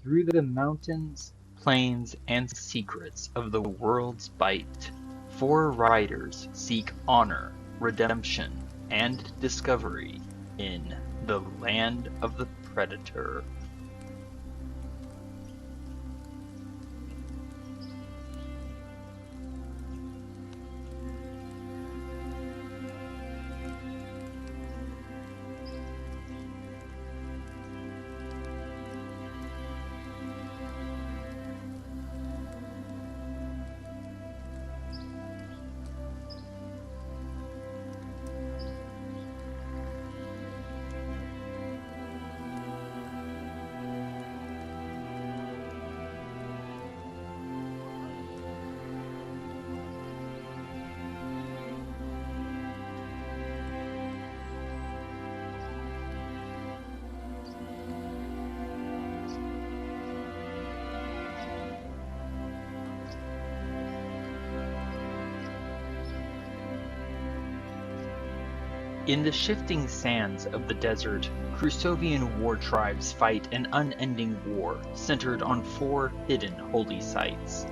through the mountains, plains, and secrets of the world's bite. Four riders seek honor, redemption, and discovery in the land of the Predator. In the shifting sands of the desert, Crusovian war tribes fight an unending war centered on four hidden holy sites.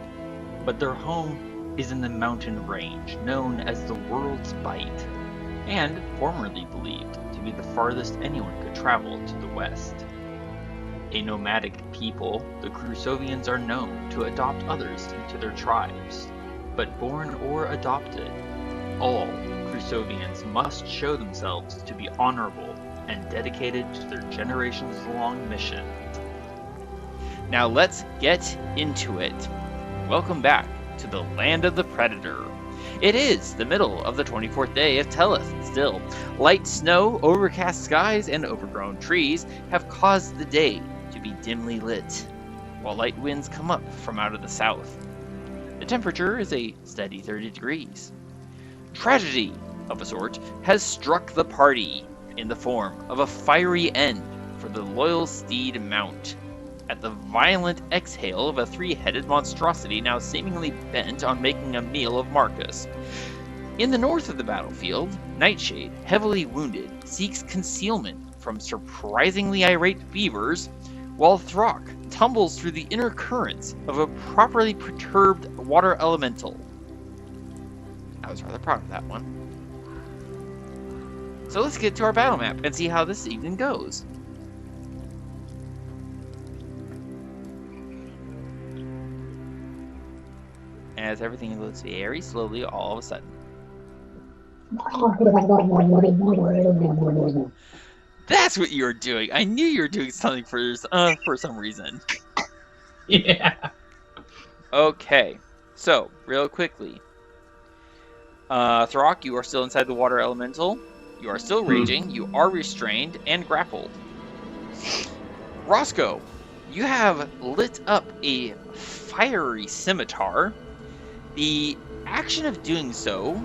But their home is in the mountain range known as the World's Bite, and formerly believed to be the farthest anyone could travel to the west. A nomadic people, the Crusovians are known to adopt others into their tribes, but born or adopted, all Crusovians must show themselves to be honorable and dedicated to their generations-long mission. Now let's get into it. Welcome back to the land of the Predator. It is the middle of the 24th day of Tellith still. Light snow, overcast skies, and overgrown trees have caused the day to be dimly lit, while light winds come up from out of the south. The temperature is a steady 30 degrees. Tragedy of a sort has struck the party in the form of a fiery end for the loyal steed mount. At the violent exhale of a three-headed monstrosity now seemingly bent on making a meal of Marcus. In the north of the battlefield, Nightshade, heavily wounded, seeks concealment from surprisingly irate beavers, while Throck tumbles through the inner currents of a properly perturbed water elemental. I was rather proud of that one. So let's get to our battle map and see how this evening goes. As everything goes very slowly all of a sudden. That's what you were doing. I knew you were doing something for some reason. Yeah. Okay, so real quickly. Throck, you are still inside the water elemental. You are still raging. You are restrained and grappled. Roscoe, you have lit up a fiery scimitar. The action of doing so,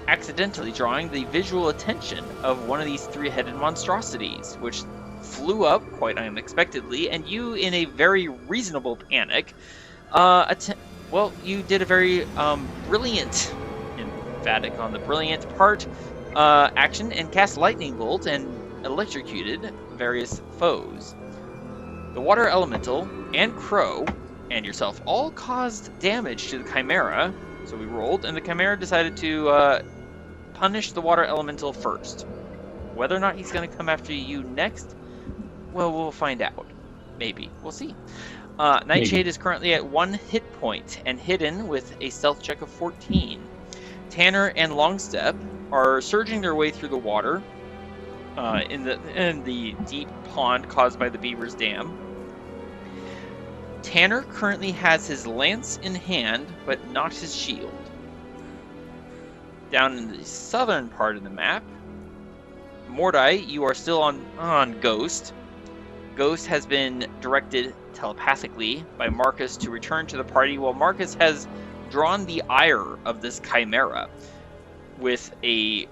accidentally drawing the visual attention of one of these three-headed monstrosities, which flew up quite unexpectedly, and you, in a very reasonable panic, you did a very brilliant, emphatic on the brilliant part, action, and cast lightning bolt and electrocuted various foes. The water elemental and Crow and yourself all caused damage to the Chimera, so we rolled, and the Chimera decided to punish the water elemental first. Whether or not he's going to come after you next, well, we'll find out. Maybe. We'll see. Nightshade is currently at 1 hit point and hidden with a stealth check of 14. Tanner and Longstep are surging their way through the water in the deep pond caused by the Beaver's Dam. Tanner currently has his lance in hand, but not his shield. Down in the southern part of the map, Mordai, you are still on Ghost. Ghost has been directed telepathically by Marcus to return to the party, while Marcus has drawn the ire of this Chimera with a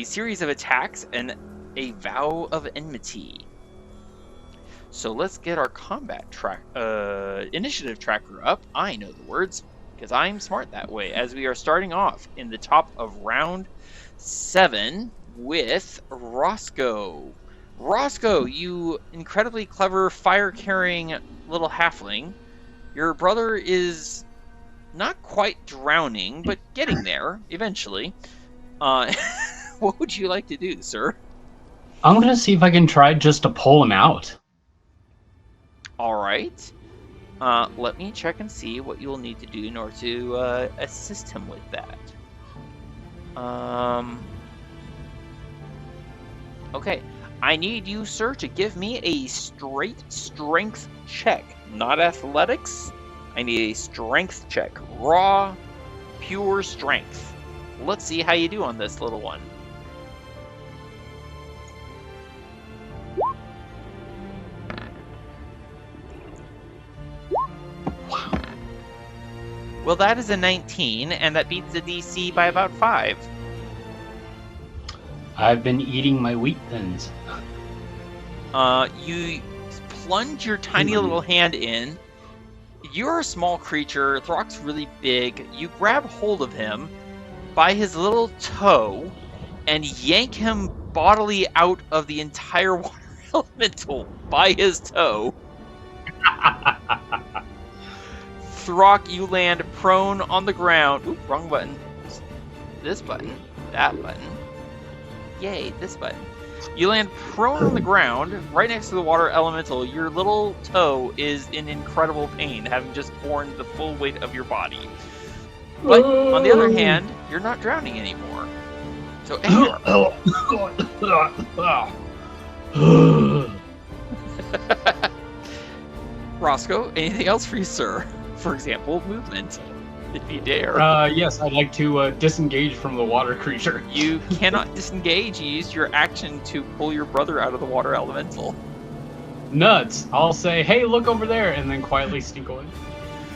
series of attacks and a vow of enmity. So let's get our combat initiative tracker up. I know the words because I'm smart that way, as we are starting off in the top of round 7 with Roscoe. Roscoe, you incredibly clever, fire-carrying little halfling. Your brother is not quite drowning, but getting there eventually. What would you like to do, sir? I'm gonna see if I can try just to pull him out. All right. Let me check and see what you'll need to do in order to assist him with that. Okay. I need you, sir, to give me a straight strength check, not athletics. I need a strength check, raw, pure strength. Let's see how you do on this little one. Well, that is a 19, and that beats the DC by about 5. I've been eating my wheat thins. You plunge your tiny little hand in. You're a small creature. Throck's really big. You grab hold of him by his little toe and yank him bodily out of the entire water elemental by his toe. Throck, you land prone on the ground. Oop, wrong button. This button. That button. Yay, this button. You land prone on the ground, right next to the water elemental. Your little toe is in incredible pain, having just borne the full weight of your body. But, on the other hand, you're not drowning anymore. So, anyway. Roscoe, anything else for you, sir? For example, movement, if you dare. Yes, I'd like to disengage from the water creature. You cannot disengage. You used your action to pull your brother out of the water elemental. Nuts. I'll say, hey, look over there, and then quietly sneak away.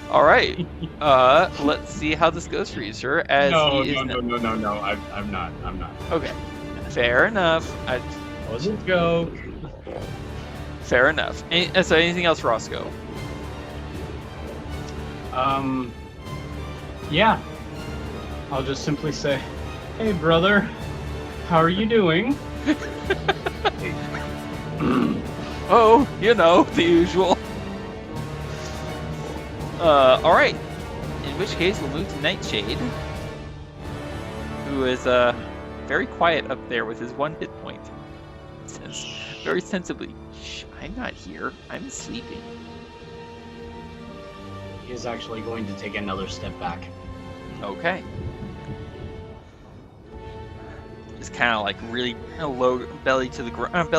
All right. Let's see how this goes for you, sir. As No. I'm not. Okay. Fair enough. Wasn't go. Fair enough. So anything else, Roscoe? Yeah. I'll just simply say, hey, brother, how are you doing? Oh, you know, the usual. Alright. In which case, we'll move to Nightshade, who is, very quiet up there with his 1 hit point. Says very sensibly, shh, I'm not here. I'm sleeping. He is actually going to take another step back. Okay. Just kind of like really low, belly to the ground.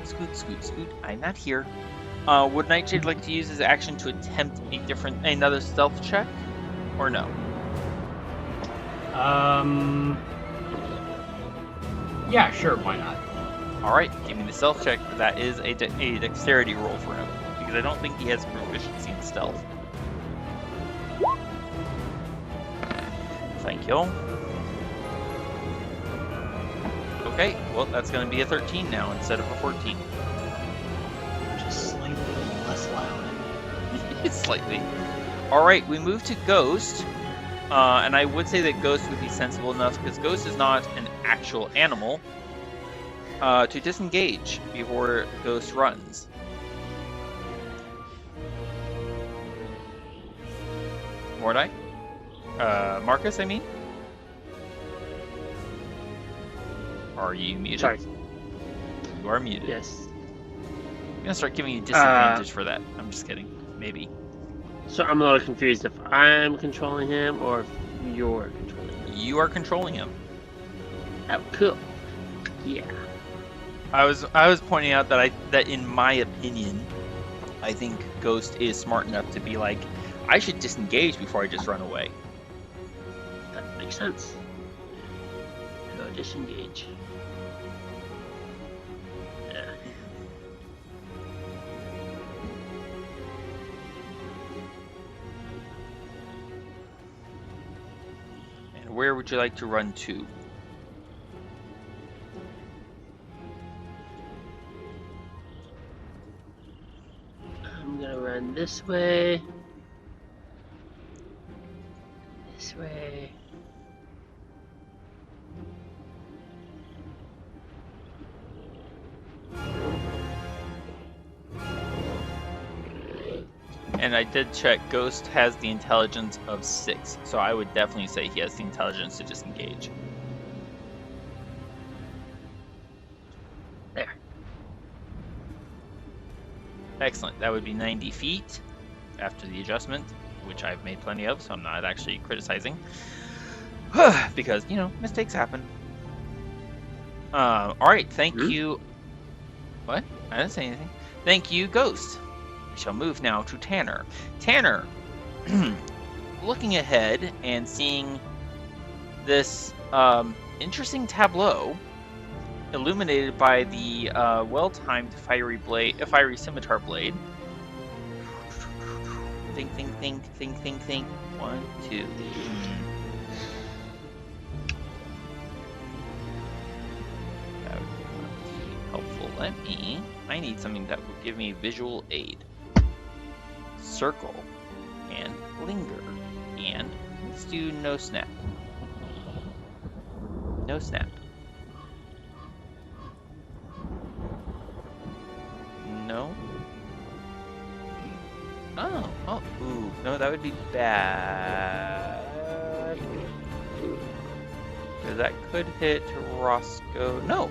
Scoot. I'm not here. Would Nightshade like to use his action to attempt another stealth check, or no? Yeah, sure, why not? All right, give me the stealth check. That is a dexterity roll for him, because I don't think he has proficiency in stealth. Thank you. Okay, well, that's going to be a 13 now instead of a 14. Just slightly less loud. Slightly. Alright, we move to Ghost. And I would say that Ghost would be sensible enough, because Ghost is not an actual animal, to disengage before Ghost runs. Mordai? Marcus, I mean? Are you muted? Sorry. You are muted. Yes. I'm gonna start giving you disadvantage for that. I'm just kidding. Maybe. So I'm a little confused if I'm controlling him or if you're controlling him. You are controlling him. Oh, cool. Yeah. I was pointing out that that in my opinion, I think Ghost is smart enough to be like, I should disengage before I just run away. That makes sense. Go disengage. Yeah. And where would you like to run to? I'm gonna run this way. This way. And I did check. Ghost has the intelligence of 6, so I would definitely say he has the intelligence to disengage. There. Excellent. That would be 90 feet after the adjustment, which I've made plenty of, so I'm not actually criticizing. Because, you know, mistakes happen. Alright, thank you. What? I didn't say anything. Thank you, Ghost. We shall move now to Tanner. Tanner, looking ahead and seeing this interesting tableau illuminated by the well-timed fiery scimitar blade. Think. 1, 2. That would be helpful. I need something that will give me visual aid. Circle and linger, and let's do no snap. No snap. No. Oh, ooh, no, that would be bad. Because that could hit Roscoe. No,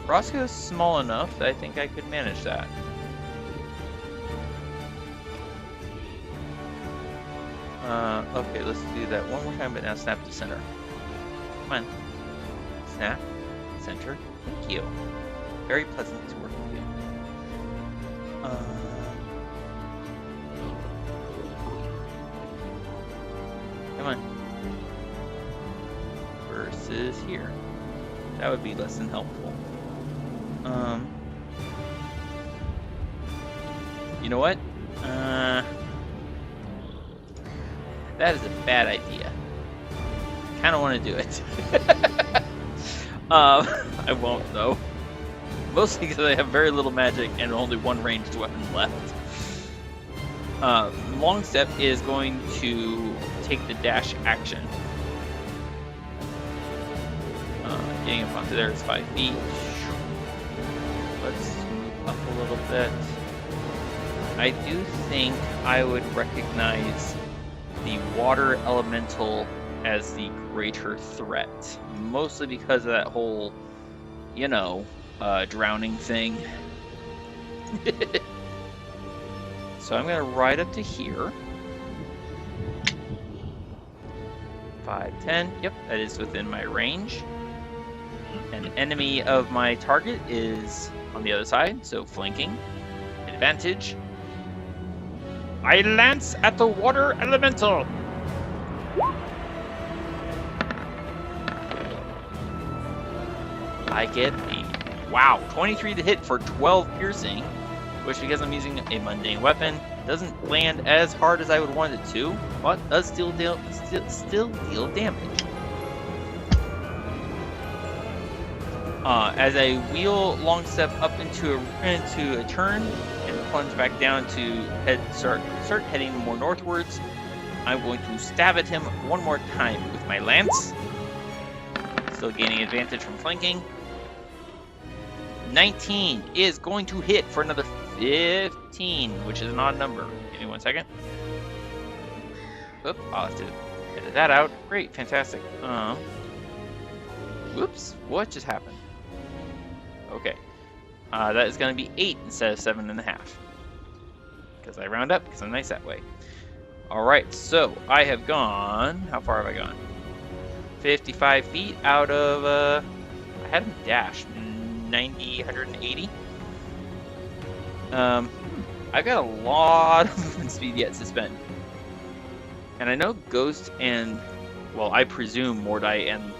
Roscoe's small enough that I think I could manage that. Okay, let's do that one more time, but now snap to center. Come on. Snap, center, thank you. Very pleasant to work with you. Come on. Versus here. That would be less than helpful. You know what? That is a bad idea. Kind of want to do it. I won't though. Mostly because I have very little magic and only one ranged weapon left. Long Step is going to take the dash action. Getting up onto there is 5 feet. Let's move up a little bit. I do think I would recognize the water elemental as the greater threat. Mostly because of that whole, you know, drowning thing. So I'm going to ride up to here. 5, 10. Yep, that is within my range. An enemy of my target is on the other side, so flanking. Advantage. I lance at the water elemental. I get a, wow, 23 to hit for 12 piercing, which because I'm using a mundane weapon, doesn't land as hard as I would want it to, but does still deal damage. As I wheel Long Step up into a turn and plunge back down to start heading more northwards, I'm going to stab at him one more time with my lance. Still gaining advantage from flanking. 19 is going to hit for another 15, which is an odd number. Give me 1 second. Oop, I'll have to edit that out. Great, fantastic. Whoops, what just happened? Okay, that is going to be 8 instead of 7.5. Because I round up, because I'm nice that way. Alright, so I have gone, how far have I gone? 55 feet out of, I had him dash, 90, 180. I've got a lot of movement speed yet to spend. And I know Ghost and, well, I presume Mordai and,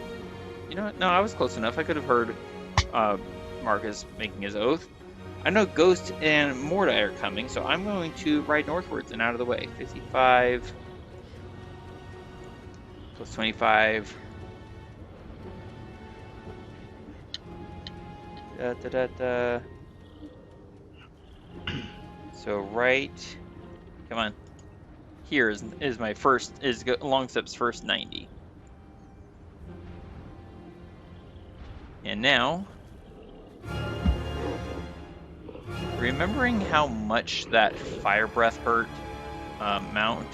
you know what, no, I was close enough. I could have heard Marcus making his oath. I know Ghost and Mordai are coming, so I'm going to ride northwards and out of the way. 55 plus 25. So right, come on. Here is my first, is Longstep's first 90. And now, 3, remembering how much that fire breath hurt Mount,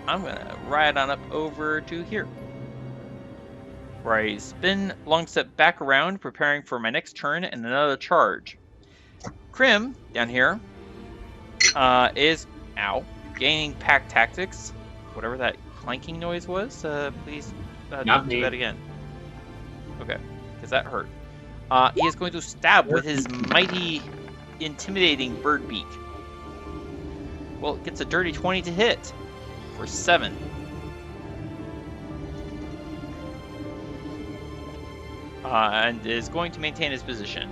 I'm gonna ride on up over to here, where I spin long step back around, preparing for my next turn and another charge. Krim down here is gaining pack tactics, whatever that clanking noise was. Please don't do that again. Okay, because that hurt. He is going to stab with his mighty, intimidating bird beak. Well, it gets a dirty 20 to hit for 7. And is going to maintain his position.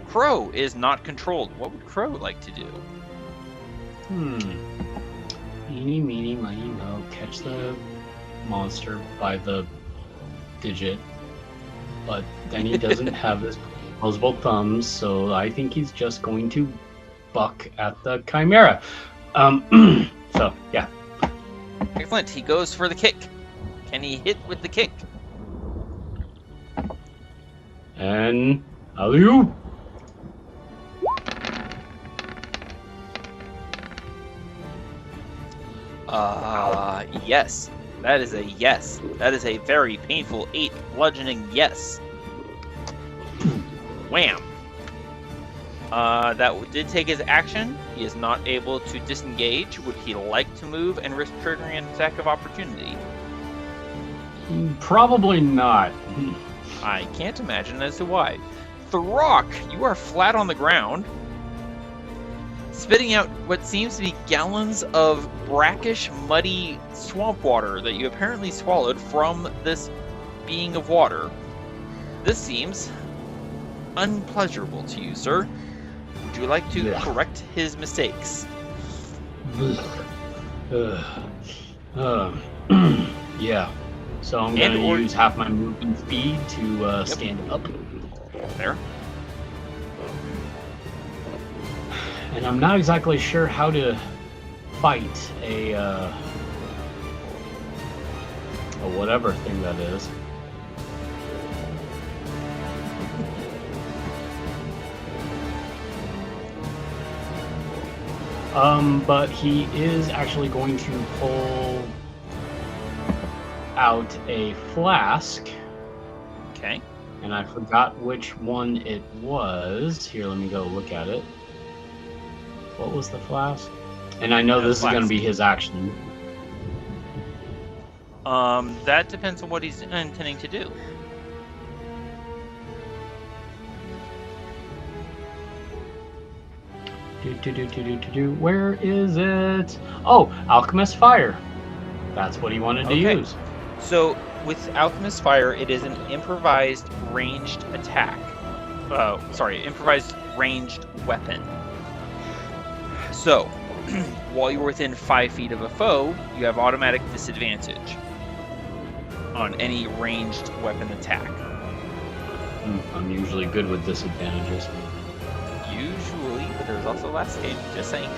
Crow is not controlled. What would Crow like to do? Eeny, meeny, miny, mo. Catch the monster by the digit. But then he doesn't have his opposable thumbs, so I think he's just going to buck at the Chimera. So, yeah. Excellent. He goes for the kick. Can he hit with the kick? And alley-oop. Yes. That is a yes. That is a very painful 8 bludgeoning yes. Wham. That did take his action. He is not able to disengage. Would he like to move and risk triggering an attack of opportunity? Probably not. I can't imagine as to why. Throck, you are flat on the ground, spitting out what seems to be gallons of brackish, muddy swamp water that you apparently swallowed from this being of water. This seems unpleasurable to you, sir. Would you like to correct his mistakes? Yeah. So I'm going to use half my movement speed to stand up. There. And I'm not exactly sure how to fight a whatever thing that is. But he is actually going to pull out a flask. Okay. And I forgot which one it was. Here, let me go look at it. What was the flask? And I know this is going to be his action. That depends on what he's intending to do. Where is it? Oh, Alchemist Fire. That's what he wanted to use. So, with Alchemist Fire, it is an improvised ranged attack. Improvised ranged weapon. So, while you're within 5 feet of a foe, you have automatic disadvantage on any ranged weapon attack. I'm usually good with disadvantages. Usually, but there's also last game, just saying.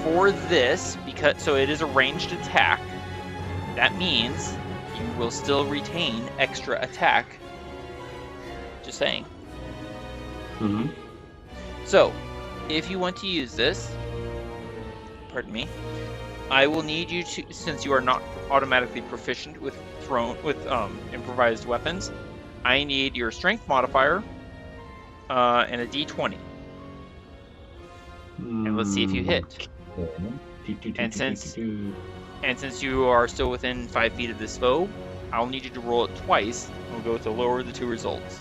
For this, so it is a ranged attack, that means you will still retain extra attack. Just saying. Mm-hmm. So, if you want to use this, pardon me, I will need you to, since you are not automatically proficient with improvised weapons, I need your strength modifier and a d20. And let's see if you hit. And since you are still within 5 feet of this foe, I'll need you to roll it twice. We'll go to lower the 2 results.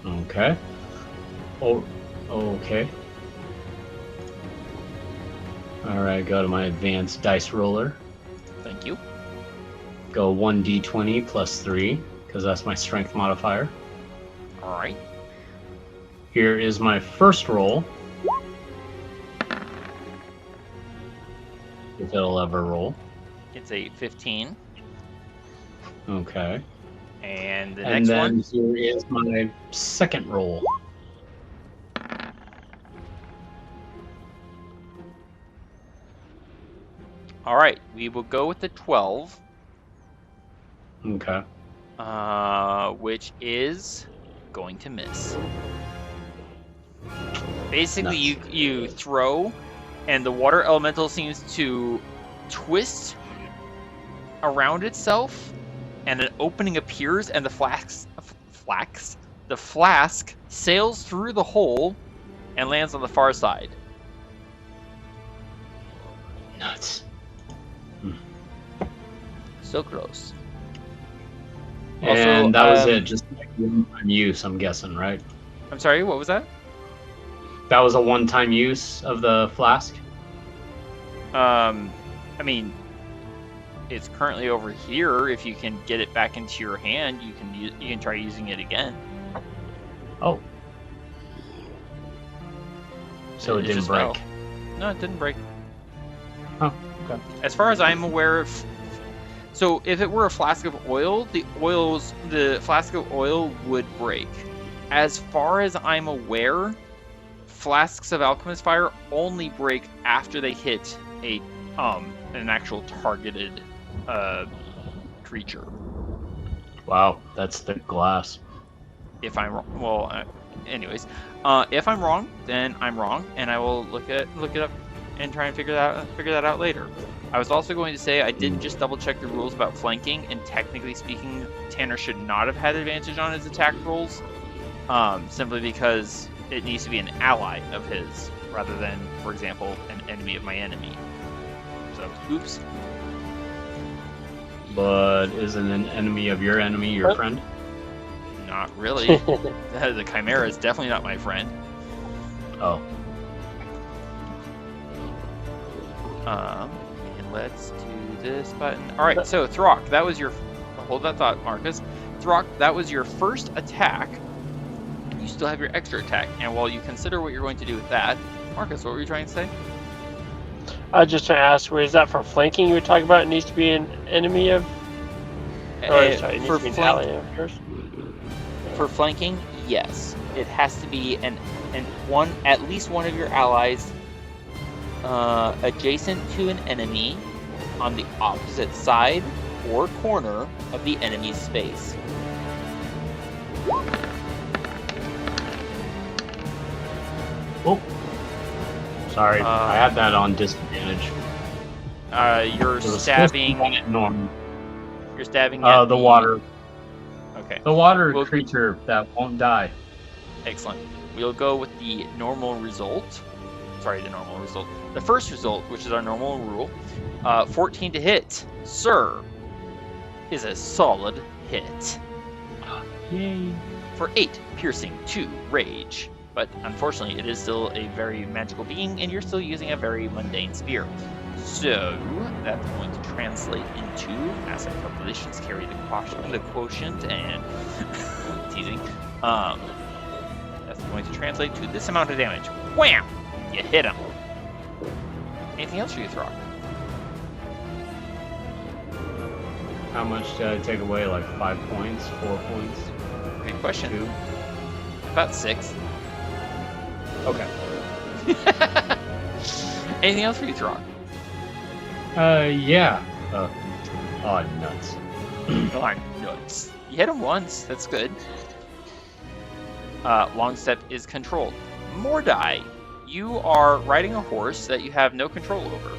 Okay. Oh, okay. Alright, go to my advanced dice roller. Thank you. Go 1d20 plus 3, because that's my strength modifier. Alright. Here is my first roll. If it'll ever roll. It's a 15. Okay. And the next one? And then here is my second roll. Alright, we will go with the 12. Okay. Which is going to miss. Basically, Nuts. you throw, and the water elemental seems to twist around itself, and an opening appears, and the flask sails through the hole and lands on the far side. Nuts. So close. And that was Also, it. Just like one-time use, I'm guessing, right? I'm sorry, what was that? That was a one-time use of the flask. I mean, it's currently over here. If you can get it back into your hand, you can try using it again. Oh. So it didn't just break. fell. No, it didn't break. Oh, okay. As far as I'm aware of, so if it were a flask of oil, the flask of oil would break. As far as I'm aware, flasks of alchemist fire only break after they hit an actual targeted creature. Wow, that's thick glass. If I'm wrong, well, anyways, if I'm wrong, then I'm wrong, and I will look it up and try and figure that out later. I was also going to say I did just double check the rules about flanking, and technically speaking, Tanner should not have had advantage on his attack rolls, simply because it needs to be an ally of his rather than, for example, an enemy of my enemy. So, oops. But isn't an enemy of your enemy your friend? Not really. The Chimera is definitely not my friend. Oh. And let's do this button. All right, so Throck, that was your. Hold that thought, Marcus. Throck, that was your first attack. You still have your extra attack, and while you consider what you're going to do with that, Marcus, what were you trying to say? I was just trying to ask, is that for flanking you were talking about? It needs to be an enemy of. Or, sorry, it needs to be an ally of yours. For flanking, yes, it has to be at least one of your allies adjacent to an enemy on the opposite side or corner of the enemy's space. Oh. Sorry, I had that on disadvantage. You're It was stabbing. supposed to be normal. You're stabbing at the water. Okay. The water Well- creature that won't die. Excellent. We'll go with the normal result. Sorry, the normal result. The first result, which is our normal rule, 14 to hit, sir, is a solid hit. Yay. For 8 piercing, 2 rage. But unfortunately, it is still a very magical being, and you're still using a very mundane spear. So that's going to translate into massive calculations, carry the quotient, and teasing. That's going to translate to this amount of damage. Wham! You hit him. Anything else for you, Throck? How much did I take away? Like 5 points? 4 points? Good question. 2? About 6. Okay. Anything else for you, Throck? Yeah. Oh, nuts. Oh, I'm nuts. You hit him once. That's good. Long step is controlled. Mordai, you are riding a horse that you have no control over.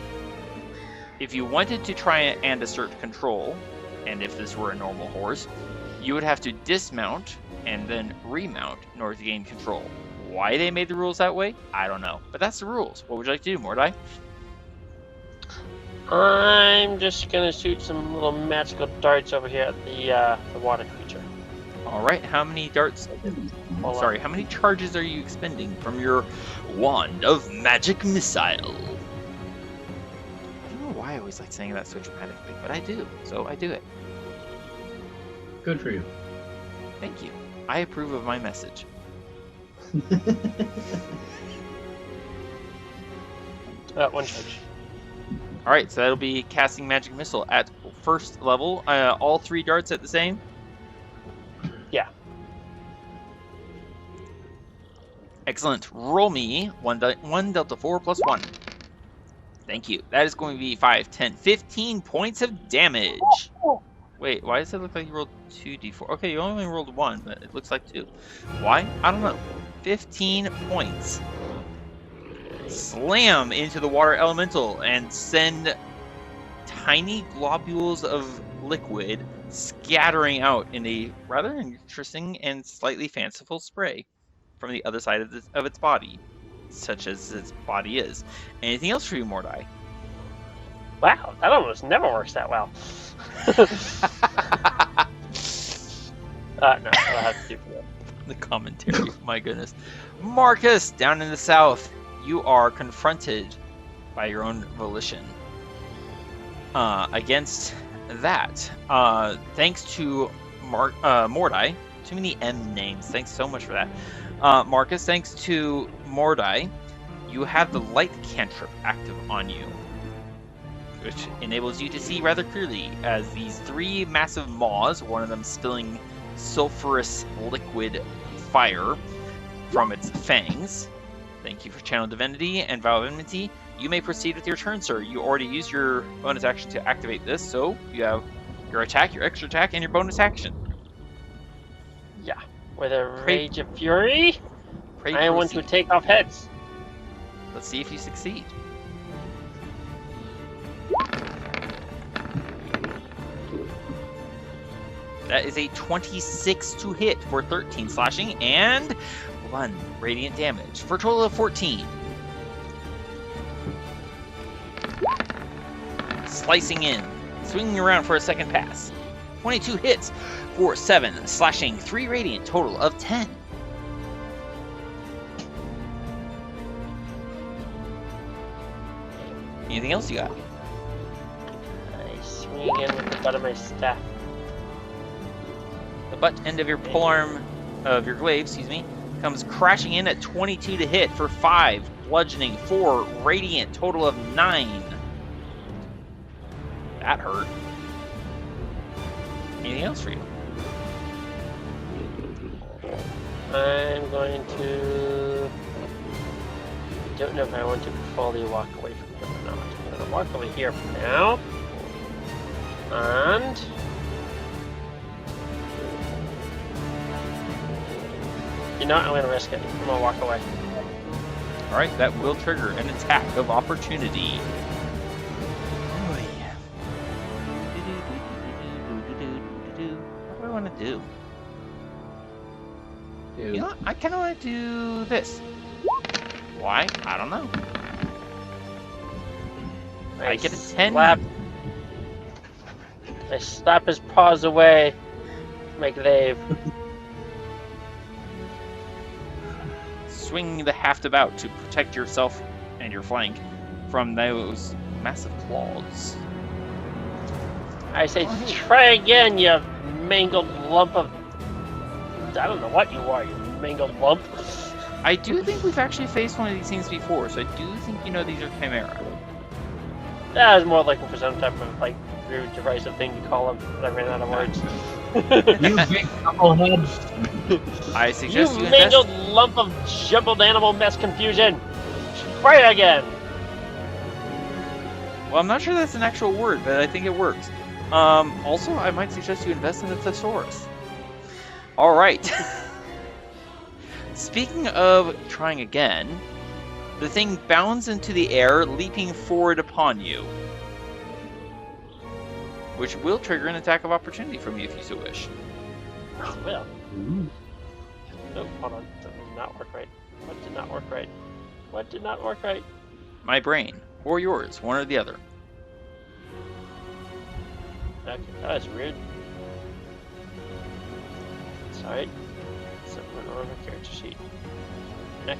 If you wanted to try and assert control, and if this were a normal horse, you would have to dismount and then remount in order to gain control. Why they made the rules that way, I don't know. But that's the rules. What would you like to do, Mordai? I'm just gonna shoot some little magical darts over here at the water creature. All right. How many darts? Sorry. How many charges are you expending from your wand of magic missile? I don't know why I always like saying that so dramatically, but I do. So I do it. Good for you. Thank you. I approve of my message. One charge. All right. So that'll be casting magic missile at first level. All 3 darts at the same. Yeah. Excellent. Roll me 1 delta 4 plus 1. Thank you. That is going to be 5, 10, 15 points of damage. Wait, why does it look like you rolled 2d4? Okay, you only rolled 1, but it looks like 2. Why? I don't know. 15 points slam into the water elemental and send tiny globules of liquid scattering out in a rather interesting and slightly fanciful spray from the other side of its body, such as its body is. Anything else for you, Mordai? Wow, that almost never works that well. No, I'll have to do for that. The commentary, my goodness. Marcus, down in the south, you are confronted by your own volition. Against that, thanks to Mordai, too many M names, thanks so much for that. Marcus, thanks to Mordai, you have the light cantrip active on you, which enables you to see rather clearly as these 3 massive maws, one of them spilling sulfurous liquid fire from its fangs. Thank you for Channel Divinity and Vow of Enmity. You may proceed with your turn, sir. You already used your bonus action to activate this, so you have your attack, your extra attack, and your bonus action. Yeah. With a Rage of Fury, Pray I want to proceed. take off heads. Let's see if you succeed. That is a 26 to hit for 13 slashing and 1 radiant damage for a total of 14. Slicing in, swinging around for a second pass. 22 hits for 7 slashing, 3 radiant, total of 10. Anything else you got? I swing in with the butt of my staff. The butt end of your polearm, of your glaive, comes crashing in at 22 to hit for 5 bludgeoning, 4 radiant, total of 9. That hurt. Anything else for you? I'm going to... I don't know if I want to fully walk away from him or not. I'm going to walk away here for now. And... you know what? I'm going to risk it. I'm going to walk away. Alright, that will trigger an attack of opportunity. What do I want to do? Dude. You know what? I kind of want to do this. Why? I don't know. I get a 10. I slap his paws away. My glaive. Swing the haft about to protect yourself and your flank from those massive claws. I say, try again, you mangled lump of... I don't know what you are, you mangled lump. I do think we've actually faced one of these things before, so I do think you know these are Chimera. I was more looking for some type of, like, rude, derisive thing to call him, but I ran out of words. You big knucklehead. I suggest you You invest... mangled lump of jumbled animal mess confusion! Try again! Well, I'm not sure that's an actual word, but I think it works. Also, I might suggest you invest in the thesaurus. Alright. Speaking of trying again, the thing bounds into the air, leaping forward upon you. Which will trigger an attack of opportunity from you if you so wish. Well. No, hold on. That did not work right. What did not work right? What did not work right? My brain. Or yours, one or the other. Okay, that was weird. Sorry. Something on the character sheet. Okay.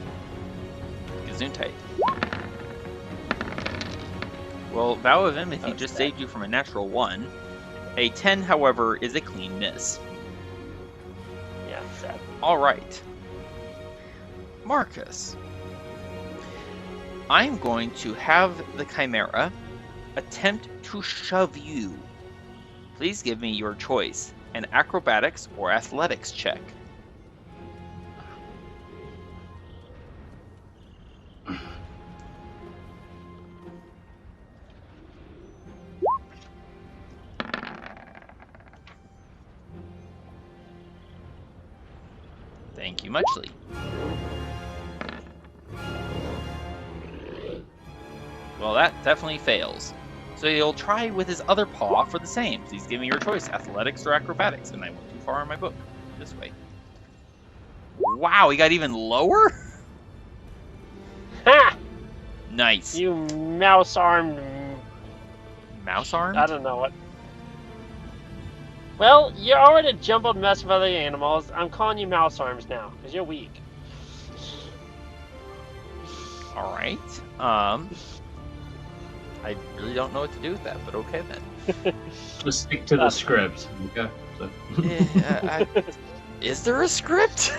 Gesundheit. Well, Vow of Enmity just bad. saved you from a natural 1. A 10, however, is a clean miss. Yeah, sad. Alright. Marcus. I'm going to have the Chimera attempt to shove you. Please give me your choice, an acrobatics or athletics check. Thank you muchly. Well, that definitely fails. So he'll try with his other paw for the same. Please give me your choice, athletics or acrobatics. And I went too far in my book. This way. Wow, he got even lower? Ha! Nice. You mouse-armed... Mouse-armed? I don't know what. Well, you're already a jumbled mess of other animals. I'm calling you mouse arms now, because you're weak. Alright. I really don't know what to do with that, but okay then. Just stick to the script. Okay. So. Is there a script?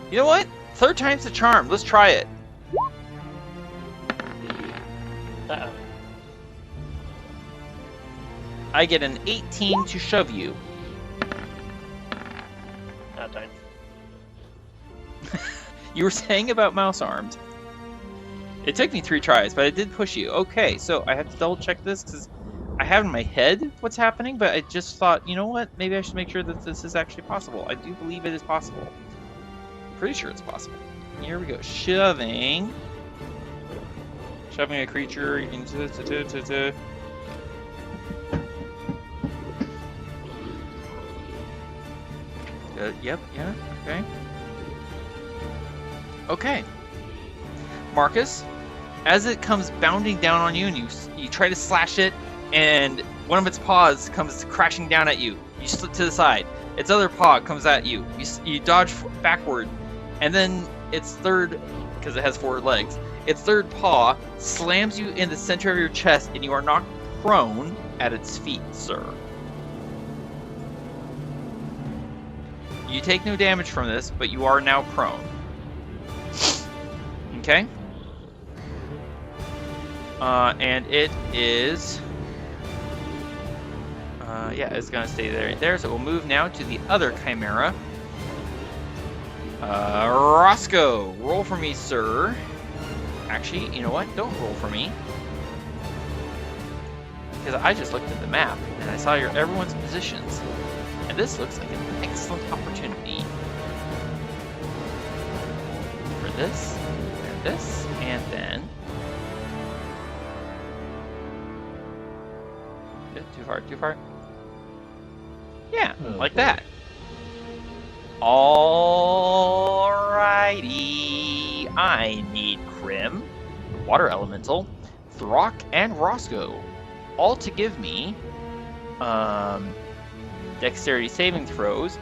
You know what? Third time's the charm. Let's try it. Uh-oh. I get an 18 to shove you. Oh, darn. You were saying about mouse armed. It took me 3 tries, but I did push you. Okay, so I have to double check this because I have in my head what's happening, but I just thought, you know what? Maybe I should make sure that this is actually possible. I do believe it is possible. Pretty sure it's possible. Here we go. Shoving. Shoving a creature. You can... Yep, yeah, okay. Okay. Marcus, as it comes bounding down on you and you try to slash it, and one of its paws comes crashing down at you. You slip to the side. Its other paw comes at you. You dodge backward, and then its third, because it has 4 legs, its third paw slams you in the center of your chest, and you are knocked prone at its feet, sir. You take no damage from this, but you are now prone. Okay? And it is... yeah, it's going to stay there right there. So we'll move now to the other Chimera. Roscoe, roll for me, sir. Actually, you know what? Don't roll for me. Because I just looked at the map, and I saw everyone's positions. And this looks like an excellent opportunity for this, and then... Too far? Yeah, like that. Alrighty. I need Krim, Water Elemental, Throck, and Roscoe, all to give me dexterity saving throws.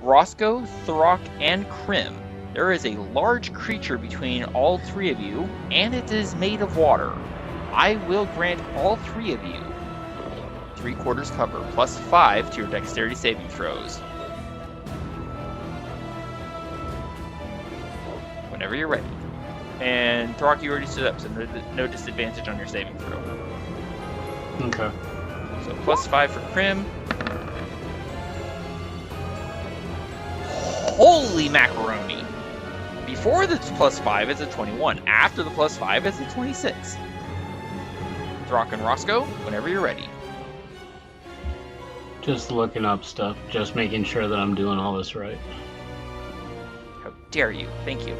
Roscoe, Throck, and Krim. There is a large creature between all 3 of you, and it is made of water. I will grant all 3 of you 3/4 cover, plus 5 to your dexterity saving throws. Whenever you're ready. And Throck, you already stood up, so no disadvantage on your saving throw. Okay. So plus 5 for Krim. Holy macaroni! Before the plus 5, it's a 21. After the plus 5, it's a 26. Throck and Roscoe, whenever you're ready. Just looking up stuff, just making sure that I'm doing all this right. How dare you? Thank you.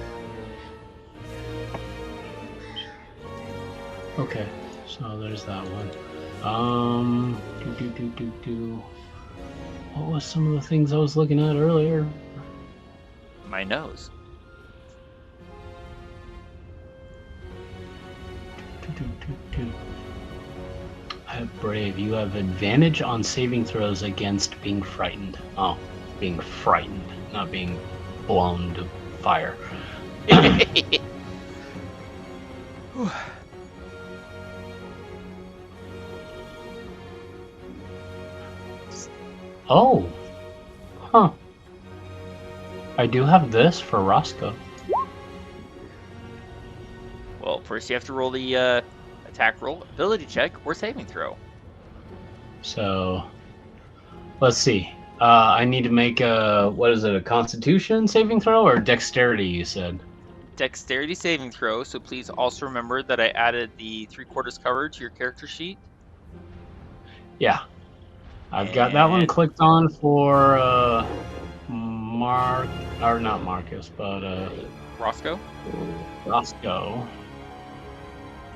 Okay, so there's that one. What was some of the things I was looking at earlier? My nose. Brave, you have advantage on saving throws against being frightened. Oh, being frightened, not being blown to fire. Oh, huh. I do have this for Roscoe. Well, first you have to roll the attack roll, ability check, or saving throw. So, let's see. I need to make a Constitution saving throw or Dexterity, you said? Dexterity saving throw, so please also remember that I added the 3/4 cover to your character sheet. Yeah. I've got that one clicked on for not Marcus, but Roscoe? Roscoe.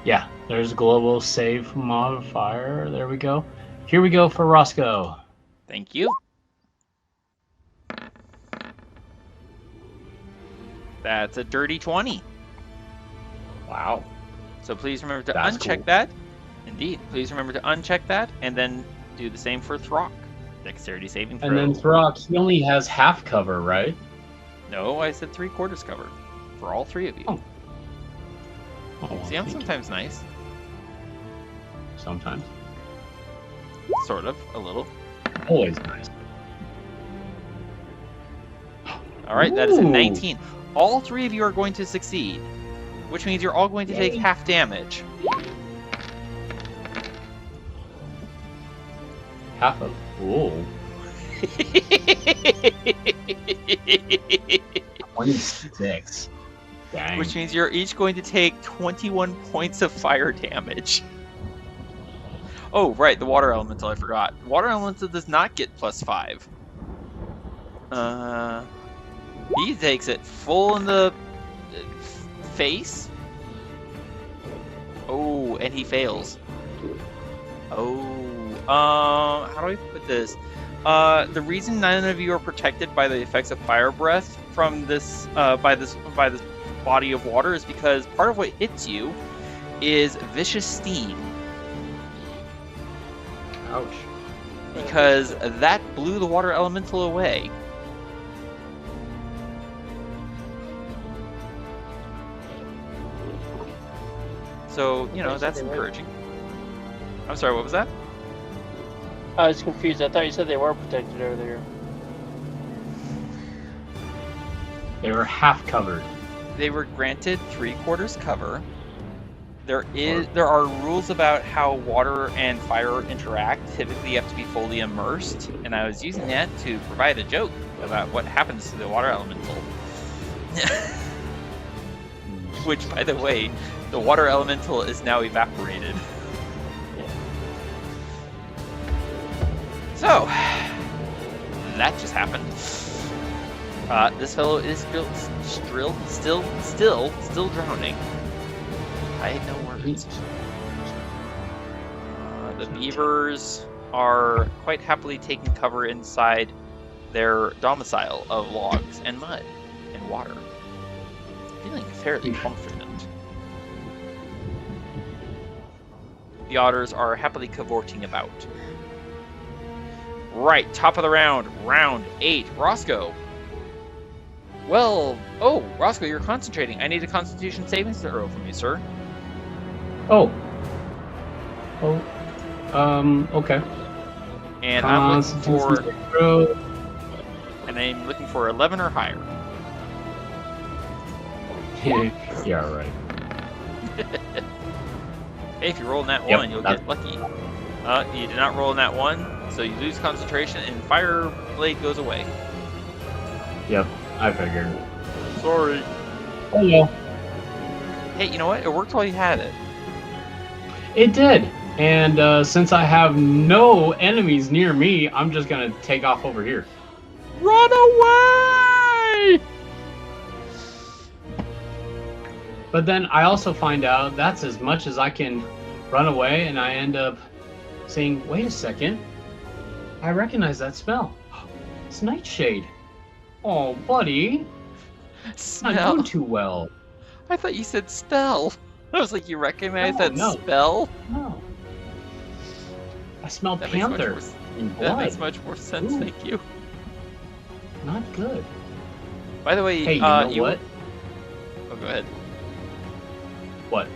Yeah, there's global save modifier. There we go. Here we go for Roscoe. Thank you. That's a dirty 20. Wow. So please remember to That's uncheck cool. that. Indeed. Please remember to uncheck that, and then do the same for Throck. Dexterity saving throw. And then Throck, he only has half cover, right? No, I said 3/4 cover. For all three of you. Oh. Oh, See, I'm thank you. sometimes nice. Sometimes. Sort of. A little. Always nice. Alright, that is a Ooh. 19. All three of you are going to succeed. Which means you're all going to take Yay. half damage. Half of. Ooh. 26. Dang. Which means you're each going to take 21 points of fire damage. Oh, right, the water elemental, I forgot. Water elemental does not get +5. He takes it full in the face. Oh, and he fails. Oh, how do I put this? The reason none of you are protected by the effects of fire breath from this, by this body of water is because part of what hits you is vicious steam. Ouch. Because that blew the water elemental away. So, you know, that's encouraging. I'm sorry, what was that? I was confused. I thought you said they were protected earlier. They were half covered. They were granted 3/4 cover. There are rules about how water and fire interact. Typically, you have to be fully immersed, and I was using that to provide a joke about what happens to the water elemental. Which, by the way, the water elemental is now evaporated. So, that just happened. This fellow is still drowning. I had no words. The beavers are quite happily taking cover inside their domicile of logs and mud and water, feeling fairly confident. The otters are happily cavorting about. Right, top of the round, round 8, Roscoe. Well, oh, Roscoe, you're concentrating. I need a Constitution saving throw from you, sir. Oh. Okay. And I'm Constitution looking for 11 or higher. Yeah, right. Hey, if you roll in that Yep, one, you'll get lucky. You did not roll in that one, so you lose concentration and fire blade goes away. Yep, I figured. Sorry. Oh well. Hey, you know what? It worked while you had it. It did. And since I have no enemies near me, I'm just gonna take off over here. Run away! But then I also find out that's as much as I can run away, and I end up saying, wait a second, I recognize that spell. It's Nightshade. Oh, buddy. It's not Spell. doing too well. I thought you said spell. I was like, you recognize that No. spell? No. I smell That makes much panther more s- in That blood. makes much more sense, Ooh. thank you. Not good. By the way, Hey, you know what? Oh, go ahead. What?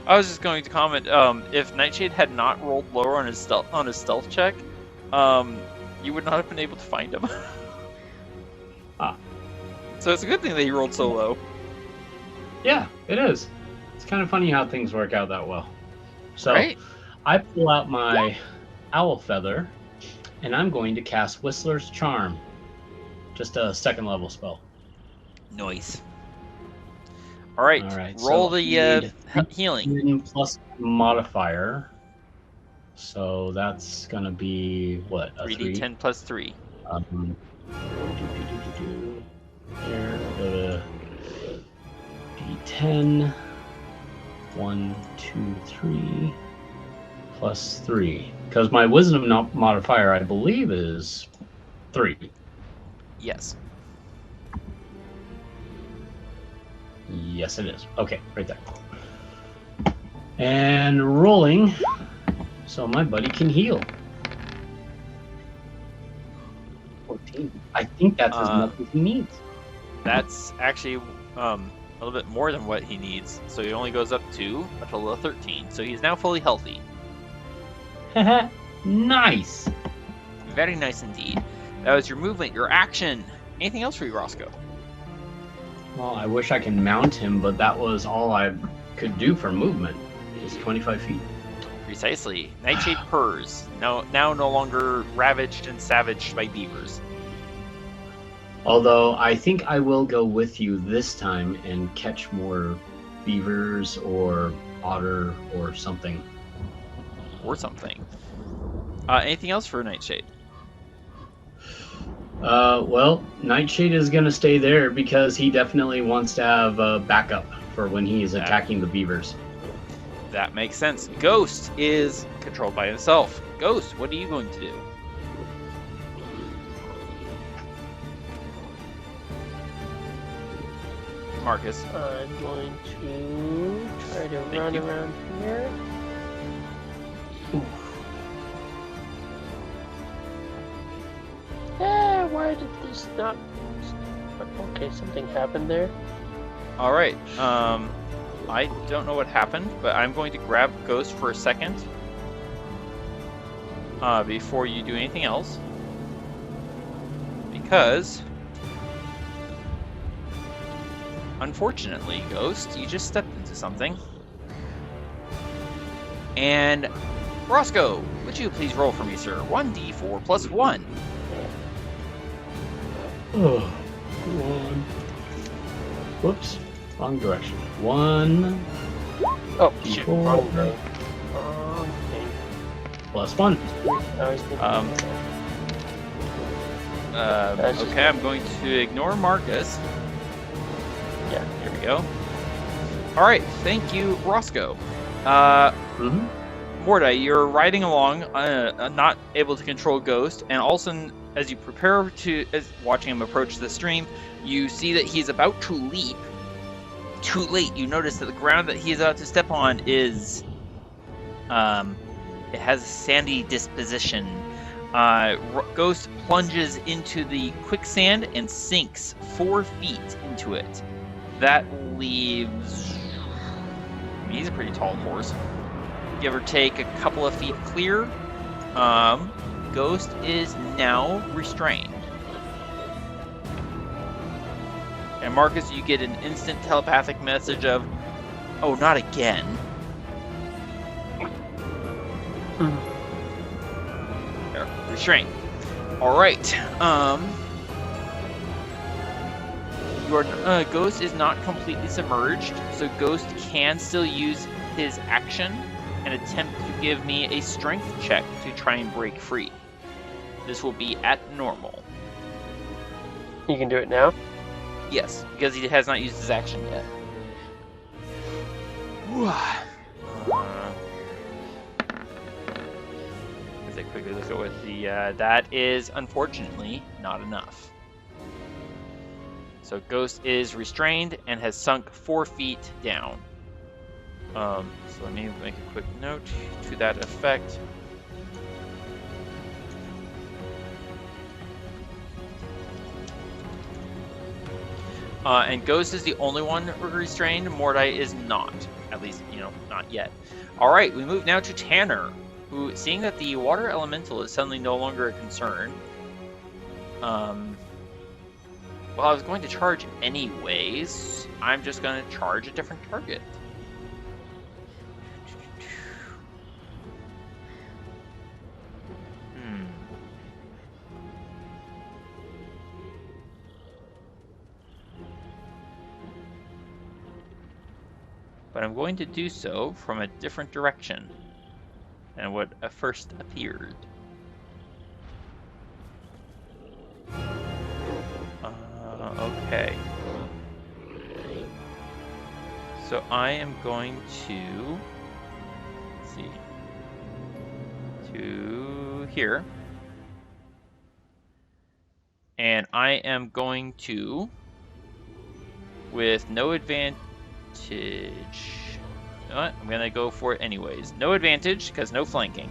I was just going to comment, if Nightshade had not rolled lower on his stealth check, you would not have been able to find him. Ah. So it's a good thing that he rolled so low. Yeah, it is. It's kind of funny how things work out that well. So, Right? I pull out my owl feather, and I'm going to cast Whistler's Charm. Just a second level spell. Nice. Alright, All right, roll so the need healing. 10 plus modifier. So that's gonna be what? A 3? 3d10 plus 3. Here, 10. 1, 2, 3. Plus 3. Because my wisdom modifier, I believe, is 3. Yes. Yes, it is. Okay, right there. And rolling, so my buddy can heal. 14. I think that's as much as he needs. That's actually a little bit more than what he needs. So he only goes up to a total of 13. So he's now fully healthy. Nice. Very nice indeed. That was your movement, your action. Anything else for you, Roscoe? Well, I wish I could mount him, but that was all I could do for movement. It's 25 feet. Precisely. Nightshade purrs. Now no longer ravaged and savaged by beavers. Although I think I will go with you this time and catch more beavers or otter or something. Or something. Anything else for Nightshade? Well, Nightshade is going to stay there because he definitely wants to have a backup for when he is attacking the beavers. That makes sense. Ghost is controlled by himself. Ghost, what are you going to do? Marcus. I'm going to try to run around here. Why did this not... Okay, something happened there. Alright, I don't know what happened, but I'm going to grab Ghost for a second. Before you do anything else. Because... unfortunately, Ghost, you just stepped into something. And... Roscoe, would you please roll for me, sir? 1d4 plus 1. Oh, 1. Whoops, wrong direction. 1. Oh, shit. D4. Wrong thing. Wrong thing. Plus 1. I was thinking Okay, I'm going to ignore Marcus. Yeah. Here we go. Alright, thank you, Roscoe. Mordai, you're riding along, not able to control Ghost, and all of a sudden, as you prepare to, watching him approach the stream, you see that he's about to leap. Too late, you notice that the ground that he is about to step on is, it has a sandy disposition. Ghost plunges into the quicksand and sinks 4 feet into it. That leaves... I mean, he's a pretty tall horse. Give or take a couple of feet clear. Ghost is now restrained. And Marcus, you get an instant telepathic message of, oh, not again. There, restrained. Alright. Your Ghost is not completely submerged, so Ghost can still use his action and attempt to give me a strength check to try and break free. This will be at normal. You can do it now? Yes, because he has not used his action yet. As I quickly look at what the... that is, unfortunately, not enough. So Ghost is restrained and has sunk 4 feet down. So let me make a quick note to that effect. And Ghost is the only one restrained. Mordai is not. At least, not yet. Alright, we move now to Tanner, who, seeing that the water elemental is suddenly no longer a concern, well, I was going to charge anyways. I'm just going to charge a different target. But I'm going to do so from a different direction than what first appeared. Okay. So I am going to, let's see, to here. And I am going to, with no advantage, you know what? I'm going to go for it anyways. No advantage, because no flanking.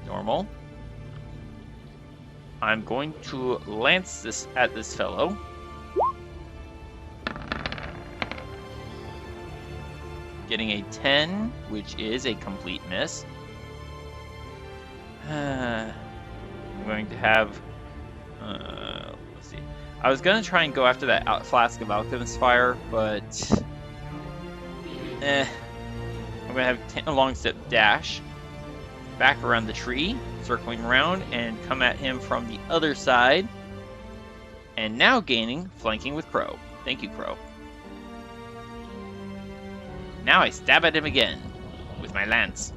Normal. I'm going to lance this at this fellow. Getting a 10, which is a complete miss. I'm going to have... let's see. I was going to try and go after that Flask of Alchemist Fire, but... I'm going to have a long step dash. Back around the tree, circling around, and come at him from the other side. And now gaining, flanking with Crow. Thank you, Crow. Now I stab at him again with my lance.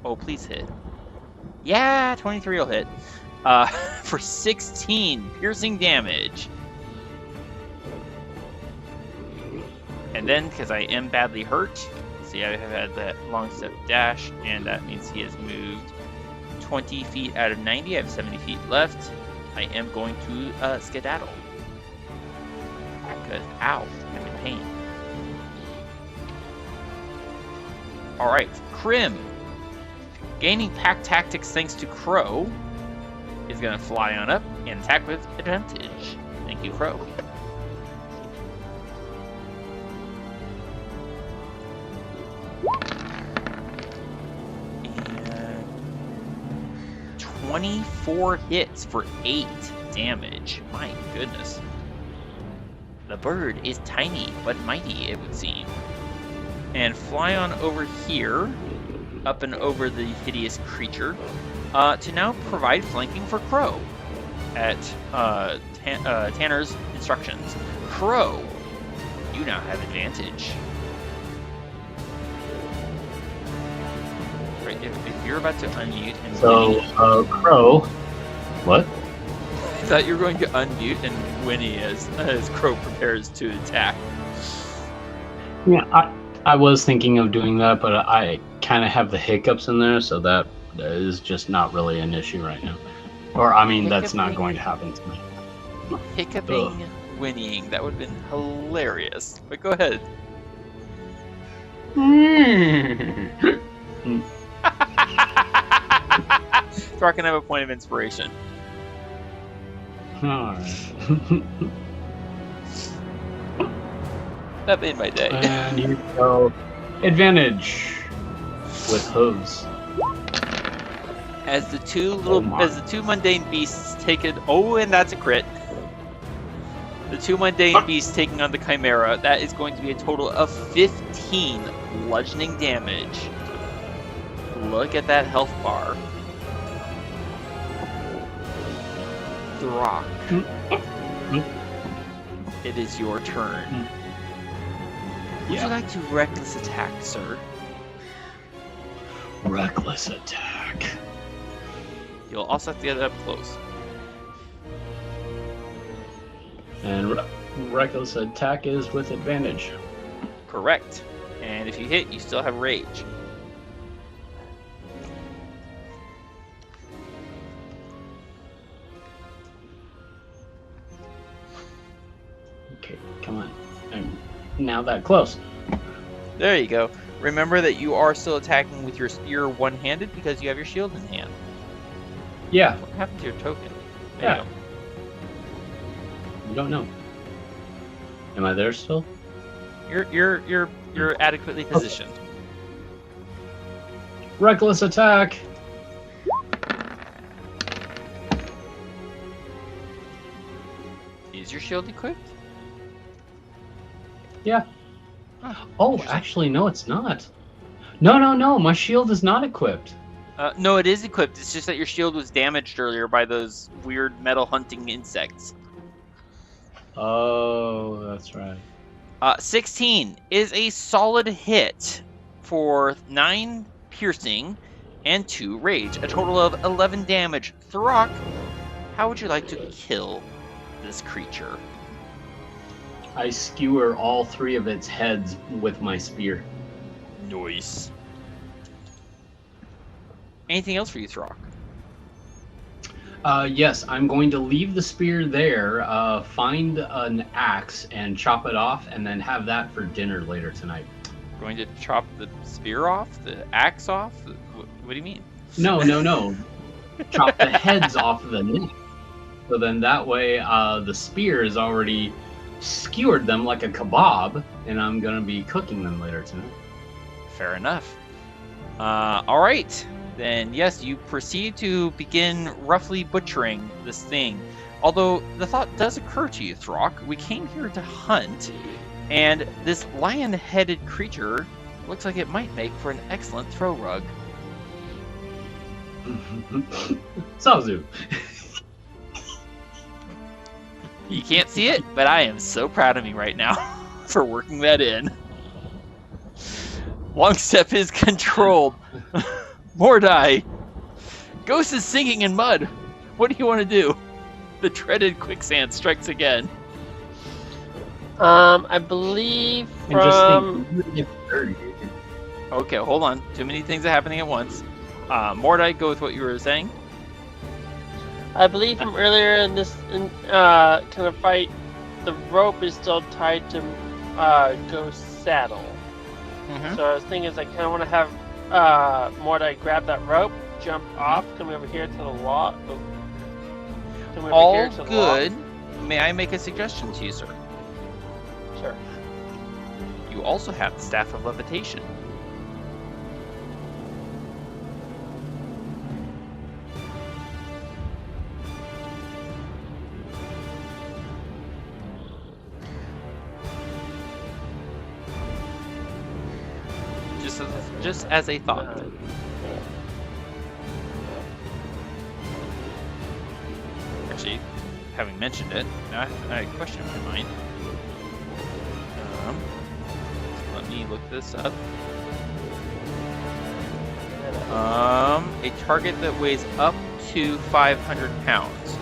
Oh, please hit. Yeah, 23 will hit. For 16 piercing damage. And then, because I am badly hurt, see, I have had that long step dash, and that means he has moved 20 feet out of 90. I have 70 feet left. I am going to skedaddle. Because, ow, I'm in pain. Alright, Crim. Gaining pack tactics thanks to Crow is going to fly on up and attack with advantage. Thank you, Crow. And 24 hits for 8 damage. My goodness. The bird is tiny but mighty, it would seem. And fly on over here, up and over the hideous creature, to now provide flanking for Crow at Tanner's instructions. Crow, you now have advantage. Right, if you're about to unmute and Crow, what? I thought you were going to unmute and whinny as Crow prepares to attack. Yeah, I was thinking of doing that, but I kind of have the hiccups in there, so that is just not really an issue right now. Or, I mean, that's not going to happen to me. Hiccuping, whinnying, that would have been hilarious. But go ahead. Throck can have a point of inspiration. Alright. That made my day. And here we go. Advantage with hooves. As the two mundane beasts take it. Oh, and that's a crit. The two mundane beasts taking on the Chimera. That is going to be a total of 15 bludgeoning damage. Look at that health bar. Throck. It is your turn. Would you like to reckless attack, sir? Reckless attack. You'll also have to get up close. And reckless attack is with advantage. Correct. And if you hit, you still have rage. Okay, come on. I'm now that close. There you go. Remember that you are still attacking with your spear one-handed because you have your shield in hand. Yeah. What happened to your token? There Yeah. you go. You don't know. Am I there still? You're adequately positioned. Reckless attack. Is your shield equipped? Yeah. Oh, Oh, actually, no, it's not. No. My shield is not equipped. no, it is equipped. It's just that your shield was damaged earlier by those weird metal hunting insects. Oh, that's right. 16 is a solid hit for 9 piercing and 2 rage. A total of 11 damage. Throck, how would you like to kill this creature. I skewer all 3 of its heads with my spear. Nice. Anything else for you, Throck? Yes, I'm going to leave the spear there, find an axe and chop it off, and then have that for dinner later tonight. Going to chop the spear off? The axe off? What do you mean? No. Chop the heads off the neck. So then that way, the spear is already skewered them like a kebab, and I'm going to be cooking them later tonight. Fair enough. All right. Then, yes, you proceed to begin roughly butchering this thing. Although, the thought does occur to you, Throck. We came here to hunt, and this lion-headed creature looks like it might make for an excellent throw rug. Sazu. You can't see it, but I am so proud of me right now for working that in. Longstep is controlled. Mordai. Ghost is sinking in mud. What do you want to do? The dreaded quicksand strikes again. I believe from... Okay, hold on. Too many things are happening at once. Mordai, go with what you were saying. I believe from earlier in this kind of fight, the rope is still tied to Ghost's saddle. Mm-hmm. So I was thinking, I kind of want to have Mordai grab that rope, jump off, come over here to the log. All good. May I make a suggestion to you, sir? Sure. You also have the Staff of Levitation. Just as a thought. Actually, having mentioned it, I have a question in my mind. Let me look this up. A target that weighs up to 500 pounds.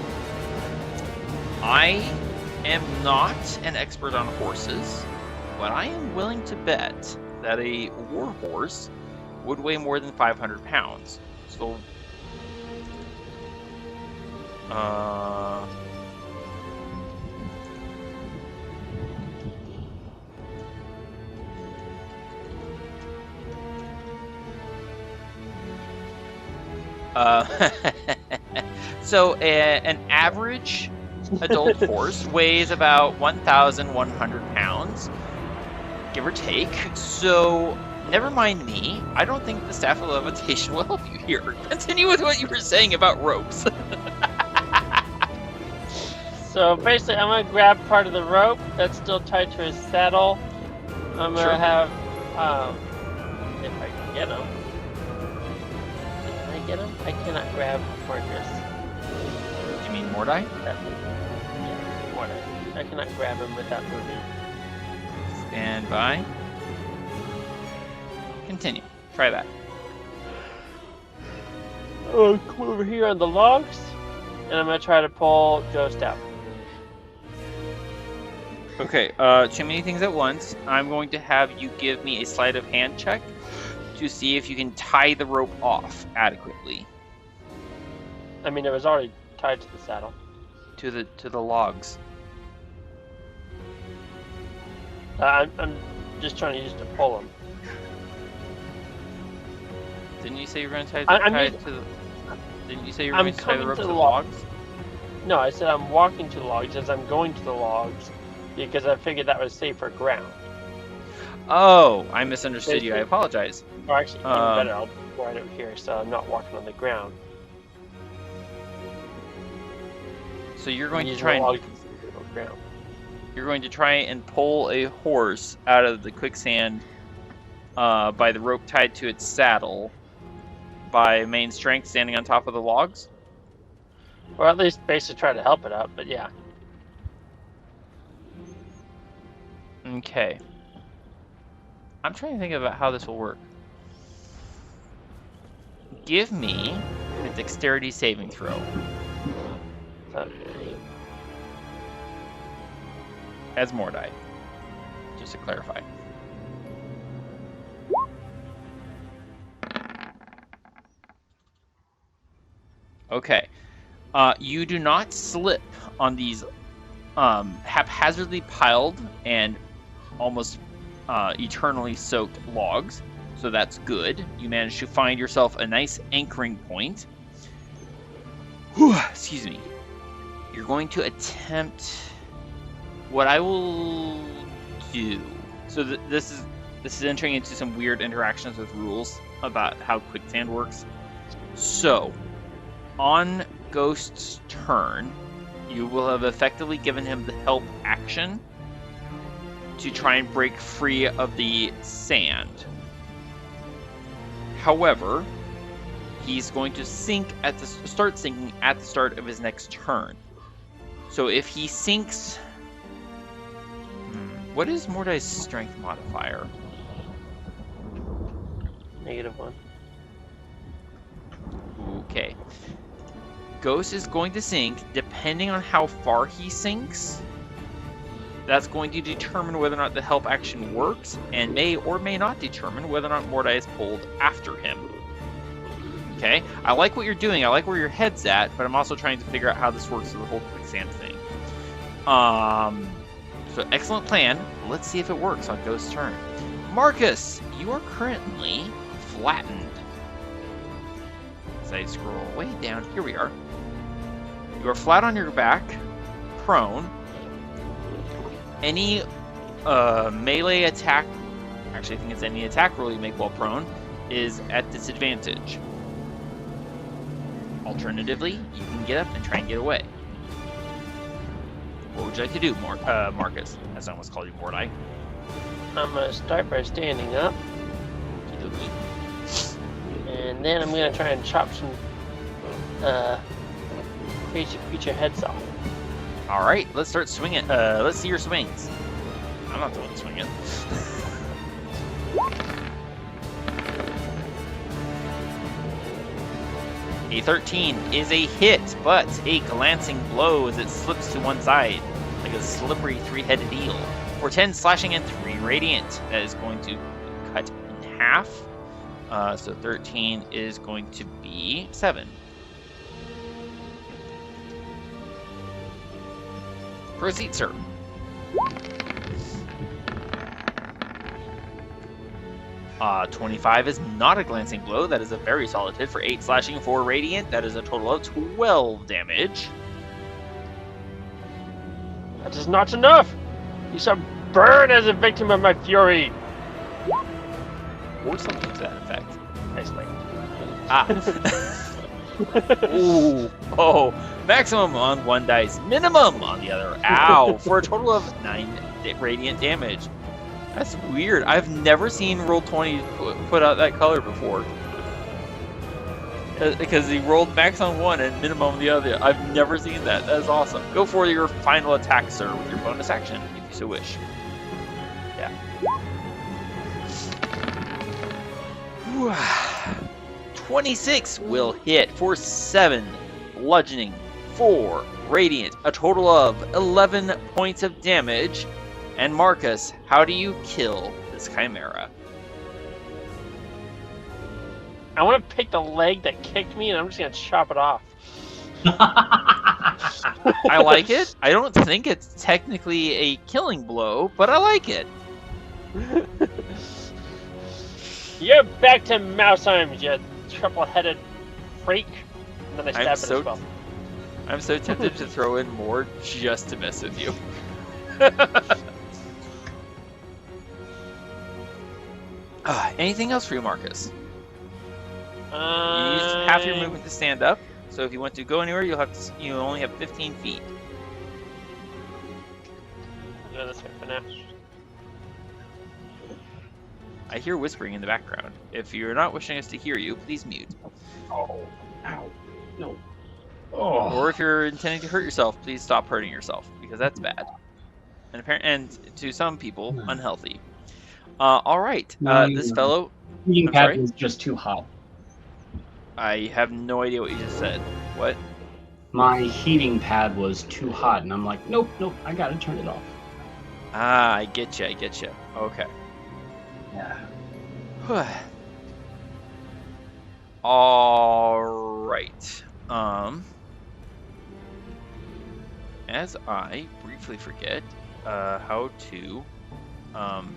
I am not an expert on horses, but I am willing to bet that a war horse would weigh more than 500 pounds. So, so an average adult horse weighs about 1,100 pounds. Give or take. So, never mind me. I don't think the Staff of Levitation will help you here. Continue with what you were saying about ropes. So basically, I'm going to grab part of the rope that's still tied to his saddle. I'm going to have, if I can get him. Can I get him? I cannot grab Marcus. You mean Mordai? Yeah, Mordai. I cannot grab him without moving. Stand by. Continue. Try that. I'll come over here on the logs, and I'm going to try to pull Ghost out. Okay, too many things at once. I'm going to have you give me a sleight of hand check to see if you can tie the rope off adequately. I mean, it was already tied to the saddle. To the logs. I'm just trying to use to pull him. Didn't you say you were going to tie Didn't you say you were I'm going to tie the rope coming to the logs? No, I said I'm walking to the logs as I'm going to the logs because I figured that was safer ground. Oh, I misunderstood you. I apologize. Or actually, even better, I'll ride over here so I'm not walking on the ground. So you're going to Use try the and log ground. you're going to try and pull a horse out of the quicksand by the rope tied to its saddle by main strength standing on top of the logs? Or at least basically try to help it up, but yeah. Okay. I'm trying to think about how this will work. Give me a dexterity saving throw. Okay. as Mordai. Just to clarify. Okay. You do not slip on these haphazardly piled and almost eternally soaked logs, so that's good. You managed to find yourself a nice anchoring point. Whew, excuse me. You're going to attempt what I will do. So this is entering into some weird interactions with rules about how quicksand works. So, on Ghost's turn, you will have effectively given him the help action to try and break free of the sand. However, he's going to start sinking at the start of his next turn. So if he sinks... What is Mordai's strength modifier? -1. Okay. Ghost is going to sink. Depending on how far he sinks, that's going to determine whether or not the help action works, and may or may not determine whether or not Mordai is pulled after him. Okay? I like what you're doing. I like where your head's at, but I'm also trying to figure out how this works with the whole quicksand thing. So excellent plan. Let's see if it works on Ghost's turn. Marcus, you are currently flattened. As I scroll way down, here we are. You are flat on your back, prone. Any melee attack, actually I think it's any attack roll you make while prone, is at disadvantage. Alternatively, you can get up and try and get away. What would you like to do, Marcus? As I almost called you Mordai. I'm going to start by standing up. And then I'm going to try and chop some creature heads off. Alright, let's start swinging. Let's see your swings. I'm not the one swinging. A 13 is a hit, but a glancing blow as it slips to one side, like a slippery three-headed eel. For 10 slashing and 3 radiant. That is going to cut in half. So 13 is going to be 7. Proceed, sir. Uh, 25 is not a glancing blow. That is a very solid hit for 8 slashing and 4 radiant. That is a total of 12 damage. That is not enough! You shall burn as a victim of my fury! Or something to that effect. Nicely. Ah. Ooh. Oh. Maximum on 1 dice. Minimum on the other. Ow. For a total of 9 radiant damage. That's weird. I've never seen Roll20 put out that color before. Because he rolled max on one and minimum on the other. I've never seen that. That is awesome. Go for your final attack, sir, with your bonus action, if you so wish. Yeah. 26 will hit for 7 bludgeoning, 4 radiant, a total of 11 points of damage. And Marcus, how do you kill this chimera? I want to pick the leg that kicked me and I'm just going to chop it off. I like it. I don't think it's technically a killing blow, but I like it. You're back to mouse arms, you triple-headed freak. And then I stab it as well. I'm so tempted to throw in more just to mess with you. Anything else for you, Marcus? You used half your movement to stand up, so if you want to go anywhere, you only have 15 feet. I'll go this way for now. I hear whispering in the background. If you're not wishing us to hear you, please mute. Oh, ow, no. Oh. Or if you're intending to hurt yourself, please stop hurting yourself, because that's bad. And to some people, unhealthy. All right, this fellow... Heating pad is just too hot. I have no idea what you just said. What? My heating pad was too hot, and I'm like, nope, I gotta turn it off. Ah, I get you. Okay. Yeah. All right. As I briefly forget how to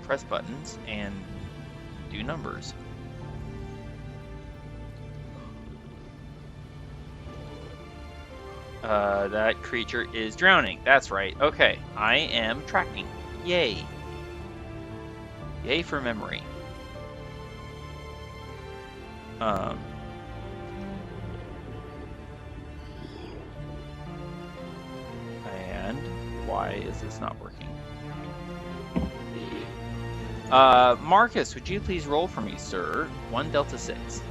press buttons and do numbers. That creature is drowning. That's right. Okay, I am tracking. Yay. Yay for memory. And why is this not working? Marcus, would you please roll for me, sir? 1 Delta 6.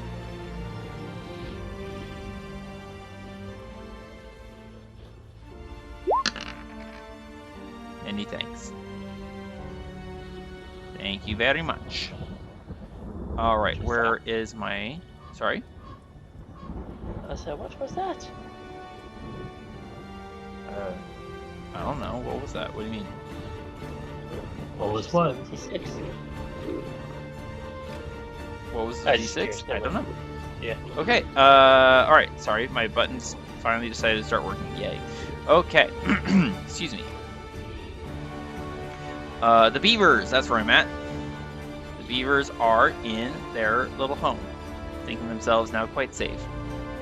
Many thanks. Thank you very much. All right, where is my... Sorry? I said, what was that? I don't know. What was that? What do you mean? What was what? 76. What was the D6? I don't know. Yeah. Okay. All right. Sorry, my buttons finally decided to start working. Yay. Okay. Excuse me. The beavers. That's where I'm at. The beavers are in their little home, thinking themselves now quite safe.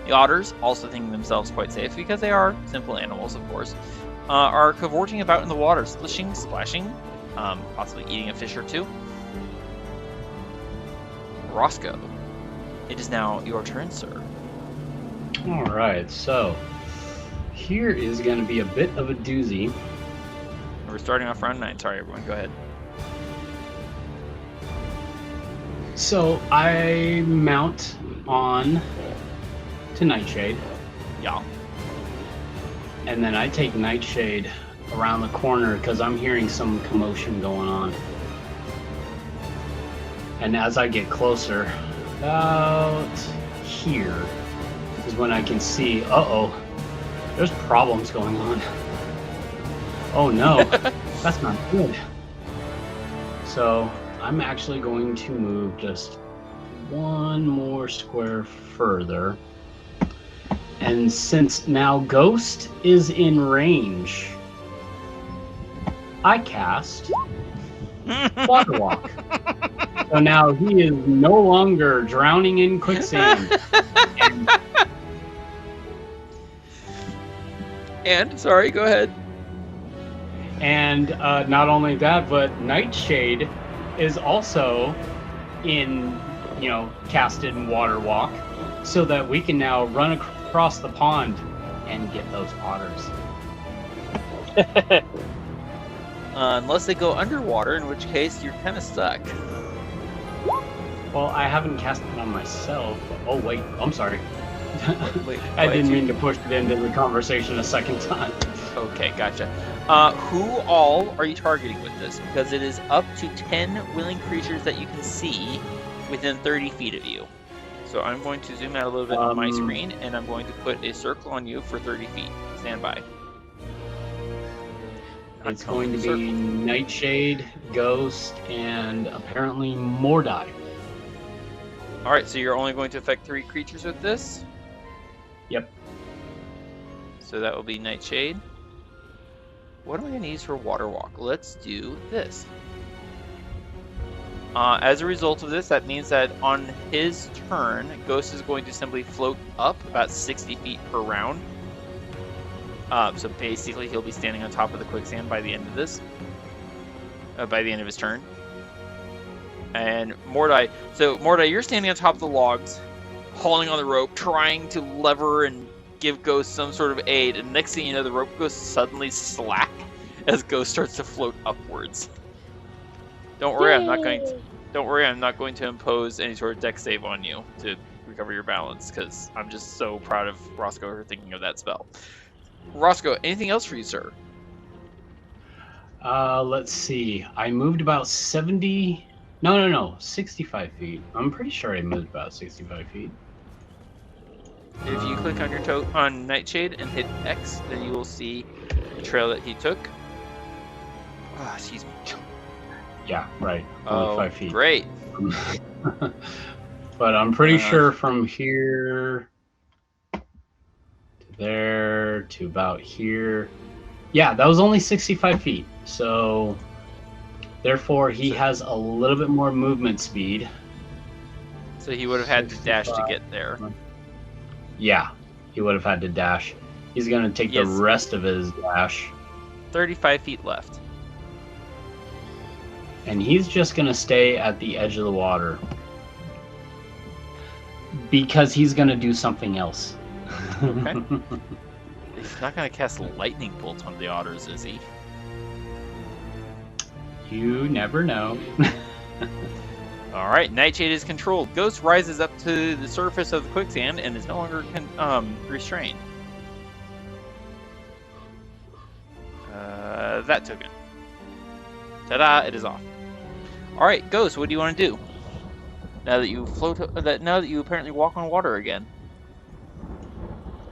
The otters, also thinking themselves quite safe because they are simple animals, of course, are cavorting about in the water, splishing, splashing, possibly eating a fish or two. Roscoe, it is now your turn, sir. Alright, so here is going to be a bit of a doozy. We're starting off round 9. Sorry, everyone. Go ahead. So I mount on to Nightshade. Yeah. And then I take Nightshade around the corner because I'm hearing some commotion going on. And as I get closer, about here is when I can see, there's problems going on. Oh no, that's not good. So I'm actually going to move just one more square further. And since now Ghost is in range, I cast Water Walk. So now he is no longer drowning in quicksand. And sorry, go ahead. And not only that, but Nightshade is also in, casted in Water Walk, so that we can now run across the pond and get those otters. Unless they go underwater, in which case you're kind of stuck. Well, I haven't cast it on myself. Oh, wait. I'm sorry. Wait, I didn't mean to push it into the conversation a second time. Okay, gotcha. Who all are you targeting with this? Because it is up to 10 willing creatures that you can see within 30 feet of you. So I'm going to zoom out a little bit on my screen, and I'm going to put a circle on you for 30 feet. Stand by. It's going to be Nightshade, Ghost, and apparently Mordai. Alright, so you're only going to affect 3 creatures with this? Yep. So that will be Nightshade. What am I going to use for Water Walk? Let's do this. As a result of this, that means that on his turn, Ghost is going to simply float up about 60 feet per round. So basically, he'll be standing on top of the quicksand by the end of this. By the end of his turn. And Mordai, you're standing on top of the logs, hauling on the rope, trying to lever and give Ghost some sort of aid. And next thing you know, the rope goes suddenly slack as Ghost starts to float upwards. Don't worry, I'm not going to impose any sort of dex save on you to recover your balance, because I'm just so proud of Roscoe for thinking of that spell. Roscoe, anything else for you, sir? Let's see. I moved about 65 feet. I'm pretty sure I moved about 65 feet. If you click on on Nightshade and hit X, then you will see the trail that he took. Oh, excuse me. Yeah, right. Only 5 feet. Great. But I'm pretty sure from here to there to about here. Yeah, that was only 65 feet. So therefore he has a little bit more movement speed. So he would have had to dash to get there. Yeah, he would have had to dash. He's going to take the rest of his dash. 35 feet left. And he's just going to stay at the edge of the water. Because he's going to do something else. Okay. He's not going to cast lightning bolts on the otters, is he? You never know. Alright, Nightshade is controlled. Ghost rises up to the surface of the quicksand and is no longer restrained. That token. Ta-da! It is off. All right, Ghost. What do you want to do now that you float? Now that you apparently walk on water again.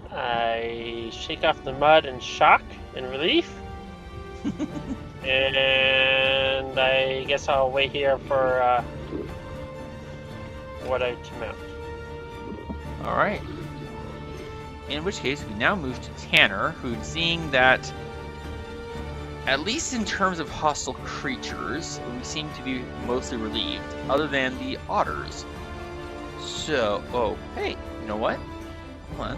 I shake off the mud in shock and relief, and I guess I'll wait here for what I come out. All right. In which case, we now move to Tanner, who, seeing that, at least in terms of hostile creatures, we seem to be mostly relieved, other than the otters. So, oh, hey, you know what? Hold on.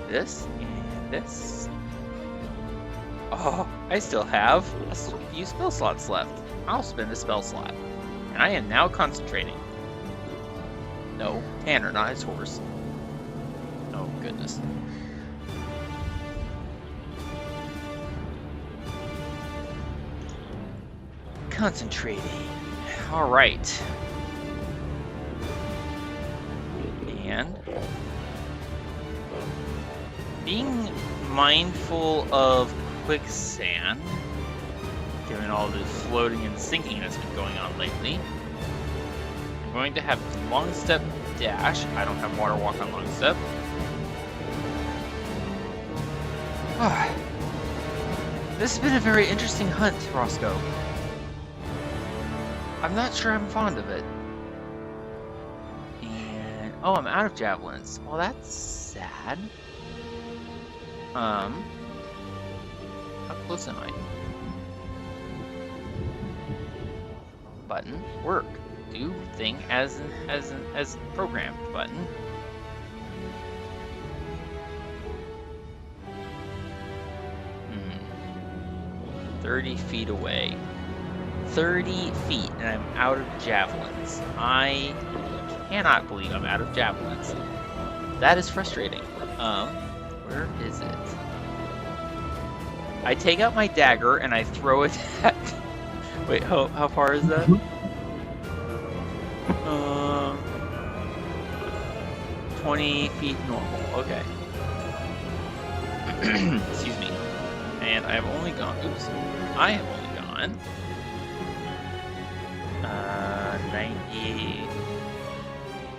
This and this. Oh, I still have a few spell slots left. I'll spend the spell slot. And I am now concentrating. No, Tanner, not his horse. Oh, goodness. Concentrating. All right. And being mindful of quicksand, given all the floating and sinking that's been going on lately, I'm going to have long step dash. I don't have water walk on long step. This has been a very interesting hunt, Roscoe. I'm not sure I'm fond of it. And oh, I'm out of javelins. Well, that's sad. How close am I? Button work. Do thing as programmed. Button. 30 feet away. 30 feet, and I'm out of javelins. I cannot believe I'm out of javelins. That is frustrating. Where is it? I take out my dagger and I throw it at... Wait, how far is that? 20 feet normal. Okay. Excuse me. And I have only gone... Oops. I have only gone... 90...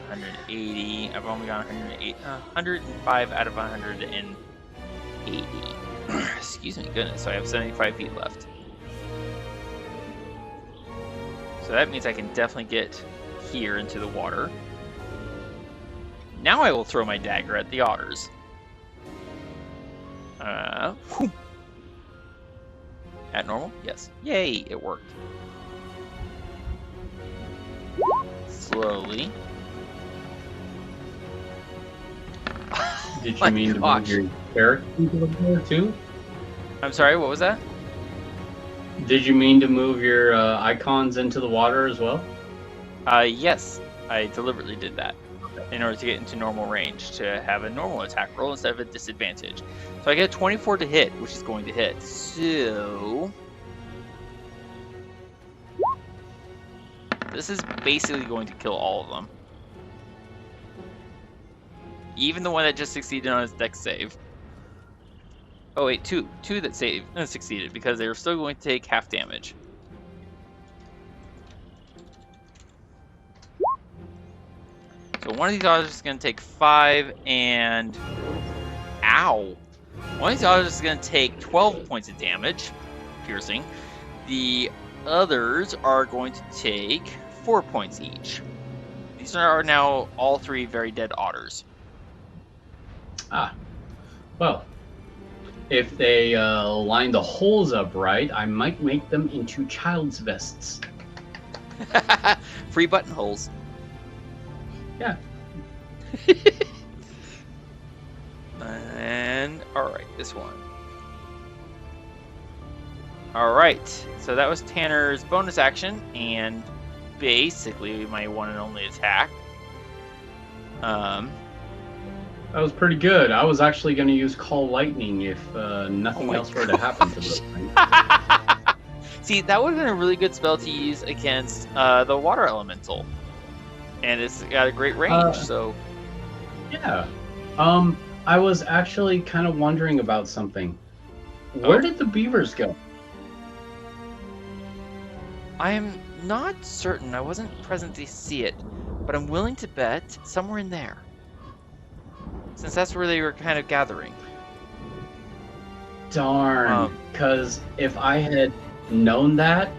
180... I've only gone 105 out of 180. Excuse me, goodness. So I have 75 feet left. So that means I can definitely get here into the water. Now I will throw my dagger at the otters. Whew. At normal? Yes. Yay, it worked. Slowly. Did you mean to move your character into the water too? I'm sorry, what was that? Did you mean to move your icons into the water as well? Yes. I deliberately did that in order to get into normal range, to have a normal attack roll instead of a disadvantage. So I get a 24 to hit, which is going to hit. So... this is basically going to kill all of them. Even the one that just succeeded on his dex save. Oh wait, two that succeeded, because they're still going to take half damage. So one of these otters is going to take 5 and... Ow! One of these otters is going to take 12 points of damage. piercing. The others are going to take 4 points each. These are now all 3 very dead otters. Ah. Well, if they line the holes up right, I might make them into child's vests. Free buttonholes. Yeah. And alright, this one. Alright, so that was Tanner's bonus action, and basically my one and only attack. That was pretty good. I was actually going to use Call Lightning if nothing else were to happen to this thing. See, that would have been a really good spell to use against the water elemental. And it's got a great range, so... Yeah. I was actually kind of wondering about something. Where did the beavers go? I am not certain. I wasn't present to see it, but I'm willing to bet somewhere in there. Since that's where they were kind of gathering. Darn. Because if I had known that,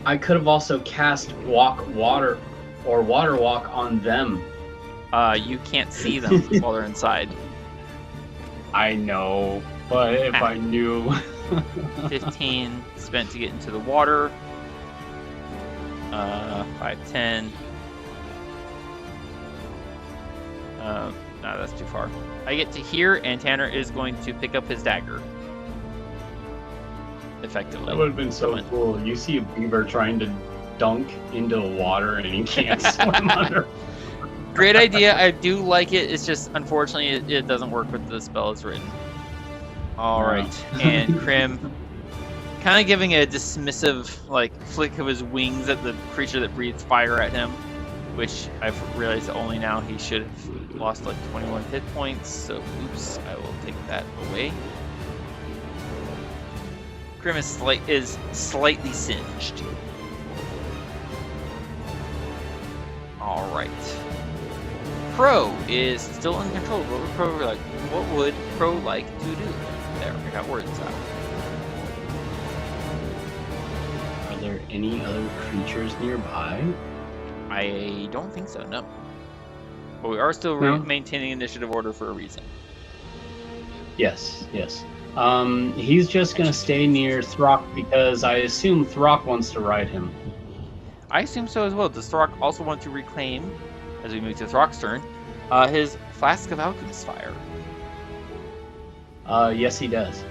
I could have also cast Walk Water or Water Walk on them. You can't see them while they're inside. I know, but if I knew... 15 spent to get into the water. 5, 10. No, that's too far. I get to here, and Tanner is going to pick up his dagger. Effectively. That would have been so cool. You see a beaver trying to dunk into the water, and he can't swim under. Great idea. I do like it. It's just, unfortunately, it doesn't work with the spell it's written. All right. And Krim, kind of giving a dismissive, like, flick of his wings at the creature that breathes fire at him, which I've realized only now he should have lost, like, 21 hit points. So, oops, I will take that away. Krim is slightly singed. All right. Crow is still uncontrolled. What would Crow like to do? There, I got words out. Are there any other creatures nearby? I don't think so, no. But we are still maintaining initiative order for a reason. Yes, yes. He's just gonna stay near Throck because I assume Throck wants to ride him. I assume so as well. Does Throck also want to reclaim, as we move to Throck's turn, his Flask of Alchemist Fire? Yes, he does.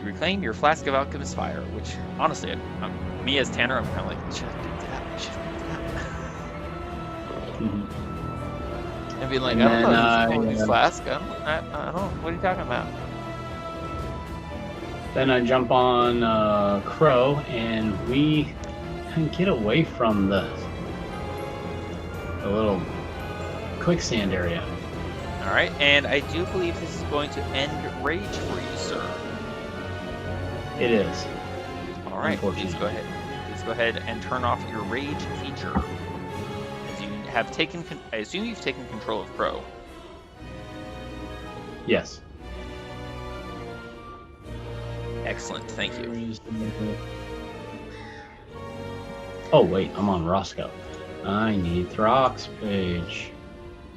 You reclaim your Flask of Alchemist Fire, which, honestly, me as Tanner, I'm kind of like, should I do that? And being like, I don't know if this is Flask. I don't, what are you talking about? Then I jump on Crow, and we get away from the little quicksand area. All right, and I do believe this is going to end rage for you, sir. It is. All right, please go ahead. Please go ahead and turn off your rage feature. As you have taken, I assume you've taken control of Crow. Yes. Excellent, thank you. Oh wait, I'm on Roscoe. I need Throck's page.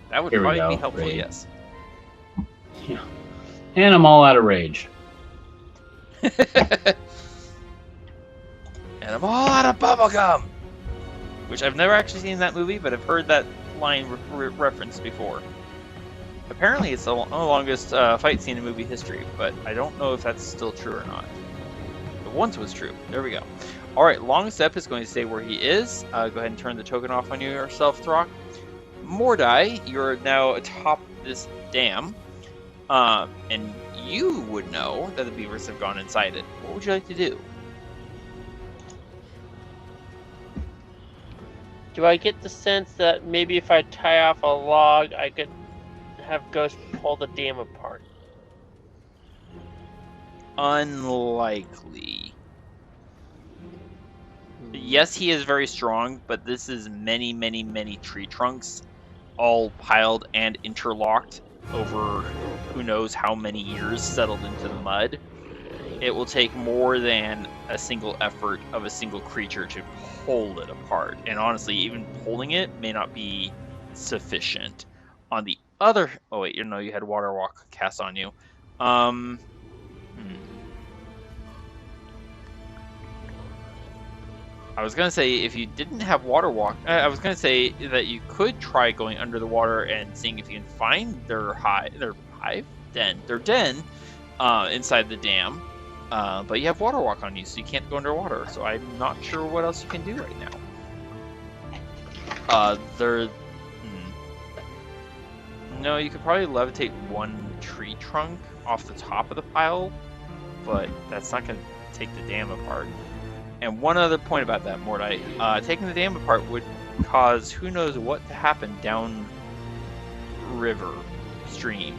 That would probably be helpful, rage. Yes. Yeah. And I'm all out of rage. And I'm all out of bubblegum! Which I've never actually seen in that movie, but I've heard that line referenced before. Apparently it's the longest fight scene in movie history, but I don't know if that's still true or not. But once was true. There we go. Alright, Long Step is going to stay where he is. Go ahead and turn the token off on yourself, Throck. Mordai, you're now atop this dam. And you would know that the beavers have gone inside it. What would you like to do? Do I get the sense that maybe if I tie off a log, I could have Ghost pull the dam apart? Unlikely. Yes, he is very strong, but this is many, many, many tree trunks, all piled and interlocked over who knows how many years settled into the mud. it will take more than a single effort of a single creature to pull it apart. And honestly, even pulling it may not be sufficient. On the other... Oh, wait, you know you had Water Walk cast on you. I was going to say, if you didn't have Water Walk, I was going to say that you could try going under the water and seeing if you can find their den inside the dam. But you have Water Walk on you, so you can't go underwater. So I'm not sure what else you can do right now. No, you could probably levitate one tree trunk off the top of the pile, but that's not going to take the dam apart. And one other point about that, Mordai, taking the dam apart would cause who knows what to happen down river, stream.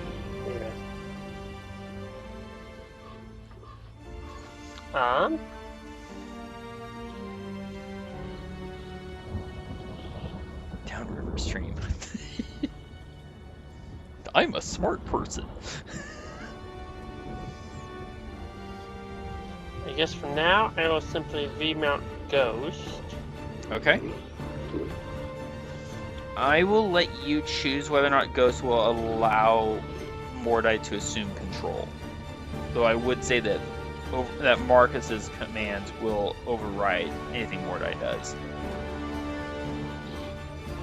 Downriver stream. I'm a smart person. I guess for now, I will simply V-mount Ghost. Okay. I will let you choose whether or not Ghost will allow Mordai to assume control. Though I would say that Marcus's commands will override anything Mordai does.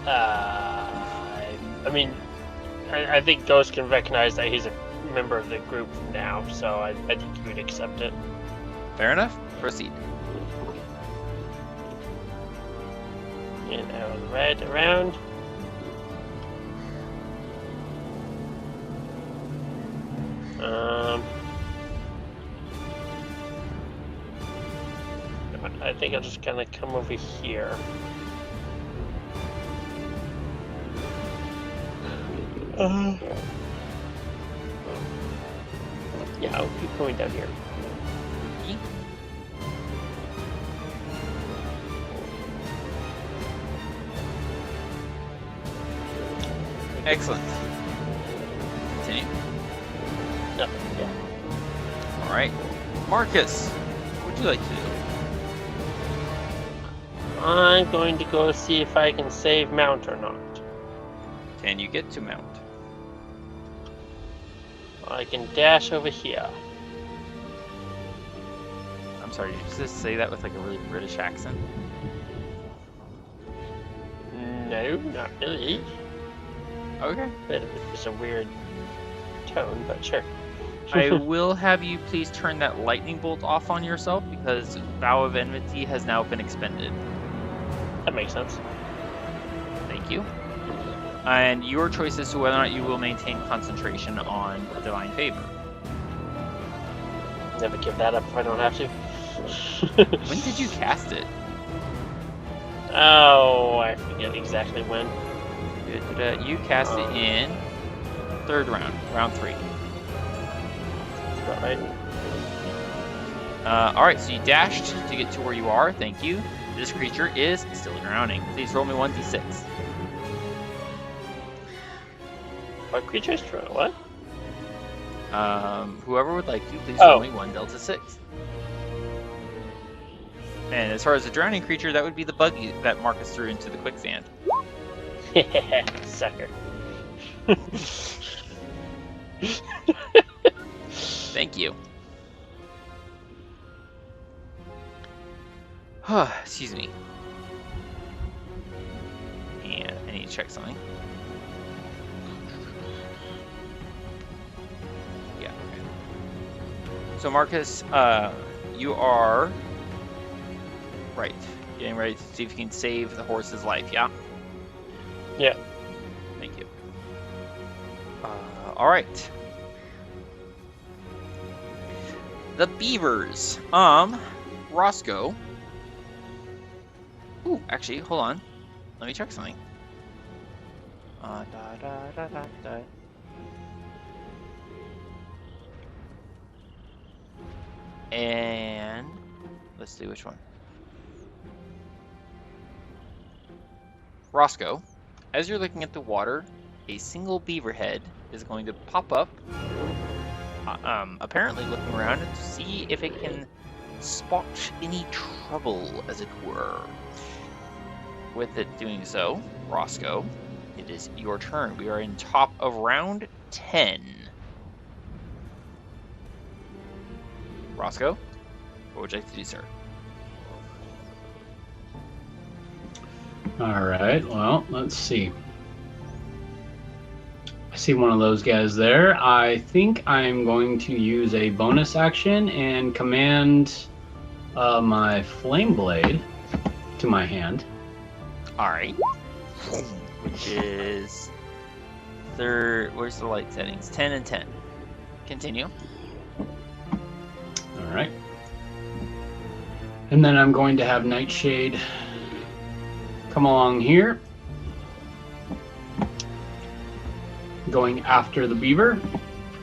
I mean, I think Ghost can recognize that he's a member of the group now, so I think he would accept it. Fair enough. Proceed. And I will ride around. I think I'll just kind of come over here. Yeah, I'll keep going down here. Excellent. Continue. No, yeah. Alright. Marcus, what would you like to do? I'm going to go see if I can save Mount or not. Can you get to Mount? I can dash over here. I'm sorry, did you just say that with like a really British accent? No, not really. Okay. But it's a weird tone, but sure. I will have you please turn that lightning bolt off on yourself because Vow of Enmity has now been expended. That makes sense. Thank you. And your choice as to whether or not you will maintain concentration on Divine Favor. Never give that up if I don't have to. When did you cast it? Oh, I forget exactly when. You cast it in third round, round 3. That's about right. Alright, so you dashed to get to where you are. Thank you. This creature is still drowning. Please roll me 1d6. What creature's drowning? What? Whoever would like to, please roll me 1 delta 6. And as far as the drowning creature, that would be the buggy that Marcus threw into the quicksand. Sucker. Thank you. Excuse me. And I need to check something. Yeah, okay. So Marcus, you are... Right. Getting ready to see if you can save the horse's life, yeah? Yeah. Thank you. Alright. The beavers. Roscoe. Ooh, actually, hold on. Let me check something. And let's see which one. Roscoe, as you're looking at the water, a single beaver head is going to pop up apparently looking around to see if it can spot any trouble, as it were. With it doing so, Roscoe, it is your turn. We are in top of round 10. Roscoe, what would you like to do, sir? All right. Well, let's see. I see one of those guys there. I think I'm going to use a bonus action and command my flame blade to my hand. All right. Which is third. Where's the light settings? 10 and 10. Continue. All right. And then I'm going to have Nightshade come along here, going after the beaver,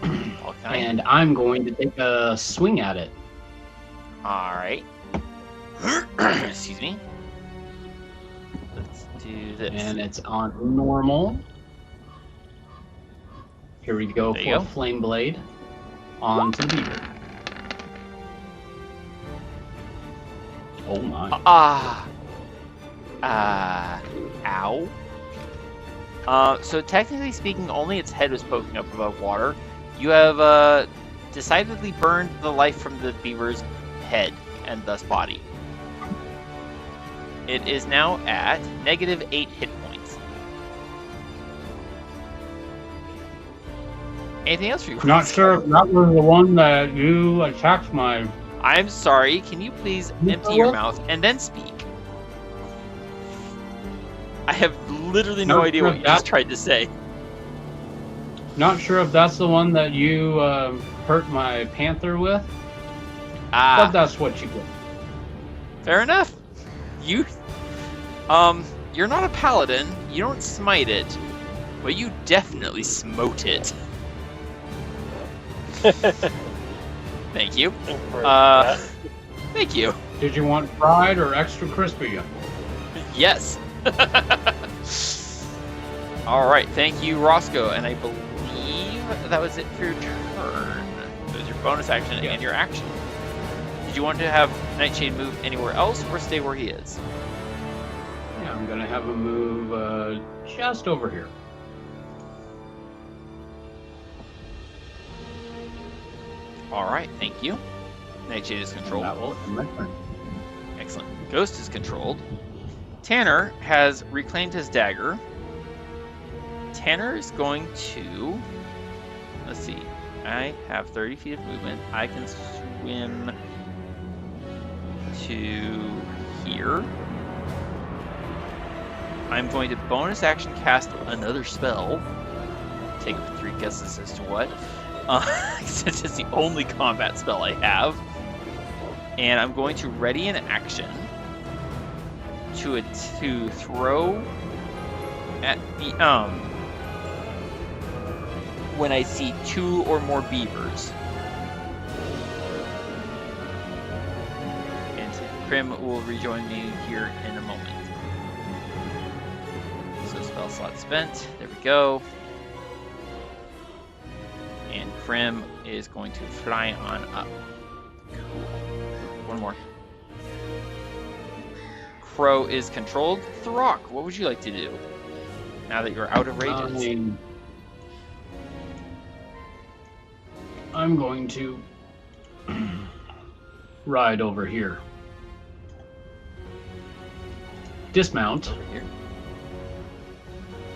Okay. and I'm going to take a swing at it. All right. Excuse me. Let's do this. And it's on normal. Here we go There you for go. Flame Blade onto the beaver. Oh my. Ow. So technically speaking, only its head was poking up above water. You have decidedly burned the life from the beaver's head and thus body. It is now at -8 hit points. Anything else for you? Not sure if that was the one that you attacked my... I'm sorry. Can you please empty your mouth and then speak? I have literally no idea what you just tried to say. Not sure if that's the one that you hurt my panther with, but Ah, that's what you get. fair enough. You're not a paladin. You don't smite it, but you definitely smote it. Thank you. Thank you. Did you want fried or extra crispy? Yes. All right. Thank you, Roscoe. And I believe that was it for your turn. That was your bonus action and your action. Did you want to have Nightshade move anywhere else or stay where he is? Yeah, I'm gonna have him move just over here. All right. Thank you. Nightshade is controlled. That will end my turn. Excellent. Ghost is controlled. Tanner has reclaimed his dagger. Tanner is going to... Let's see. I have 30 feet of movement. I can swim to here. I'm going to bonus action cast another spell. Take 3 guesses as to what. Since it's the only combat spell I have. And I'm going to ready an action to throw at the when I see 2 or more beavers. And Prim will rejoin me here in a moment. So spell slot spent. There we go. And Prim is going to fly on up. Cool. One more. Crow is controlled. Throck, what would you like to do? Now that you're out of range. I'm going to ride over here. Dismount Over here.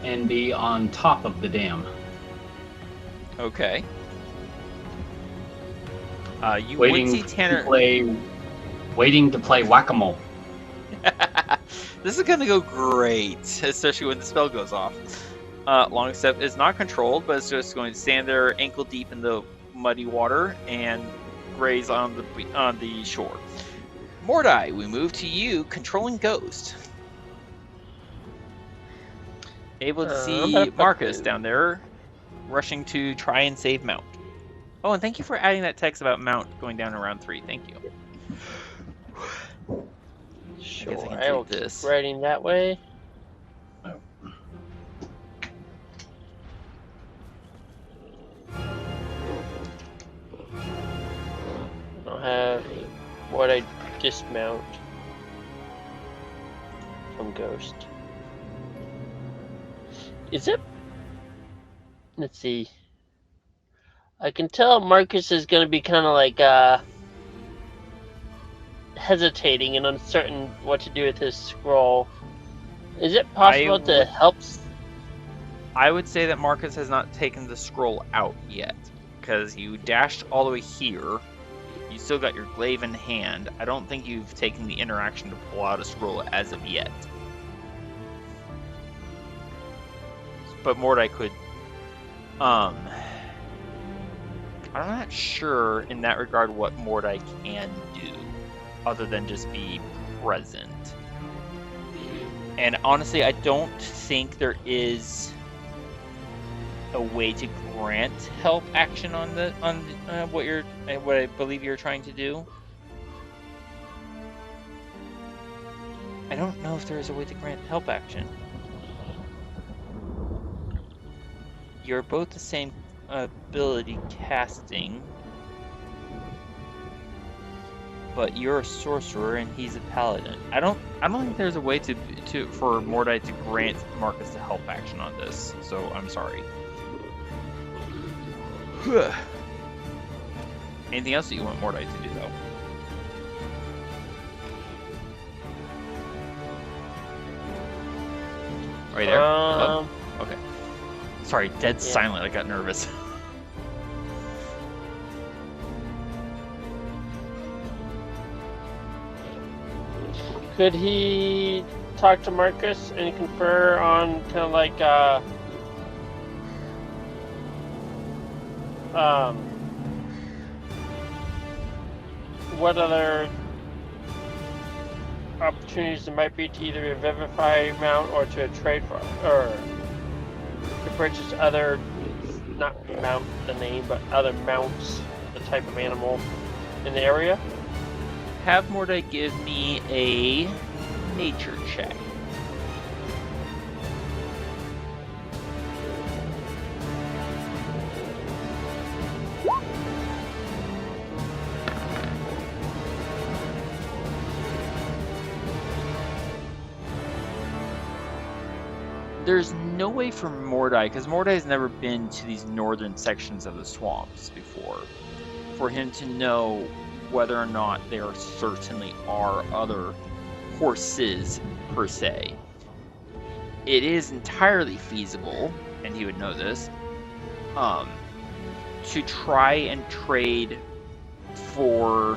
and be on top of the dam. Okay. You would see Tanner. Waiting to play whack-a-mole. This is gonna go great, especially when the spell goes off. Long Step is not controlled, but it's just going to stand there ankle deep in the muddy water and graze on the shore. Mordai, we move to you, controlling Ghost. Able to see Marcus down there, rushing to try and save Mount. Oh, and thank you for adding that text about Mount going down in round 3. Thank you. Sure, I I will keep keep riding that way. I'll have what I dismount from Ghost. Is it? Let's see. I can tell Marcus is going to be kind of like hesitating and uncertain what to do with his scroll. Is it possible to help? I would say that Marcus has not taken the scroll out yet, because you dashed all the way here. You still got your glaive in hand. I don't think you've taken the interaction to pull out a scroll as of yet. But Mordai could... I'm not sure in that regard what Mordai can do, other than just be present. And honestly, I don't think there is a way to grant help action on what I believe you're trying to do. I don't know if there is a way to grant help action. You're both the same ability casting, but you're a sorcerer and he's a paladin. I don't think there's a way for Mordai to grant Marcus the help action on this. So I'm sorry. Anything else that you want Mordai to do, though? Are you there? Hello? Okay. Sorry, dead silent. I got nervous. Could he talk to Marcus and confer on kind of like what other opportunities there might be to either revivify mount or to trade for, or to purchase other, not mount the name, but other mounts, the type of animal in the area? Have Mordai give me a nature check. There's no way for Mordai, because Mordai's never been to these northern sections of the swamps before, for him to know whether or not there certainly are other horses, per se. It is entirely feasible, and he would know this, to try and trade for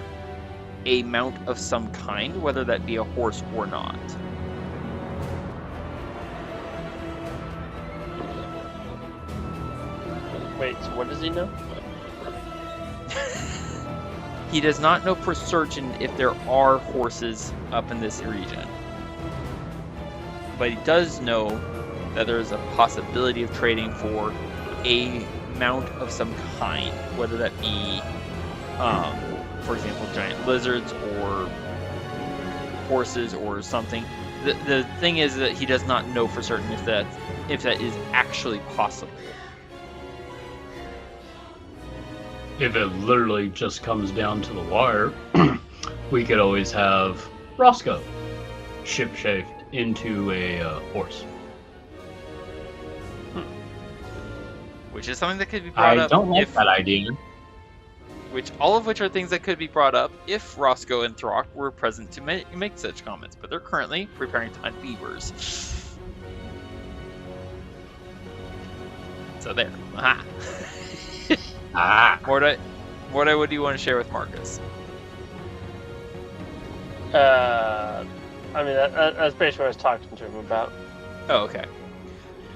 a mount of some kind, whether that be a horse or not. Wait, so what does he know? He does not know for certain if there are horses up in this region. But he does know that there is a possibility of trading for a mount of some kind, whether that be, for example, giant lizards or horses or something. The thing is that he does not know for certain if that is actually possible. If it literally just comes down to the wire, we could always have Roscoe ship-shaped into a horse. Which is something that could be brought up. I don't like that idea. All of which are things that could be brought up if Roscoe and Throck were present to make such comments, but they're currently preparing to hunt beavers. So there. Aha. Mordai, what do you want to share with Marcus? I mean, that's basically what I was talking to him about. Oh, okay.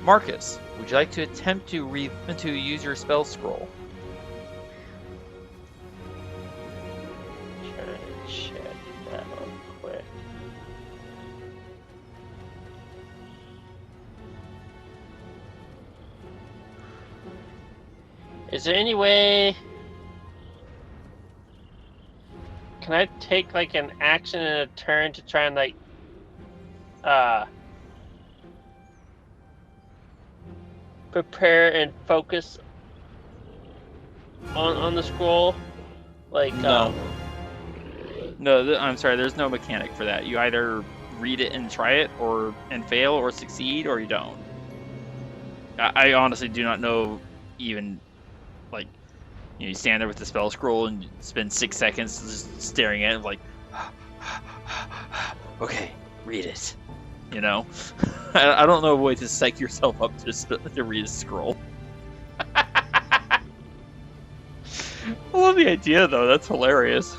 Marcus, would you like to attempt to use your spell scroll? Try to check that real quick. Is there any way? Can I take like an action and a turn to try and like prepare and focus on the scroll? Like no. No, I'm sorry. There's no mechanic for that. You either read it and try it, and fail, or succeed, or you don't. I honestly do not know. Even like, you stand there with the spell scroll and spend 6 seconds just staring at it, like, okay, read it. You know, I don't know a way to psych yourself up to read a scroll. I love the idea, though. That's hilarious.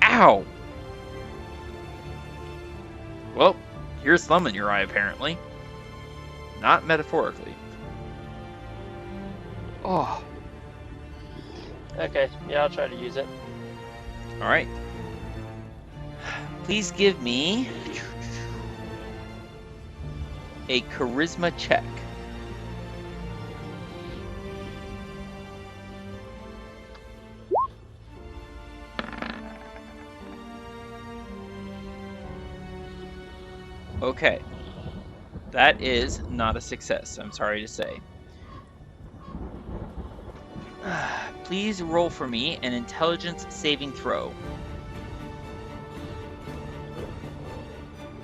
Ow! Well, here's thumb in your eye, apparently. Not metaphorically. Oh. Okay, yeah, I'll try to use it. Alright. Please give me a charisma check. Okay. That is not a success, I'm sorry to say. Please roll for me an intelligence saving throw.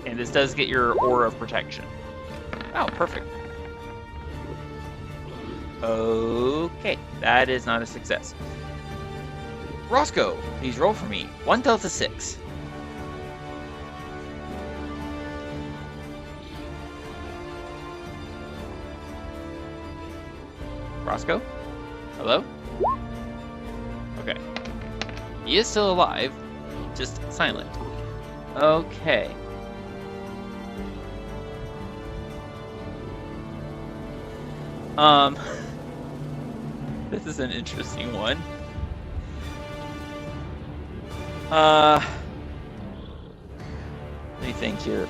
And this does get your aura of protection. Oh, perfect. Okay, that is not a success. Roscoe, please roll for me 1 Delta 6. Roscoe? Hello? Okay. He is still alive, just silent. Okay. This is an interesting one. Let me think here.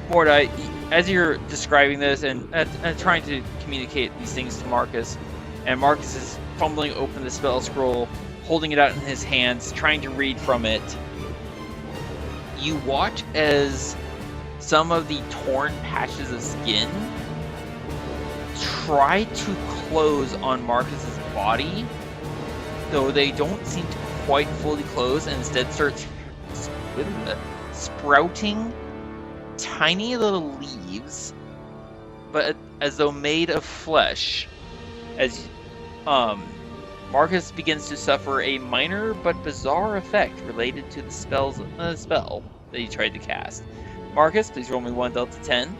Mordai, as you're describing this and trying to communicate these things to Marcus, and Marcus is fumbling open the spell scroll, holding it out in his hands, trying to read from it, you watch as some of the torn patches of skin try to close on Marcus's body, though they don't seem to quite fully close, and instead start sprouting tiny little leaves, but as though made of flesh, as Marcus begins to suffer a minor but bizarre effect related to the spell that he tried to cast. Marcus, please roll me 1 Delta 10.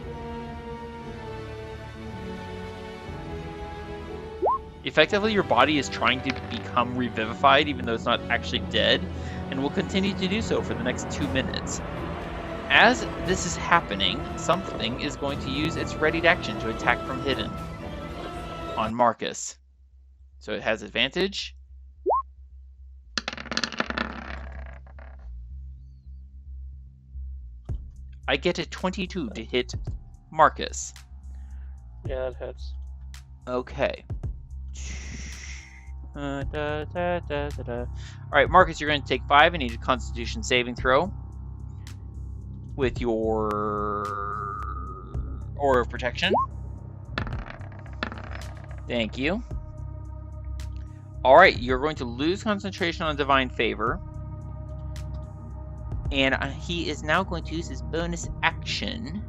Effectively, your body is trying to become revivified, even though it's not actually dead, and will continue to do so for the next 2 minutes. As this is happening, something is going to use its readied action to attack from hidden on Marcus. So it has advantage. I get a 22 to hit Marcus. Yeah, it hits. Okay. Alright, Marcus, you're going to take 5 and need a Constitution saving throw with your Aura of Protection. Thank you. Alright, you're going to lose concentration on Divine Favor. And he is now going to use his bonus action.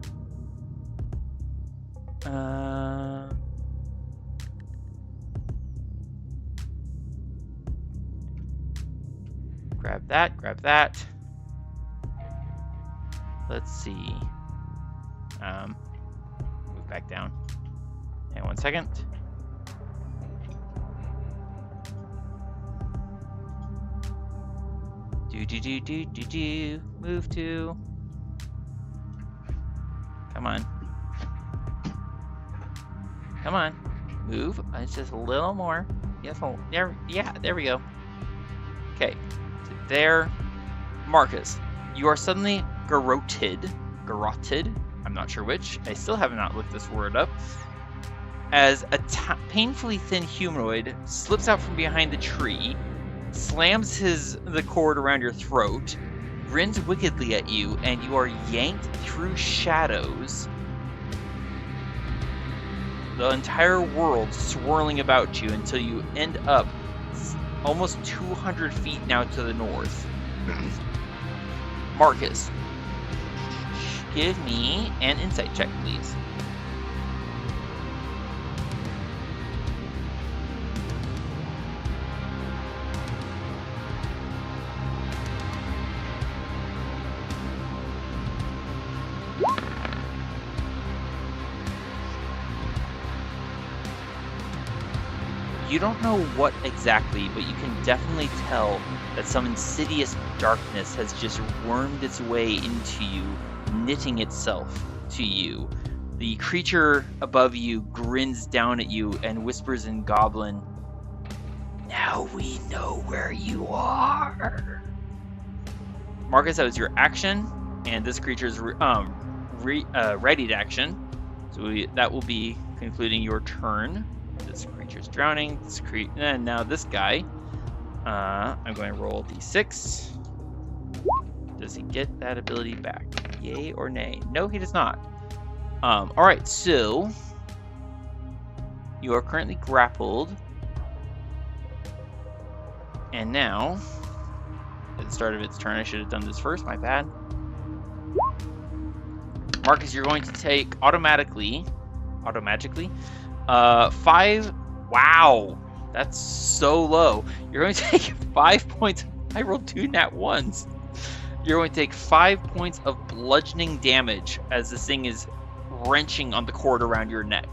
Grab that, grab that. Let's see. Move back down. Hang on 1 second. Do. Move to. Come on. Come on. Move. It's just a little more. Yes. There. Yeah. There we go. Okay. So there. Marcus, you are suddenly garroted. I'm not sure which. I still have not looked this word up. As a painfully thin humanoid slips out from behind the tree, slams the cord around your throat, grins wickedly at you, and you are yanked through shadows. The entire world swirling about you until you end up almost 200 feet now to the north. Marcus, give me an insight check, please. You don't know what exactly, but you can definitely tell that some insidious darkness has just wormed its way into you, knitting itself to you. The creature above you grins down at you and whispers in Goblin, "Now we know where you are." Marcus, that was your action, and this creature's readied action. So that will be concluding your turn. This creature's drowning. And now this guy. I'm going to roll d6. Does he get that ability back? Yay or nay? No, he does not. Alright, so you are currently grappled. And now, at the start of its turn, I should have done this first, my bad. Marcus, you're going to take automatically 5. Wow, that's so low. You're going to take 5 points. I rolled 2 nat 1s. You're going to take 5 points of bludgeoning damage as this thing is wrenching on the cord around your neck.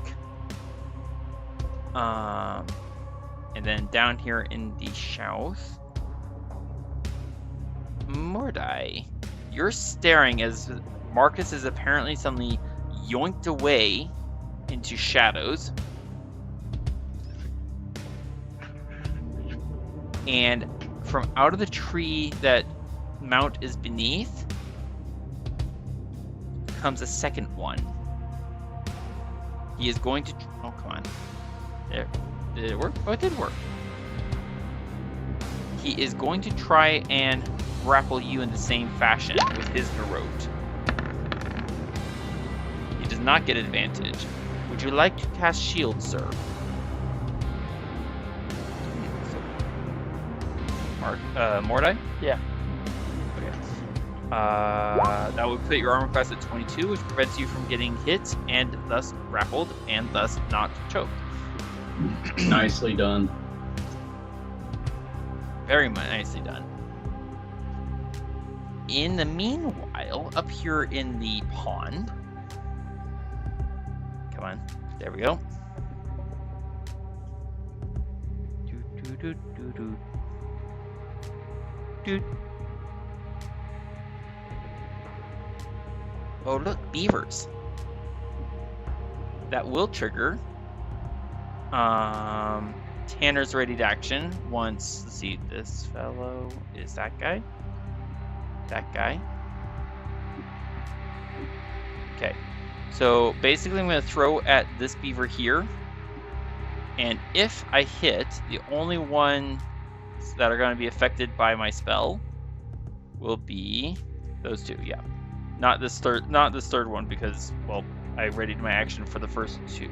And then down here in the south, Mordai, you're staring as Marcus is apparently suddenly yoinked away into shadows. And from out of the tree that Mount is beneath comes a second one. He is going to... Oh, come on. There. Did it work? Oh, it did work. He is going to try and grapple you in the same fashion with his garrote. He does not get advantage. Would you like to cast shield, sir? Mordai? Yeah. Okay. That would put your armor class at 22, which prevents you from getting hit and thus grappled and thus not choked. Nicely done. Very nicely done. In the meanwhile, up here in the pond, come on, there we go. Oh, look, beavers. That will trigger Tanner's readied action once, let's see, this fellow is that guy. That guy. Okay. So basically I'm going to throw at this beaver here. And if I hit, the only ones that are going to be affected by my spell will be those two, yeah. Not this third one because, well, I readied my action for the first two.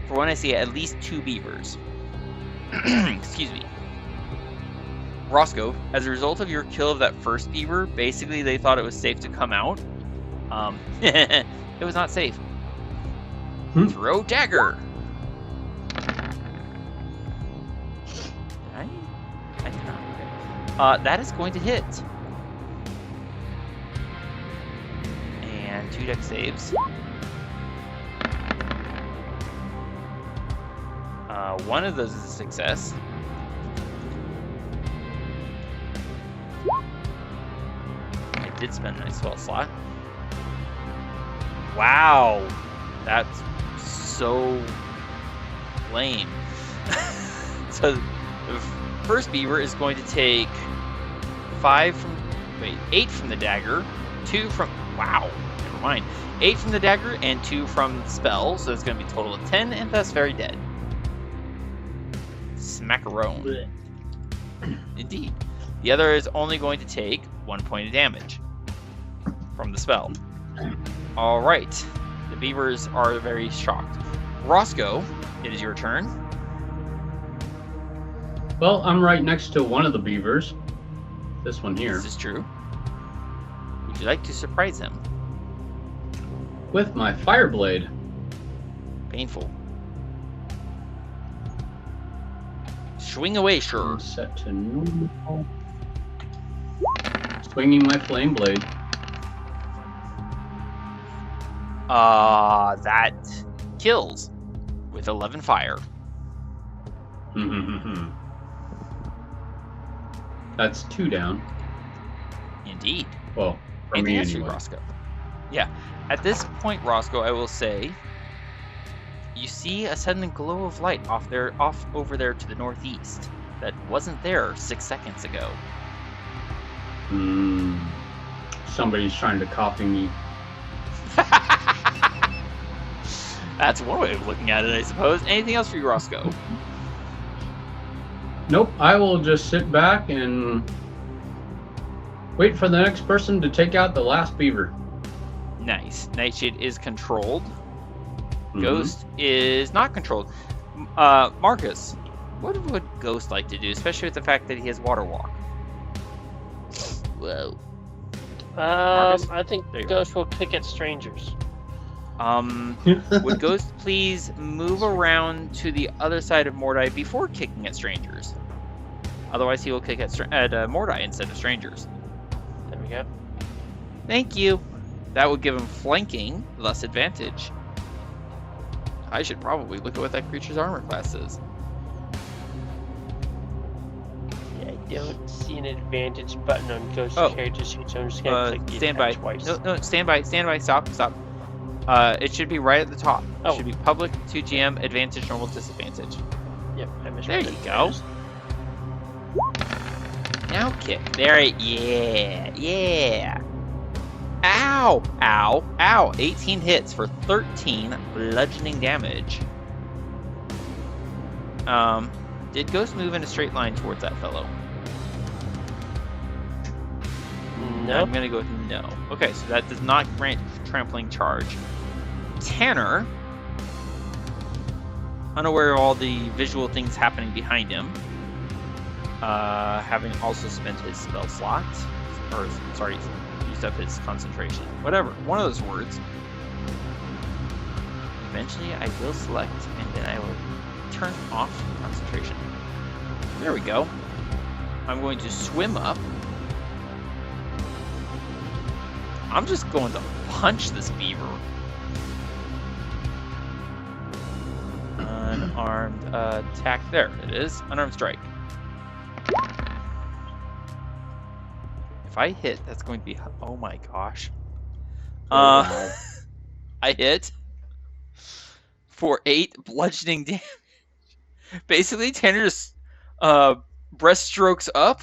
For when I see at least 2 beavers. Excuse me. Roscoe, as a result of your kill of that first beaver, basically they thought it was safe to come out. It was not safe. Throw dagger. I cannot. Okay. That is going to hit. And 2 dex saves. One of those is a success. I did spend my spell slot. Wow, that's so lame. So the first beaver is going to take 8 from the dagger, 2 from, wow, never mind. 8 from the dagger and 2 from the spell, so it's going to be a total of 10, and thus very dead. Smackarone. Indeed. The other is only going to take 1 point of damage from the spell. Alright. The beavers are very shocked. Roscoe, it is your turn. Well, I'm right next to one of the beavers. This one here. This is true. Would you like to surprise him? With my fire blade. Painful. Swing away, sure. Set to normal. Swinging my flame blade. That kills with 11 fire. That's 2 down. Indeed. Well, for Anything me else for you, anyway. Roscoe? Yeah. At this point, Roscoe, I will say, you see a sudden glow of light off over there to the northeast that wasn't there 6 seconds ago. Somebody's trying to copy me. That's one way of looking at it, I suppose. Anything else for you, Roscoe? Nope, I will just sit back and wait for the next person to take out the last beaver. Nice. Nightshade is controlled. Ghost is not controlled. Marcus, what would Ghost like to do, especially with the fact that he has water walk? Whoa. Marcus? I think Ghost will pick at strangers. Would Ghost please move around to the other side of Mordai before kicking at strangers? Otherwise, he will kick at Mordai instead of strangers. There we go. Thank you. That would give him flanking, thus advantage. I should probably look at what that creature's armor class is. Yeah, I don't see an advantage button on Ghost character sheet, so I'm just gonna click stand by. twice. No, stand by. Stop. It should be right at the top. It should be public, 2 GM, advantage, normal, disadvantage. Yep, I misread There it. you go. Now kick. There it. Yeah. Ow. 18 hits for 13 bludgeoning damage. Did Ghost move in a straight line towards that fellow? No. I'm gonna go with no. Okay, so that does not grant trampling charge. Tanner, unaware of all the visual things happening behind him, having also spent his spell slot, used up his concentration. Whatever, one of those words. Eventually I will select, and then I will turn off concentration. There we go. I'm going to swim up. I'm just going to punch this beaver. Unarmed attack. There it is. Unarmed strike. If I hit, that's going to be... Oh my gosh. I hit for 8 bludgeoning damage. Basically, Tanner just breaststrokes up,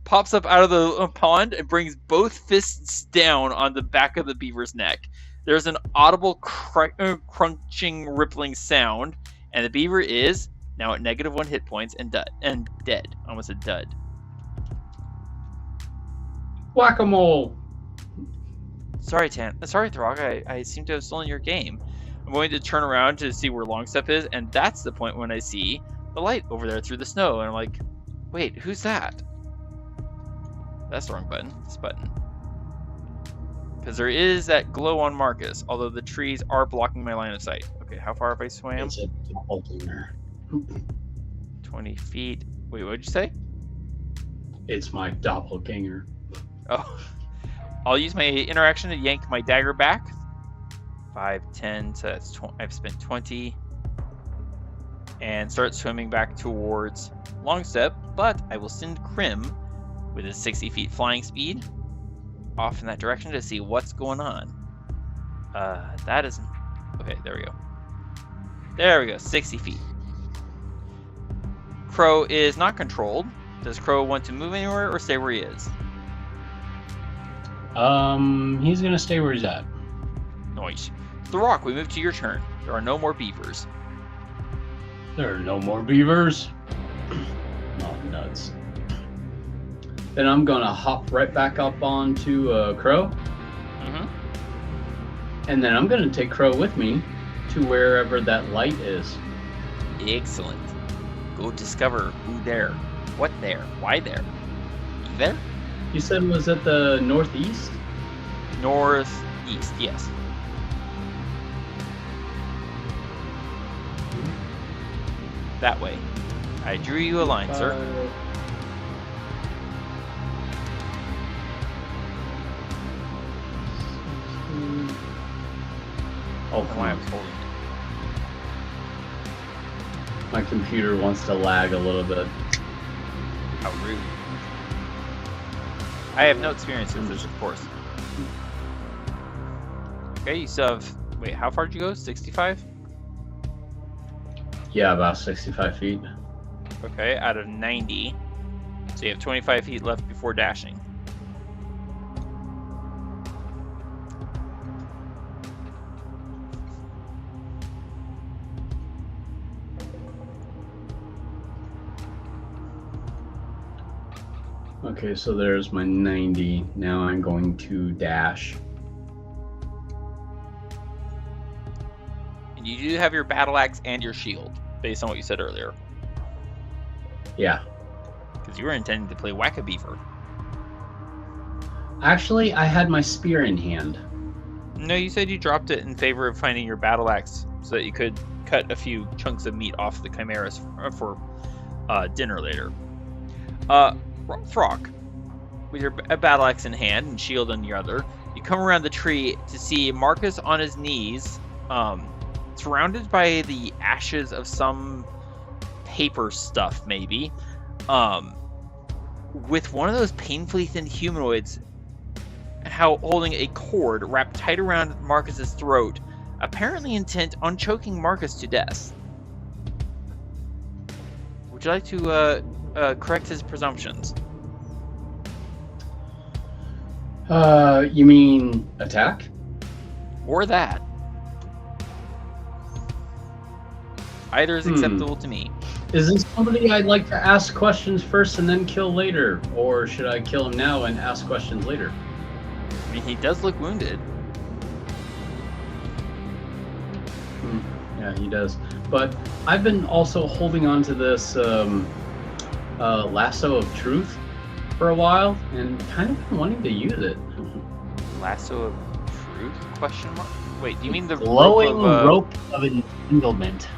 pops up out of the pond, and brings both fists down on the back of the beaver's neck. There's an audible crunching, rippling sound, and the beaver is now at -1 hit points and dead. Almost a dud. Whack-a-mole! Sorry, Throg. I seem to have stolen your game. I'm going to turn around to see where Longstep is, and that's the point when I see the light over there through the snow, and I'm like, wait, who's that? That's the wrong button. This button. Because there is that glow on Marcus, although the trees are blocking my line of sight. Okay, how far have I swam? It's a doppelganger. 20 feet. Wait, what did you say? It's my doppelganger. Oh. I'll use my interaction to yank my dagger back. 5, 10, so that's I've spent 20. And start swimming back towards Longstep, but I will send Krim with his 60 feet flying speed off in that direction to see what's going on. That isn't... Okay, there we go. There we go, 60 feet. Crow is not controlled. Does Crow want to move anywhere or stay where he is? He's gonna stay where he's at. Nice. The Rock, we move to your turn. There are no more beavers. There are no more beavers. Oh, nuts. Then I'm gonna hop right back up onto Crow. And then I'm gonna take Crow with me to wherever that light is. Excellent. Go discover who there. What there? Why there? You there? You said it was at the northeast? Northeast, yes. That way. I drew you a line, sir. Oh, Why I'm holding it. my computer wants to lag a little bit. How rude. I have no experience with this, of course. Okay, you still have... Wait, how far did you go? 65? Yeah, about 65 feet. Okay, out of 90. So you have 25 feet left before dashing. Okay, so there's my 90. Now I'm going to dash. And you do have your battle axe and your shield, based on what you said earlier. Yeah. Because you were intending to play Whack-A-Beaver. Actually, I had my spear in hand. No, you said you dropped it in favor of finding your battle axe so that you could cut a few chunks of meat off the chimeras for dinner later. Throck, with your battle axe in hand and shield in the other, you come around the tree to see Marcus on his knees, surrounded by the ashes of some paper stuff, maybe, with one of those painfully thin humanoids holding a cord wrapped tight around Marcus's throat, apparently intent on choking Marcus to death. Would you like to correct his presumptions? You mean attack? Or that. Either is acceptable to me. Is this somebody I'd like to ask questions first and then kill later? Or should I kill him now and ask questions later? I mean, he does look wounded. Yeah, he does. But I've been also holding on to this lasso of truth for a while and kind of been wanting to use it. Lasso of truth? Question mark? Wait, do you mean the glowing rope of entanglement?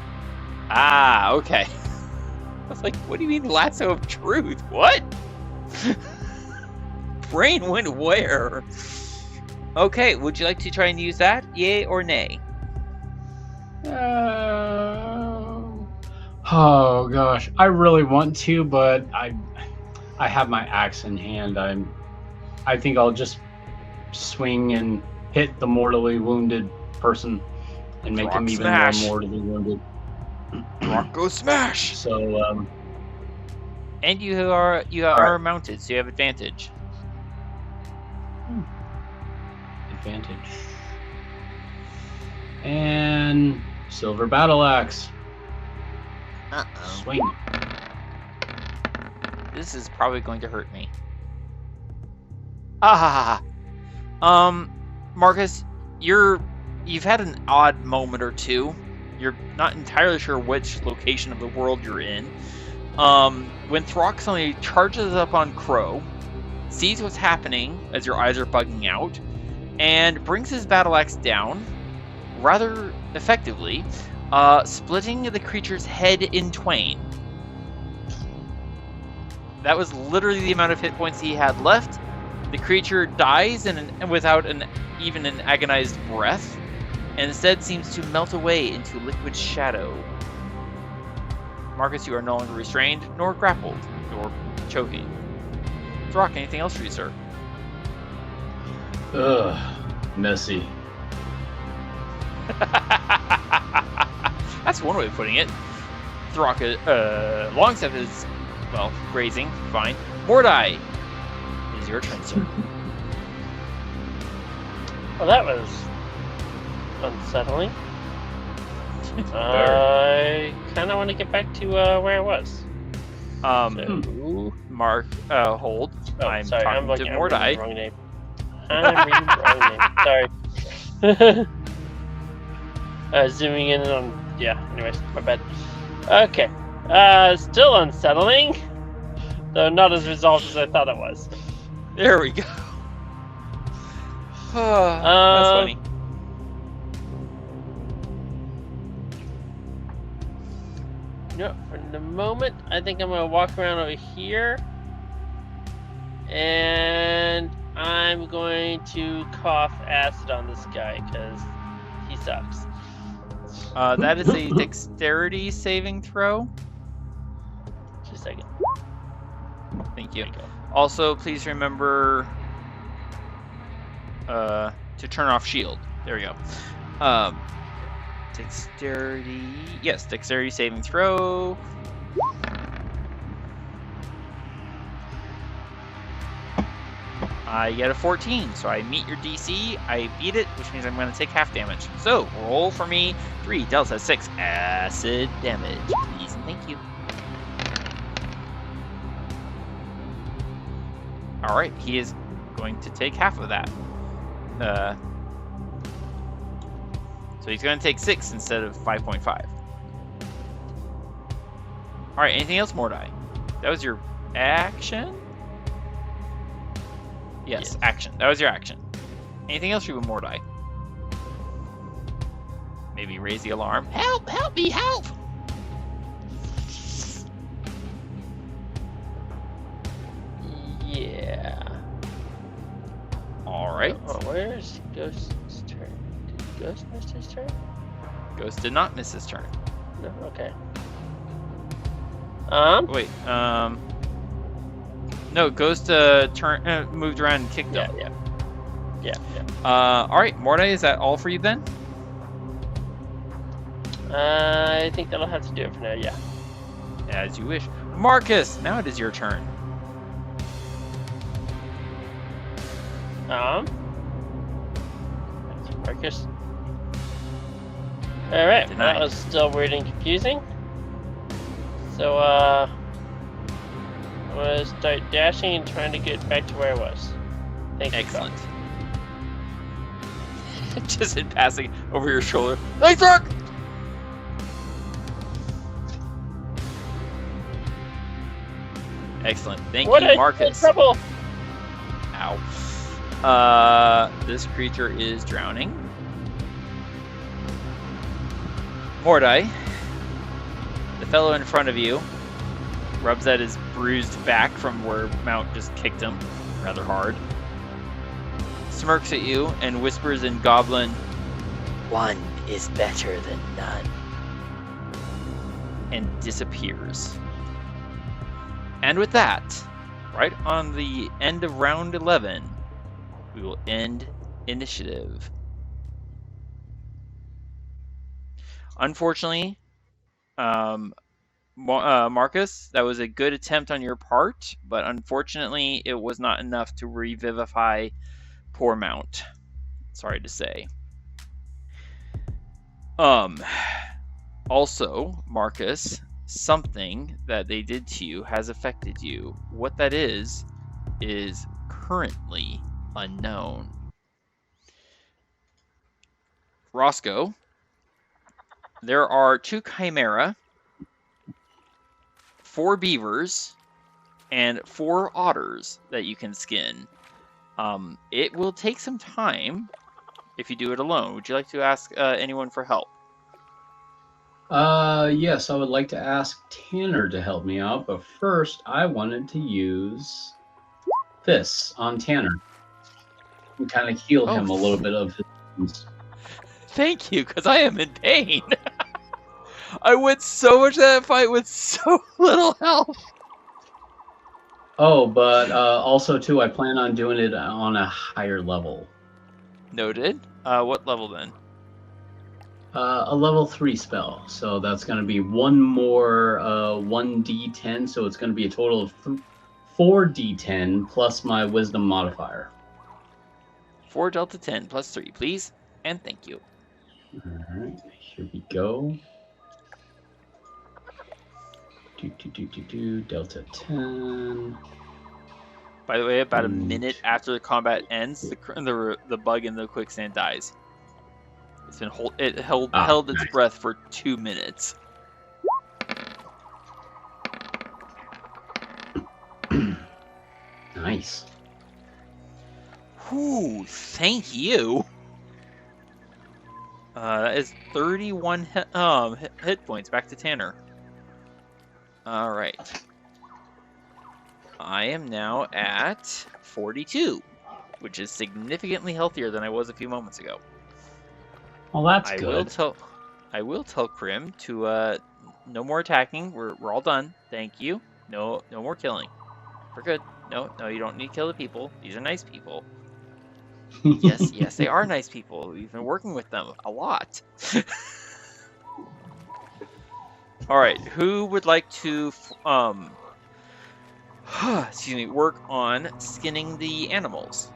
Ah, okay. I was like, what do you mean lasso of truth? What? Brain went where? Okay, would you like to try and use that? Yay or nay? Oh gosh, I really want to, but I have my axe in hand. I think I'll just swing and hit the mortally wounded person and make him even more mortally wounded. Rock go smash! So and you are mounted, so you have advantage. Advantage. And silver battle axe. Uh-oh. Swing. This is probably going to hurt me. Ah. Marcus, you've had an odd moment or two. You're not entirely sure which location of the world you're in. When Throck suddenly charges up on Crow, sees what's happening as your eyes are bugging out, and brings his battle axe down rather effectively, splitting the creature's head in twain. That was literally the amount of hit points he had left. The creature dies without even an agonized breath, and instead seems to melt away into liquid shadow. Marcus, you are no longer restrained, nor grappled, nor choking. Throck, anything else for you, sir? Ugh, messy. That's one way of putting it. Throck, Longstep is, well, grazing, fine. Mordai, it is your turn, sir. Well, that was unsettling. I kind of want to get back to where I was. Mark, hold. Oh, I'm sorry, talking to Mordai. I'm reading the wrong name. Sorry. Zooming in on... Yeah, anyways, my bad. Okay. Still unsettling. Though not as resolved as I thought it was. There we go. That's funny. No, for the moment, I think I'm gonna walk around over here, and I'm going to cough acid on this guy because he sucks. That is a dexterity saving throw. Just a second. Thank you. There you go. Also, please remember to turn off shield. There we go. Dexterity. Yes, dexterity saving throw. I get a 14, so I meet your DC. I beat it, which means I'm going to take half damage. So, roll for me 3 delta 6 acid damage. Please and thank you. Alright, he is going to take half of that. So he's going to take 6 instead of 5.5. Alright, anything else, Mordai? That was your action? Yes, action. That was your action. Anything else you would Mordai? Maybe raise the alarm. Help! Help me! Help! Yeah. Alright. Oh, where's Ghost's turn? Did Ghost miss his turn? Ghost did not miss his turn. No, okay. Wait, no, Ghost moved around and kicked him. Yeah. Alright, Mordai, is that all for you then? I think that'll have to do it for now, yeah. As you wish. Marcus, now it is your turn. That's Marcus. Alright, well, that was still weird and confusing. So, I'm gonna start dashing and trying to get back to where I was. Thank you. Excellent. Just in passing over your shoulder. Nice work! Excellent. Thank you, Marcus. Trouble. Ow. This creature is drowning. Mordai, the fellow in front of you, rubs at his bruised back from where Mount just kicked him rather hard, smirks at you, and whispers in Goblin, "One is better than none," and disappears. And with that, right on the end of round 11, we will end initiative. Unfortunately, Marcus, that was a good attempt on your part, but unfortunately it was not enough to revivify poor Mount. Sorry to say. Also, Marcus, something that they did to you has affected you. What that is currently unknown. Roscoe, there are 2 chimera, 4 beavers, and 4 otters that you can skin. It will take some time if you do it alone. Would you like to ask anyone for help? Yes, I would like to ask Tanner to help me out, but first I wanted to use this on Tanner and kind of heal him a little bit of his. Thank you, because I am in pain. I went so much of that fight with so little health. Oh, but also too, I plan on doing it on a higher level. Noted. What level then? A level 3 spell, so that's going to be one more 1d10, so it's going to be a total of 4d10 plus my wisdom modifier. 4 delta 10 plus 3, please, and thank you. Alright, here we go. Delta 10. By the way, about a minute after the combat ends, the bug in the quicksand dies. It's been held its breath for 2 minutes. Nice. Whew, thank you. That is 31 hit points back to Tanner. All right. I am now at 42, which is significantly healthier than I was a few moments ago. Well, that's I good. will tell Krim to no more attacking. We're all done. Thank you. No more killing. We're good. No, you don't need to kill the people. These are nice people. Yes, they are nice people. We've been working with them a lot. All right, who would like to excuse me, work on skinning the animals?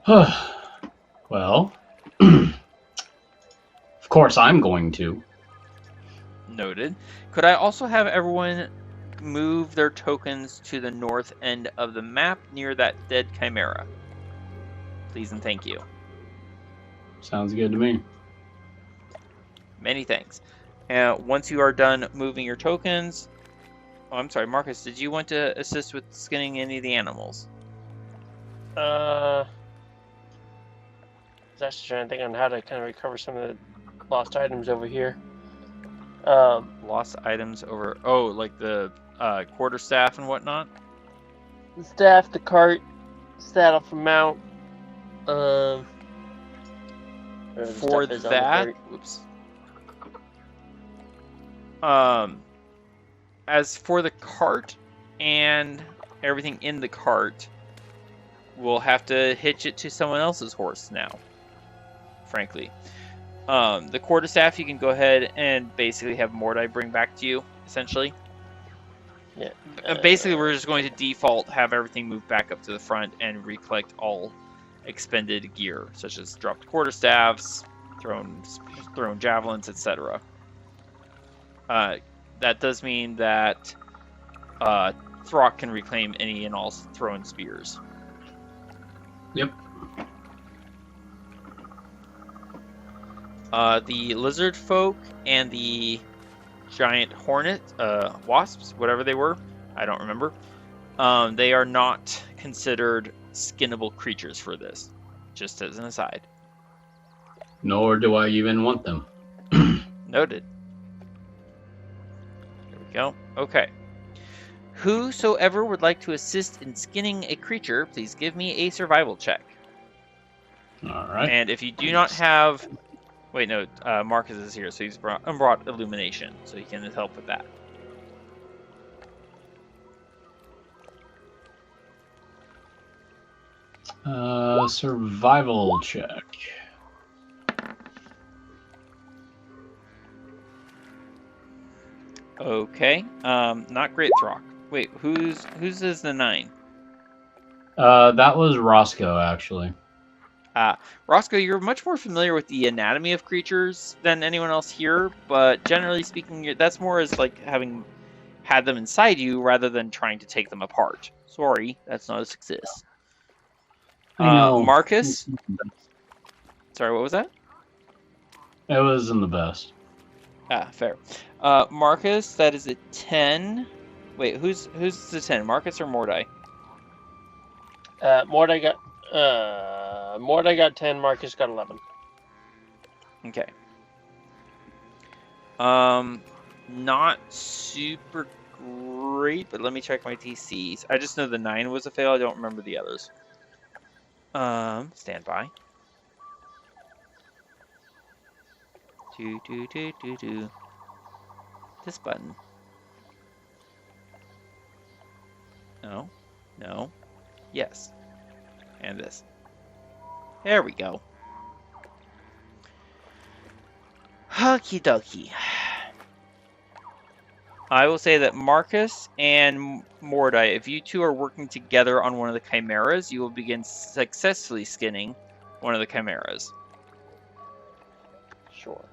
Well, of course I'm going to. Noted. Could I also have everyone move their tokens to the north end of the map near that dead chimera? Please and thank you. Sounds good to me. Many thanks. Once you are done moving your tokens... Oh, I'm sorry, Marcus, did you want to assist with skinning any of the animals? I was actually trying to think on how to kind of recover some of the lost items over here. Lost items over... Oh, like the quarterstaff and whatnot? The staff, the cart, saddle for mount. For that... Whoops. As for the cart and everything in the cart, we'll have to hitch it to someone else's horse now, frankly. The quarterstaff you can go ahead and basically have Mordai bring back to you, essentially. Yeah. Basically, we're just going to default have everything move back up to the front and recollect all expended gear, such as dropped quarterstaffs, thrown javelins, etc. That does mean that Throck can reclaim any and all thrown spears. Yep. The lizard folk and the giant hornet, wasps, whatever they were, I don't remember. They are not considered skinnable creatures for this, just as an aside. Nor do I even want them. Noted. There we go. Okay. Whosoever would like to assist in skinning a creature, please give me a survival check. All right. And if you do not have... Wait, no, Marcus is here, so he's brought illumination, so he can help with that. Survival check. Okay. Not great, Throck. Wait, whose is the 9? That was Roscoe, actually. Roscoe, you're much more familiar with the anatomy of creatures than anyone else here, but generally speaking, that's more as like having had them inside you rather than trying to take them apart. Sorry, that's not a success. Marcus? Sorry, what was that? It was in the best. Fair. Marcus, that is a 10. Wait, who's the 10? Marcus or Mordai? Mordai got 10, Marcus got 11. Okay. Not super great, but let me check my DCs. I just know the 9 was a fail. I don't remember the others. Stand by. Do. This button. No. Yes. And this. There we go. Okie dokie. I will say that Marcus and Mordai, if you two are working together on one of the chimeras, you will begin successfully skinning one of the chimeras. Sure.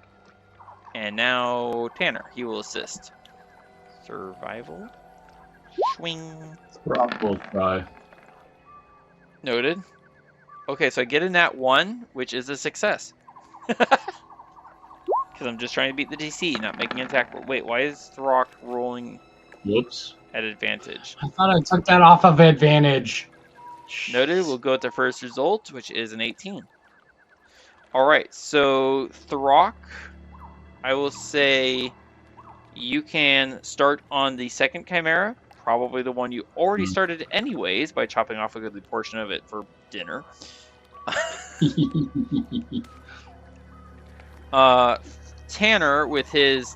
And now Tanner, he will assist. Survival. Swing. We'll try. Noted. Okay, so I get a nat 1, which is a success. Because I'm just trying to beat the DC, not making an attack roll. Wait, why is Throck rolling? Whoops. at advantage. I thought I took that off of advantage. Noted. We'll go with the first result, which is an 18. All right, so Throck, I will say you can start on the second Chimera, probably the one you already started anyways by chopping off a goodly portion of it for dinner. Tanner, with his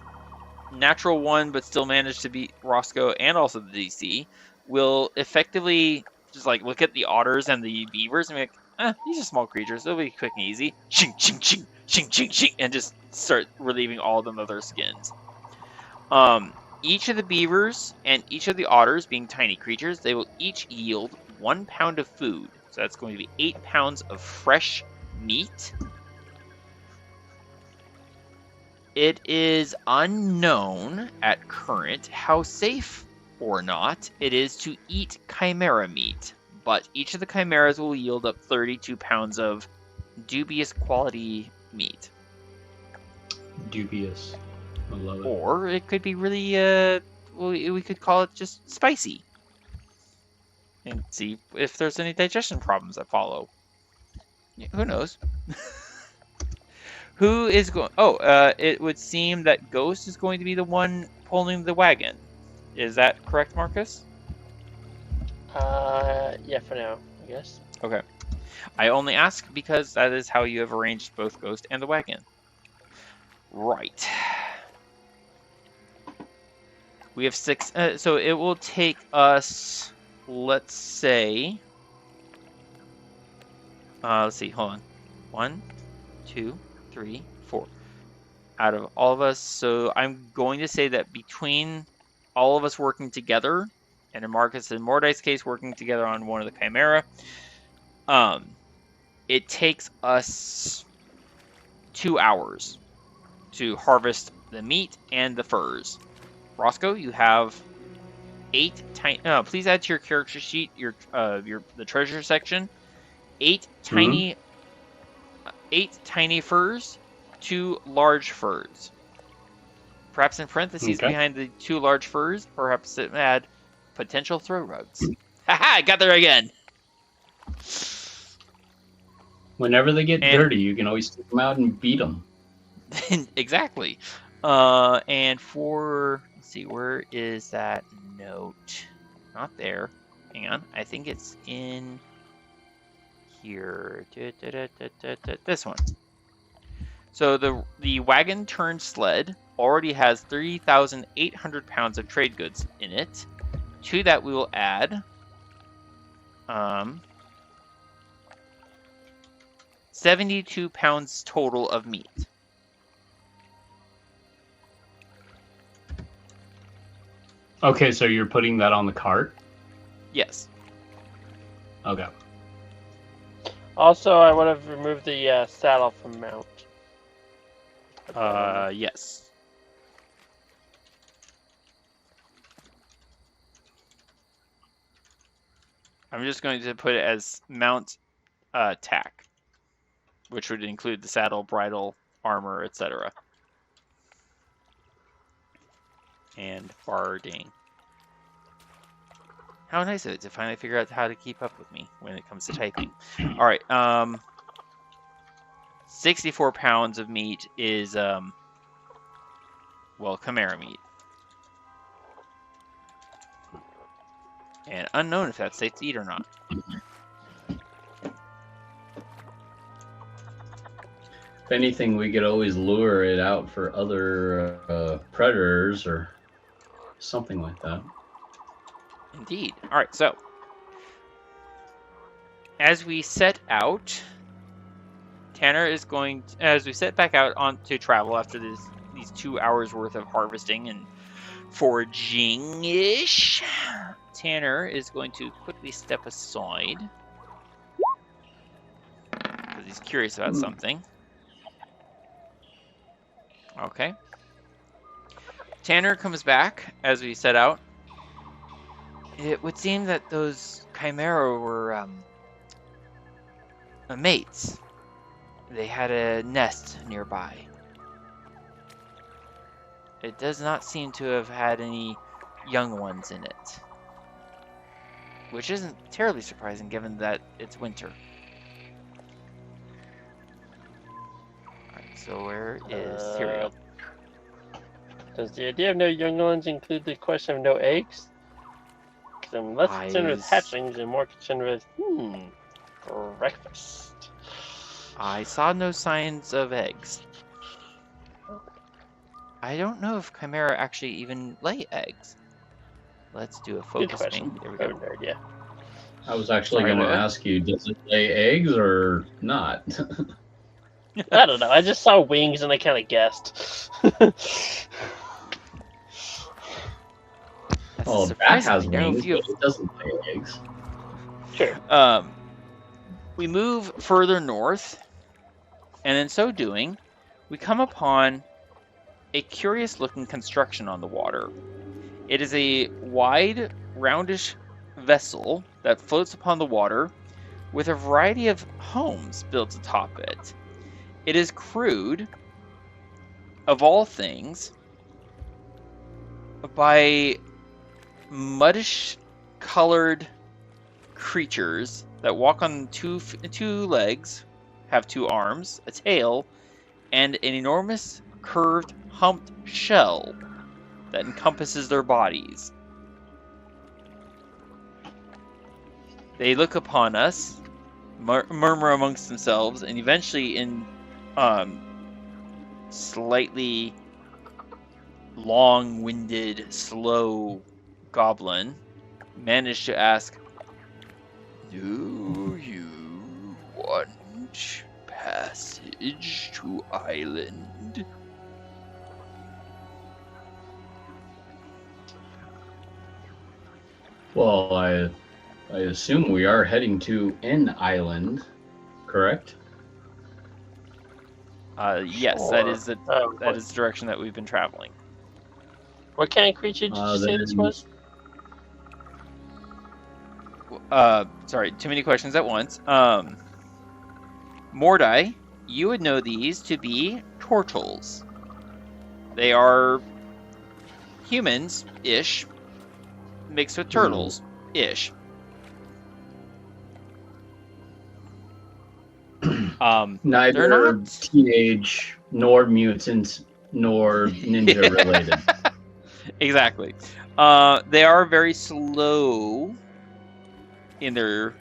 natural 1 but still managed to beat Roscoe and also the DC, will effectively just like look at the otters and the beavers and be like, these are small creatures, they'll be quick and easy. Shing, shing, shing, shing, shing, shing, and just start relieving all of them of their skins. Each of the beavers and each of the otters, being tiny creatures, they will each yield 1 pound of food. So that's going to be 8 pounds of fresh meat. It is unknown at current how safe or not it is to eat chimera meat, but each of the chimeras will yield up 32 pounds of dubious quality meat. Dubious. I love it. Or it could be really, we could call it just spicy. And see if there's any digestion problems that follow. Yeah, who knows? Who is going... it would seem that Ghost is going to be the one pulling the wagon. Is that correct, Marcus? Yeah, for now, I guess. Okay. I only ask because that is how you have arranged both Ghost and the wagon. Right. We have 6... so it will take us, let's say... let's see, hold on. 1, 2, 3, 4. Out of all of us, so I'm going to say that between all of us working together, and in Marcus and Mordai's case working together on one of the Chimera, it takes us 2 hours to harvest the meat and the furs. Roscoe, you have 8 tiny... please add to your character sheet the treasure section. 8 tiny... 8 tiny furs, 2 large furs. Perhaps in parentheses behind the 2 large furs, perhaps add potential throw rugs. Haha, I got there again! Whenever they get dirty, you can always take them out and beat them. Exactly. And for... Let's see, where is that note? Not there. Hang on. I think it's in... here. This one. So the wagon turned sled already has 3,800 pounds of trade goods in it. To that we will add 72 pounds total of meat. Okay, so you're putting that on the cart? Yes. Okay. Also, I would have removed the saddle from mount. Yes. I'm just going to put it as mount tack, which would include the saddle, bridle, armor, etc. And barding. How nice of it to finally figure out how to keep up with me when it comes to typing. All right, 64 pounds of meat is, well, chimera meat. And unknown if that's safe to eat or not. If anything, we could always lure it out for other predators or something like that. Indeed. All right, so as we set out, Tanner is going to, as we set back out on to travel after these 2 hours worth of harvesting and foraging-ish, Tanner is going to quickly step aside because he's curious about something. Okay. Tanner comes back as we set out. It would seem that those chimera were mates. They had a nest nearby. It does not seem to have had any young ones in it. Which isn't terribly surprising given that it's winter. Alright, so where is Tyrael? Does the idea of no young ones include the question of no eggs? Because I'm less concerned with hatchlings and more concerned with, breakfast. I saw no signs of eggs. I don't know if Chimera actually even lay eggs. Let's do a focus ping. There we go. Yeah. I was actually going to ask you, does it lay eggs or not? I don't know. I just saw wings and I kind of guessed. Oh, a bat has wings, but it doesn't lay eggs. Sure. We move further north, and in so doing, we come upon a curious-looking construction on the water. It is a wide, roundish vessel that floats upon the water with a variety of homes built atop it. It is crewed, of all things, by muddish-colored creatures that walk on two legs, have two arms, a tail, and an enormous curved humped shell that encompasses their bodies. They look upon us, murmur amongst themselves, and eventually in slightly long-winded, slow goblin, manage to ask, "Do you want passage to island?" Well, I assume we are heading to an island, correct? Yes, Sure. that is the direction that we've been traveling. What kind of creature did you say this was? Sorry, too many questions at once. Mordai, you would know these to be turtles. They are humans-ish, mixed with turtles-ish. Neither they're not teenage, nor mutant, nor ninja related. Exactly. They are very slow in their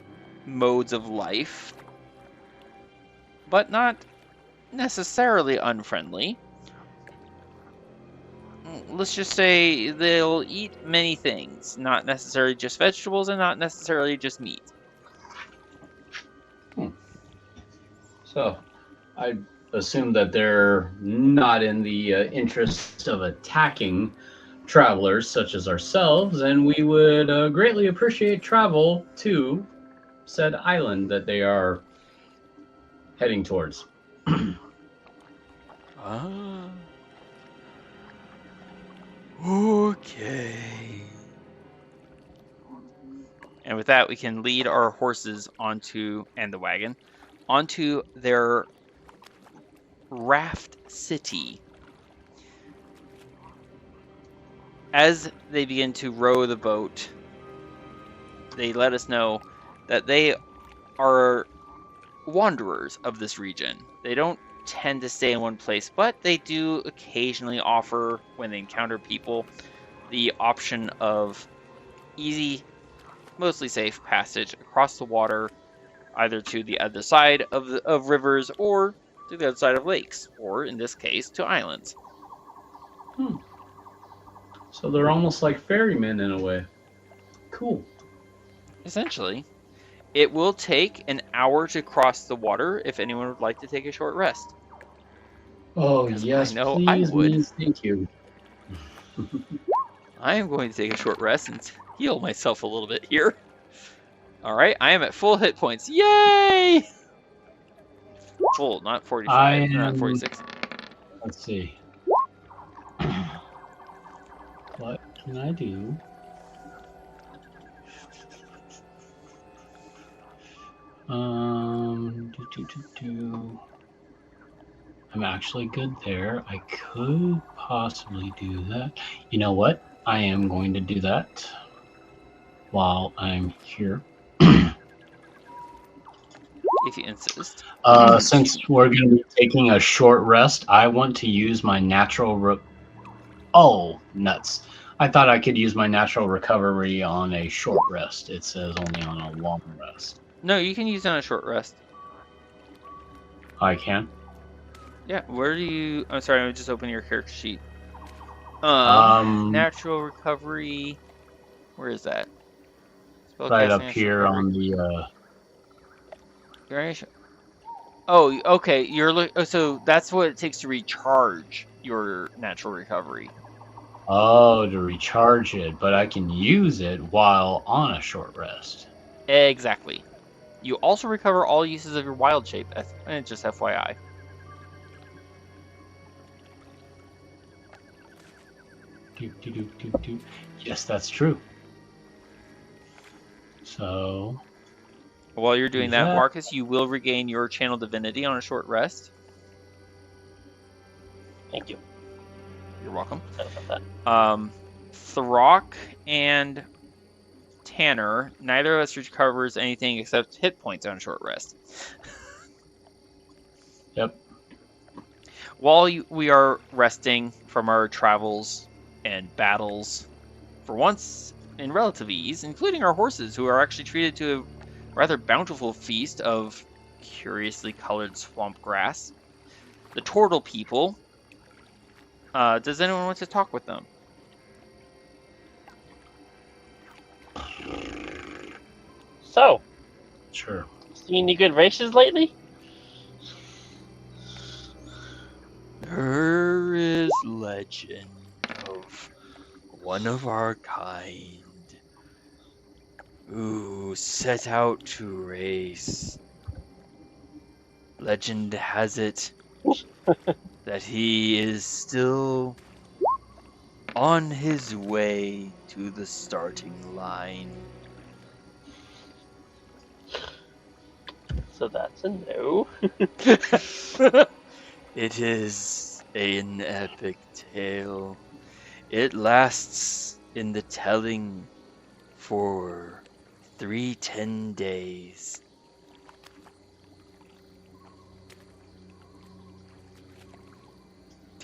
modes of life, but not necessarily unfriendly. Let's just say they'll eat many things, not necessarily just vegetables and not necessarily just meat. So, I assume that they're not in the interest of attacking travelers such as ourselves, and we would greatly appreciate travel to said island that they are heading towards. Okay. And with that, we can lead our horses onto, and the wagon, onto their raft city. As they begin to row the boat, they let us know that they are wanderers of this region. They don't tend to stay in one place, but they do occasionally offer, when they encounter people, the option of easy, mostly safe passage across the water, either to the other side of rivers or to the other side of lakes, or in this case, to islands. So they're almost like ferrymen in a way. Cool. Essentially. It will take an hour to cross the water if anyone would like to take a short rest. Oh, yes, I know please, I would. please, thank you. I am going to take a short rest and heal myself a little bit here. Alright, I am at full hit points. Yay! Full, not 45, not 46. Let's see. What can I do? I'm actually good there. I could possibly do that. You know what? I am going to do that while I'm here. If you insist. Since we're going to be taking a short rest, I want to use my natural... Oh, nuts. I thought I could use my natural recovery on a short rest. It says only on a long rest. No, you can use it on a short rest. I can? Yeah, where do you... I'm sorry, I'm just opening your character sheet. Um, Natural recovery... Where is that? right Spellcasting up natural here recovery. on the... Oh, okay. So that's what it takes to recharge your natural recovery. Oh, to recharge it, but I can use it while on a short rest. Exactly. You also recover all uses of your wild shape, and just FYI. Yes, that's true. So... While you're doing that, that. Marcus, you will regain your channel divinity on a short rest. Thank you. You're welcome. Sorry about that. Throck and Tanner, neither of us recovers anything except hit points on a short rest. Yep. While we are resting from our travels and battles, for once in relative ease, including our horses, who are actually treated to a rather bountiful feast of curiously colored swamp grass, the turtle people. Does anyone want to talk with them? So, Sure. seen any good races lately? There is legend of one of our kind who set out to race. Legend has it that he is still on his way to the starting line. So that's a no. It is an epic tale. It lasts in the telling for 310 days.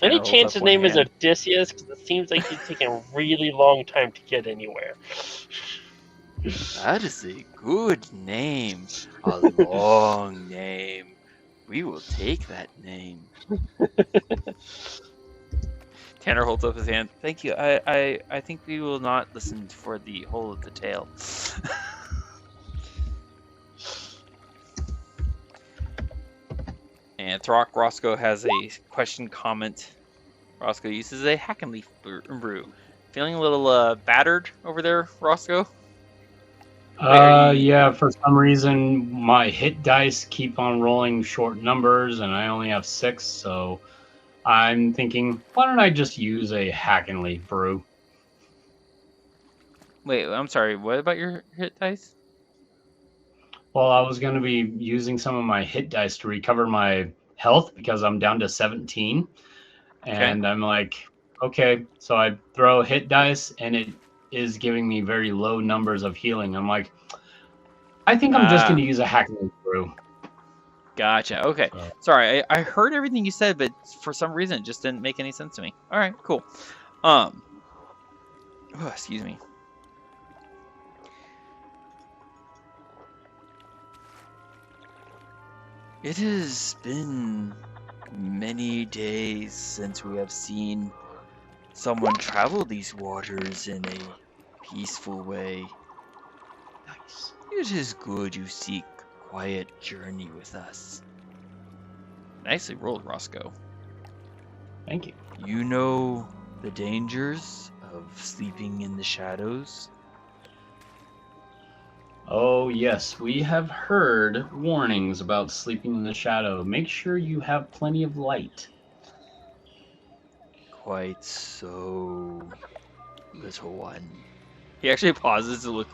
Any chance his name is Odysseus? Because it seems like he's taking a really long time to get anywhere. That is a good name. A long name. We will take that name. Tanner holds up his hand. Thank you. I think we will not listen for the whole of the tale. And Throck Roscoe has a question comment. Roscoe uses a hack and leaf brew. Feeling a little battered over there, Roscoe? Yeah, for some reason my hit dice keep on rolling short numbers and I only have 6, so I'm thinking, why don't I just use a hack and leaf brew? Wait, I'm sorry, what about your hit dice? Well, I was going to be using some of my hit dice to recover my health because I'm down to 17. And I'm like, okay, so I throw hit dice and it is giving me very low numbers of healing. I'm like, I think I'm just going to use a hack and leaf brew. Gotcha. Okay. So. Sorry, I heard everything you said, but for some reason it just didn't make any sense to me. All right, cool. Oh, excuse me. It has been many days since we have seen someone travel these waters in a peaceful way. Nice. It is good you seek quiet journey with us. Nicely rolled, Roscoe. Thank you. You know the dangers of sleeping in the shadows? Oh, yes, we have heard warnings about sleeping in the shadow. Make sure you have plenty of light. Quite so, little one. He actually pauses to look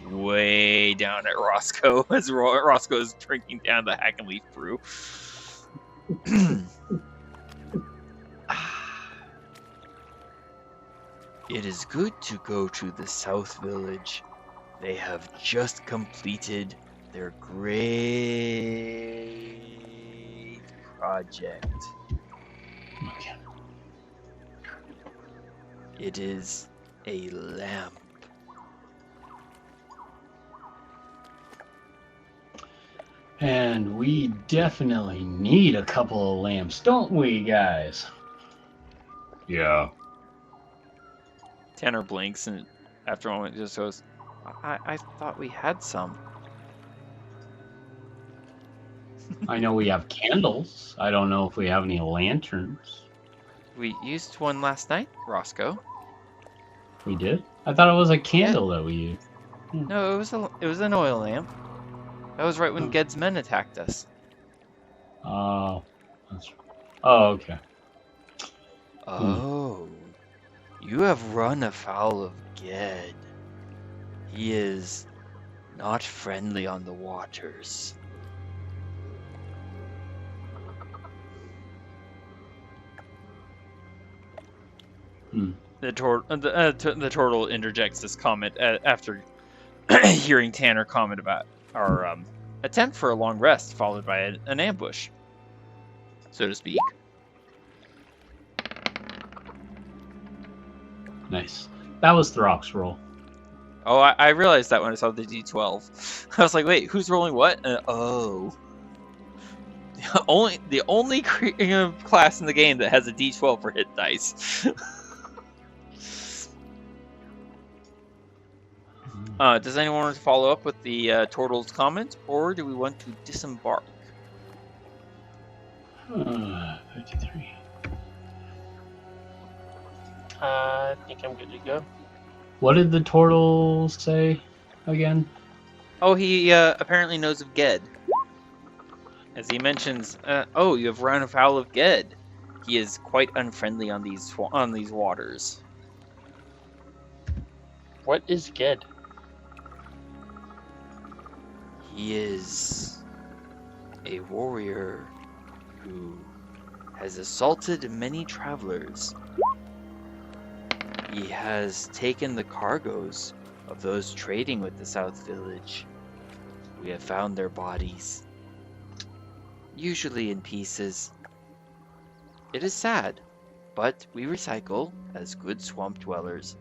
way down at Roscoe as Roscoe is drinking down the hack and leaf brew. It is good to go to the South Village. They have just completed their great project. Okay. It is a lamp. And we definitely need a couple of lamps, don't we, guys? Yeah. Tanner blinks and after a moment just goes, I thought we had some. I know we have candles. I don't know if we have any lanterns. We used one last night, Roscoe. We did? I thought it was a candle that we used. No, it was an oil lamp. That was right when Oh. Ged's men attacked us. Oh, okay. Oh, you have run afoul of Ged. He is not friendly on the waters. The turtle interjects this comment after hearing Tanner comment about our attempt for a long rest, followed by an ambush, so to speak. Nice. That was Throck's roll. Oh, I realized that when I saw the D12. I was like, wait, who's rolling what? Oh. The only class in the game that has a D12 for hit dice. Does anyone want to follow up with the turtle's comment, or do we want to disembark? 53. I think I'm good to go. What did the turtle say again? Oh, he apparently knows of Ged. As he mentions, oh, you have run afoul of Ged. He is quite unfriendly on these waters. What is Ged? He is a warrior who has assaulted many travelers. He has taken the cargoes of those trading with the South Village. We have found their bodies, usually in pieces. It is sad, but we recycle as good swamp dwellers,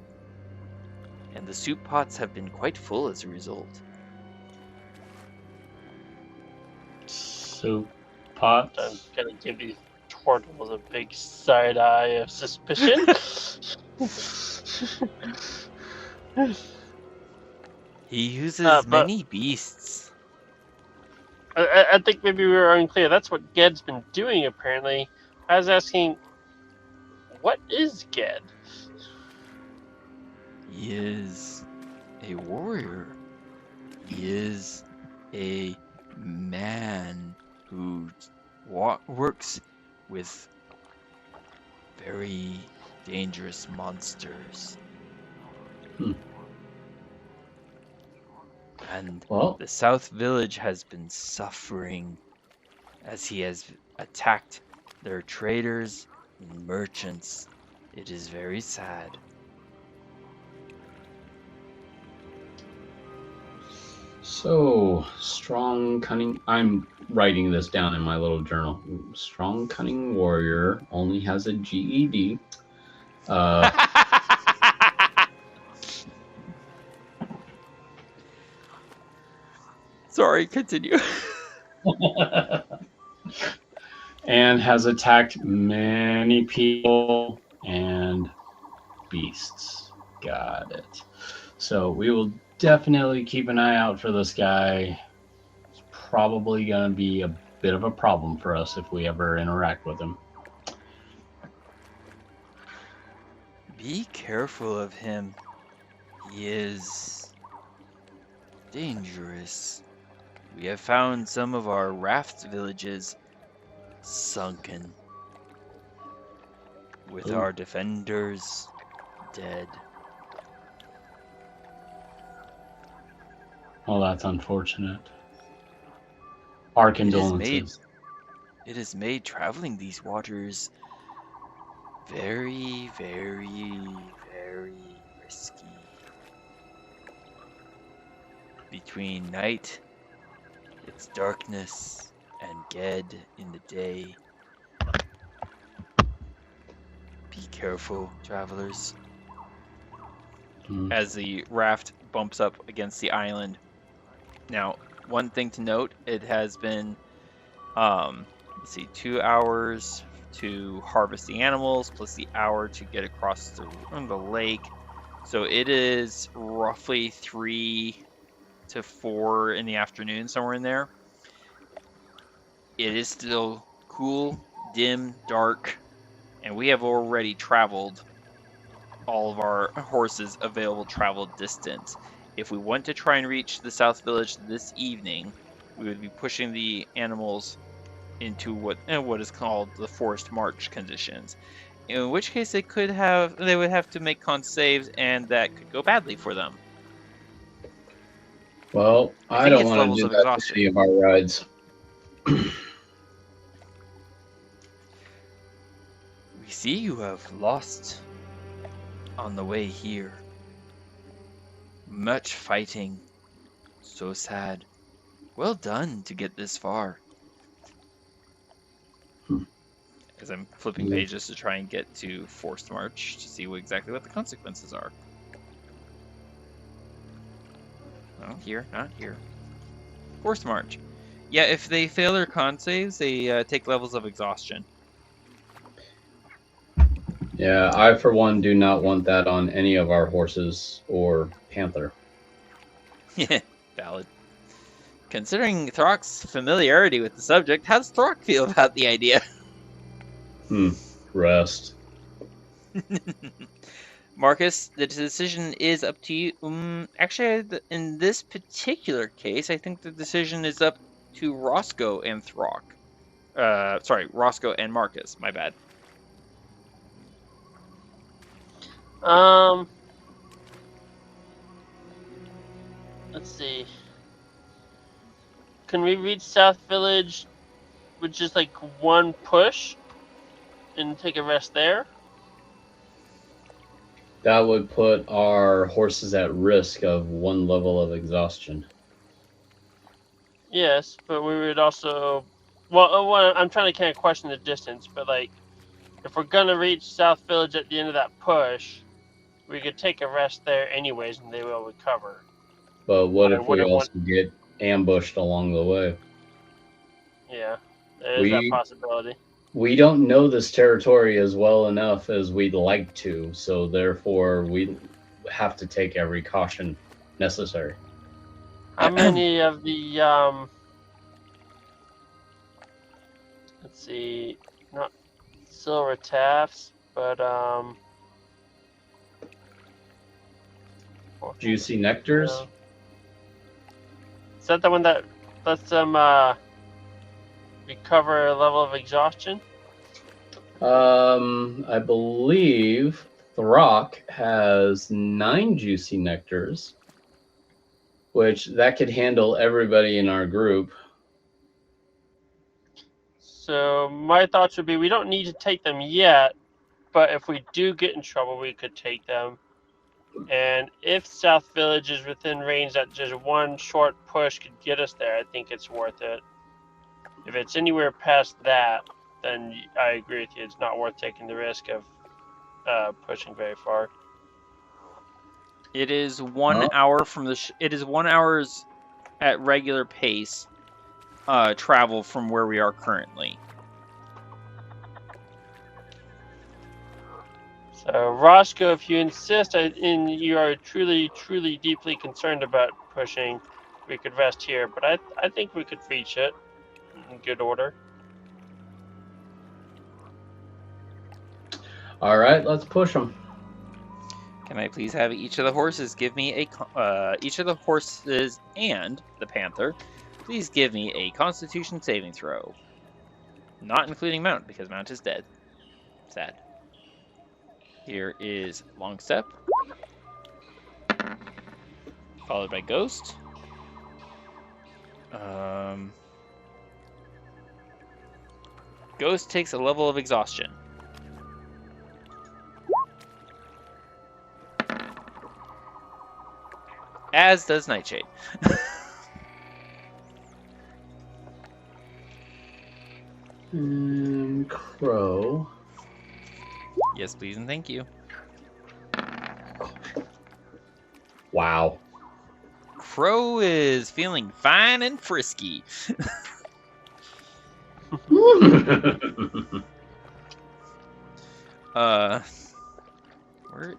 and the soup pots have been quite full as a result. Soup pots. I'm gonna give these turtles a big side eye of suspicion. He uses many beasts. I think maybe we were unclear. That's what Ged's been doing, apparently. I was asking, what is Ged? He is a warrior. He is a man who works with very dangerous monsters. And the South Village has been suffering as he has attacked their traders and merchants. It is very sad. So, strong, cunning. I'm writing this down in my little journal. Strong, cunning warrior only has a GED. Sorry, continue. And has attacked many people and beasts. Got it. So we will definitely keep an eye out for this guy. It's probably going to be a bit of a problem for us if we ever interact with him. Be careful of him. He is dangerous. We have found some of our raft villages sunken, with our defenders dead. Well, that's unfortunate. Our condolences. It has made traveling these waters very, very, very risky. Between night, it's darkness, and Ged in the day. Be careful, travelers. As the raft bumps up against the island. Now, one thing to note, it has been, let's see, 2 hours to harvest the animals, plus the hour to get across the lake. So it is roughly 3 to 4 in the afternoon, somewhere in there. It is still cool, dim, dark, and we have already traveled all of our horses' available travel distance. If we want to try and reach the South Village this evening, we would be pushing the animals into what is called the forced march conditions. In which case they would have to make con saves, and that could go badly for them. Well, I don't want to do that to any of our rides. We see you have lost on the way here. Much fighting. So sad. Well done to get this far. As I'm flipping pages to try and get to forced march to see exactly what the consequences are. No, here, not here. Forced march. Yeah, if they fail their con saves, they take levels of exhaustion. Yeah, I for one do not want that on any of our horses or panther. Yeah, valid. Considering Throck's familiarity with the subject, how does Throck feel about the idea? Rest. Marcus, the decision is up to you. Actually, in this particular case, I think the decision is up to Roscoe and Throck. Sorry, Roscoe and Marcus. My bad. Let's see. Can we reach South Village with just like one push and take a rest there? That would put our horses at risk of 1 level of exhaustion. Yes, but we would also... Well, I'm trying to kind of question the distance, but like, if we're gonna reach South Village at the end of that push, we could take a rest there anyways, and they will recover. But what if we also get ambushed along the way? Yeah, there is that possibility. We don't know this territory as well enough as we'd like to, so therefore we have to take every caution necessary. How many of the let's see, not silver taffs, but juicy nectars? Is that the one that lets them recover a level of exhaustion? I believe Throck has 9 juicy nectars, which that could handle everybody in our group. So my thoughts would be we don't need to take them yet, but if we do get in trouble, we could take them. And if South Village is within range that just one short push could get us there, I think it's worth it. If it's anywhere past that, then I agree with you. It's not worth taking the risk of pushing very far. It is 1 hour from the. It is 1 hour's at regular pace travel from where we are currently. So Roscoe, if you insist, and you are truly, truly, deeply concerned about pushing, we could rest here. But I think we could reach it in good order. All right, let's push them. Can I please have each of the horses give me each of the horses and the panther, please give me a Constitution saving throw. Not including Mount, because Mount is dead. Sad. Here is Long Step, followed by Ghost. Ghost takes a level of exhaustion. As does Nightshade. Crow. Yes, please, and thank you. Wow. Crow is feeling fine and frisky. Where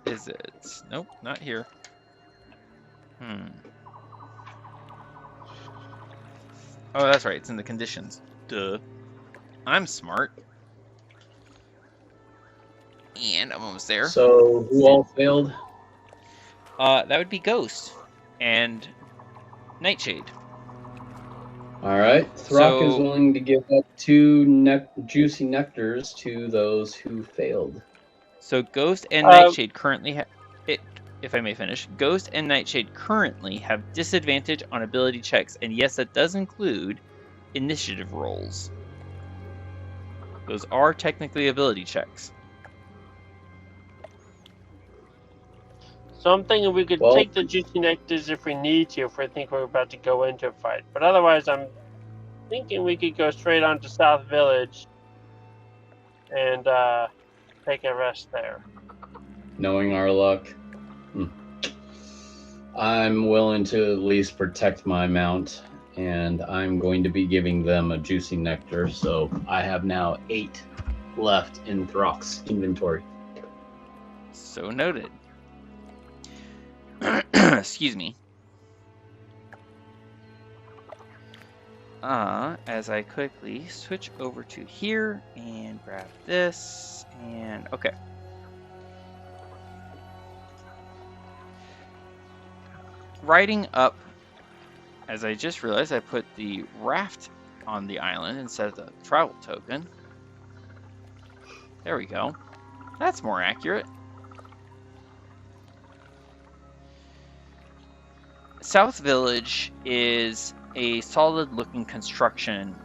is it? Nope, not here. Oh, that's right. It's in the conditions. Duh. I'm smart. And I'm almost there. So, who all failed? That would be Ghost and Nightshade. All right. Throck is willing to give up 2 juicy nectars to those who failed. So Ghost and Nightshade currently have it. If I may finish, Ghost and Nightshade currently have disadvantage on ability checks, and yes, that does include initiative rolls. Those are technically ability checks. So I'm thinking we could take the juicy nectars if we need to, if we think we're about to go into a fight. But otherwise, I'm thinking we could go straight on to South Village and take a rest there. Knowing our luck, I'm willing to at least protect my mount, and I'm going to be giving them a juicy nectar. So I have now 8 left in Throck's inventory. So noted. Excuse me. As I quickly switch over to here and grab this, and okay. Riding up, as I just realized, I put the raft on the island instead of the travel token. There we go. That's more accurate. South Village is a solid-looking construction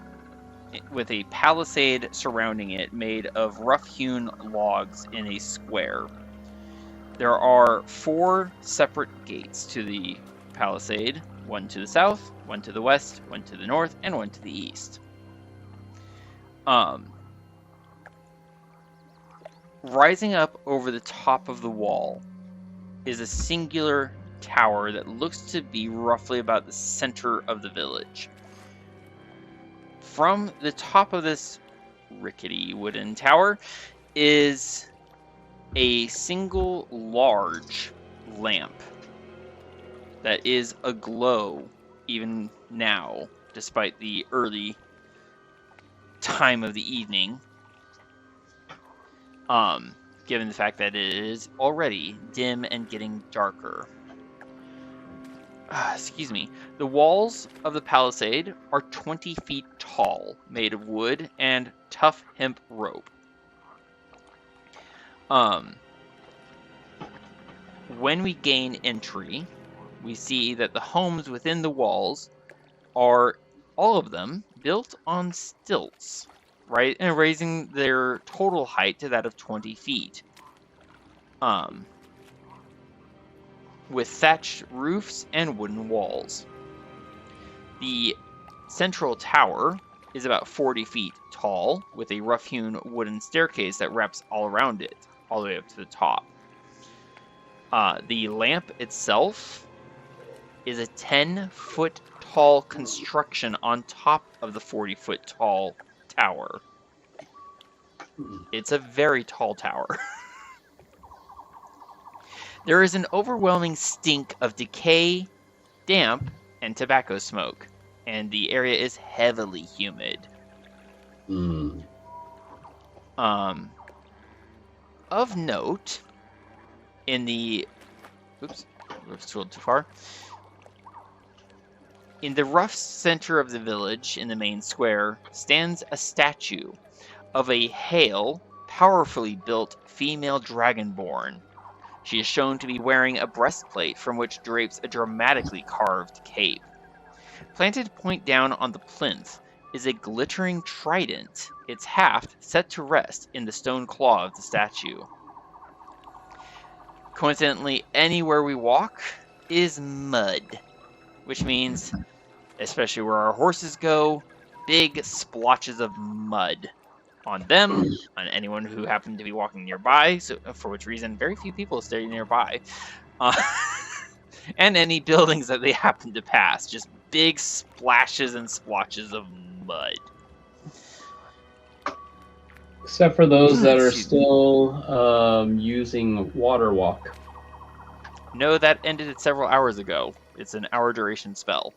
with a palisade surrounding it made of rough-hewn logs in a square. There are 4 separate gates to the palisade, one to the south, one to the west, one to the north, and one to the east. Rising up over the top of the wall is a singular tower that looks to be roughly about the center of the village. From the top of this rickety wooden tower is a single large lamp that is aglow even now, despite the early time of the evening. Given the fact that it is already dim and getting darker. Excuse me. The walls of the palisade are 20 feet tall, made of wood and tough hemp rope. When we gain entry, we see that the homes within the walls are, all of them, built on stilts, right? And raising their total height to that of 20 feet. With thatched roofs and wooden walls. The central tower is about 40 feet tall, with a rough-hewn wooden staircase that wraps all around it, all the way up to the top. The lamp itself is a 10-foot tall construction on top of the 40-foot tall tower. It's a very tall tower. There is an overwhelming stink of decay, damp, and tobacco smoke, and the area is heavily humid. Of note, in the... Oops, scrolled too far. In the rough center of the village, in the main square, stands a statue of a hale, powerfully built female dragonborn. She is shown to be wearing a breastplate from which drapes a dramatically carved cape. Planted point down on the plinth is a glittering trident, its haft set to rest in the stone claw of the statue. Coincidentally, anywhere we walk, is mud, which means, especially where our horses go, big splotches of mud on them, on anyone who happened to be walking nearby, so for which reason very few people stay nearby, and any buildings that they happen to pass, just big splashes and splotches of mud. Except for those that are still using water walk. No, that ended several hours ago. It's an hour duration spell.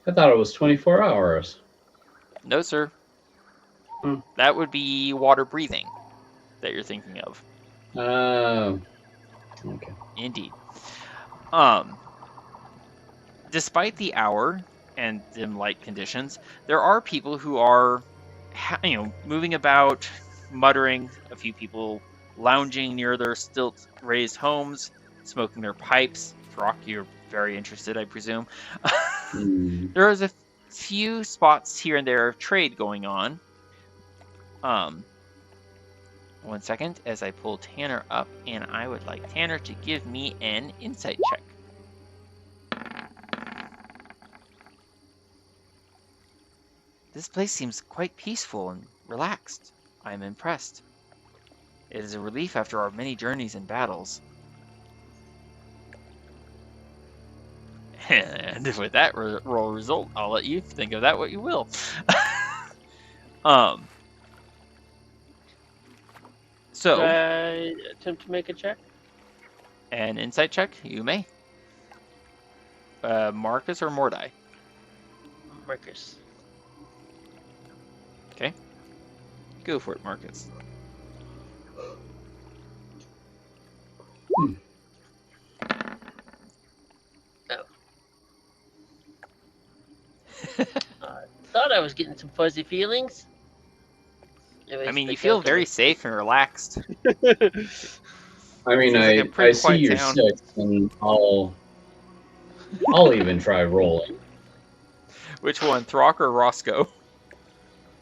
I thought it was 24 hours. No, sir. That would be water breathing that you're thinking of. Okay. Indeed. Despite the hour and dim light conditions, there are people who are, moving about, muttering. A few people lounging near their stilt-raised homes, smoking their pipes. Throck, you're very interested, I presume. There is a few spots here and there of trade going on. 1 second as I pull Tanner up, and I would like Tanner to give me an insight check. This place seems quite peaceful and relaxed. I am impressed. It is a relief after our many journeys and battles. And with that roll result, I'll let you think of that what you will. So, attempt to make a check? An insight check, you may. Marcus or Mordai? Marcus. Okay. Go for it, Marcus. Oh. Thought I was getting some fuzzy feelings. I mean, you feel very safe and relaxed. I mean, I see your 6, and I'll even try rolling. Which one, Throck or Roscoe?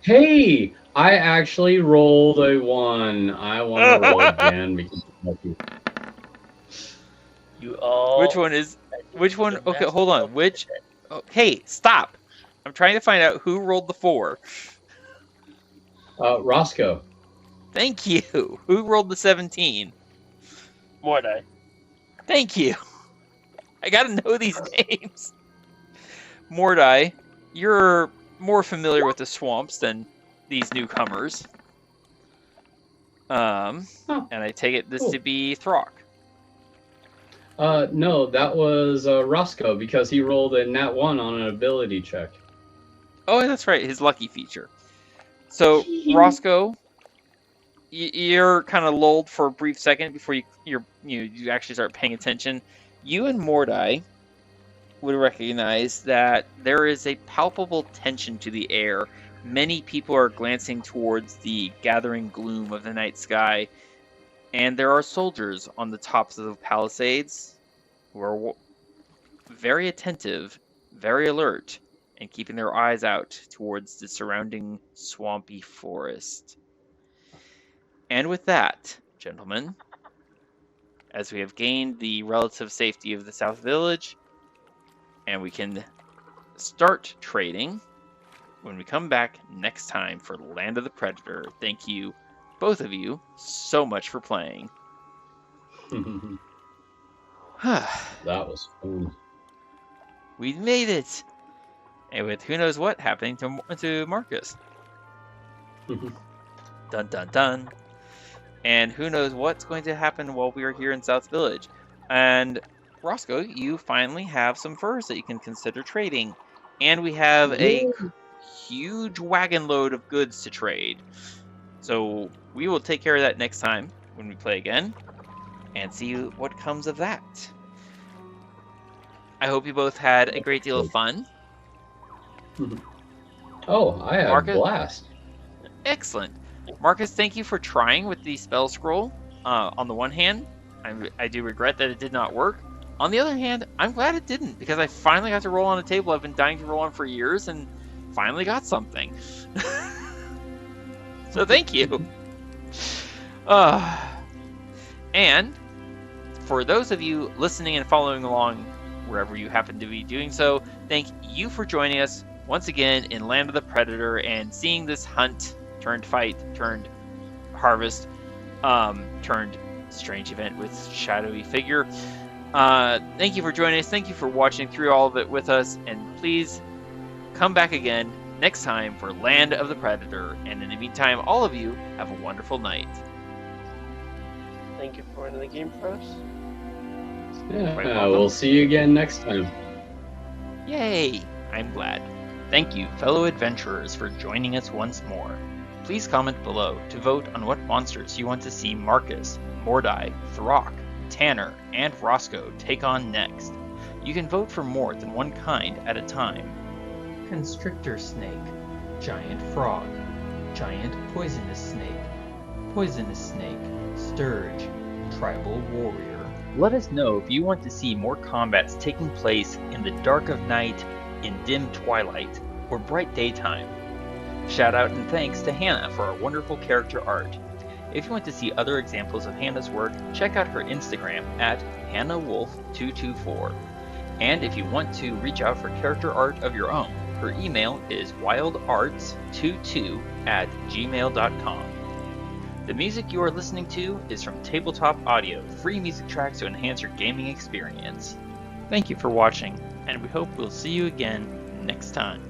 Hey, I actually rolled a 1. I want to roll again because you all. Which one is? Which one? Okay, hold on. Which? Oh, hey, stop! I'm trying to find out who rolled the 4. Roscoe. Thank you. Who rolled the 17? Mordai. Thank you. I gotta know these names. Mordai, you're more familiar with the swamps than these newcomers. And I take it this to be Throck. No, that was Roscoe because he rolled a nat 1 on an ability check. Oh, that's right, his lucky feature. So, Roscoe, you're kind of lulled for a brief second before you actually start paying attention. You and Mordai would recognize that there is a palpable tension to the air. Many people are glancing towards the gathering gloom of the night sky, and there are soldiers on the tops of the palisades who are very attentive, very alert, and keeping their eyes out towards the surrounding swampy forest. And with that, gentlemen, as we have gained the relative safety of the South Village, and we can start trading when we come back next time for Land of the Predator. Thank you, both of you, so much for playing. That was fun. We made it! And with who knows what happening to Marcus. Dun dun dun. And who knows what's going to happen while we are here in South Village. And Roscoe, you finally have some furs that you can consider trading. And we have a huge wagon load of goods to trade. So we will take care of that next time when we play again and see what comes of that. I hope you both had a great deal of fun. Oh, I had a blast. Excellent. Marcus, thank you for trying with the spell scroll. On the one hand, I do regret that it did not work. On the other hand, I'm glad it didn't, because I finally got to roll on a table I've been dying to roll on for years, and finally got something. So thank you. And for those of you listening and following along wherever you happen to be doing so, thank you for joining us once again in Land of the Predator and seeing this hunt turned fight turned harvest turned strange event with shadowy figure. Thank you for joining us. Thank you for watching through all of it with us, and please come back again next time for Land of the Predator. And in the meantime, all of you have a wonderful night. Thank you for running the game for us. Yeah, we'll see you again next time. Yay! I'm glad. Thank you, fellow adventurers, for joining us once more. Please comment below to vote on what monsters you want to see Marcus, Mordai, Throck, Tanner, and Roscoe take on next. You can vote for more than one kind at a time. Constrictor Snake, Giant Frog, Giant Poisonous Snake, Stirge, Tribal Warrior. Let us know if you want to see more combats taking place in the dark of night, in dim twilight, or bright daytime. Shout out and thanks to Hannah for our wonderful character art. If you want to see other examples of Hannah's work, check out her Instagram at HannahWolf224. And if you want to reach out for character art of your own, her email is wildarts22@gmail.com. The music you are listening to is from Tabletop Audio, free music tracks to enhance your gaming experience. Thank you for watching, and we hope we'll see you again next time.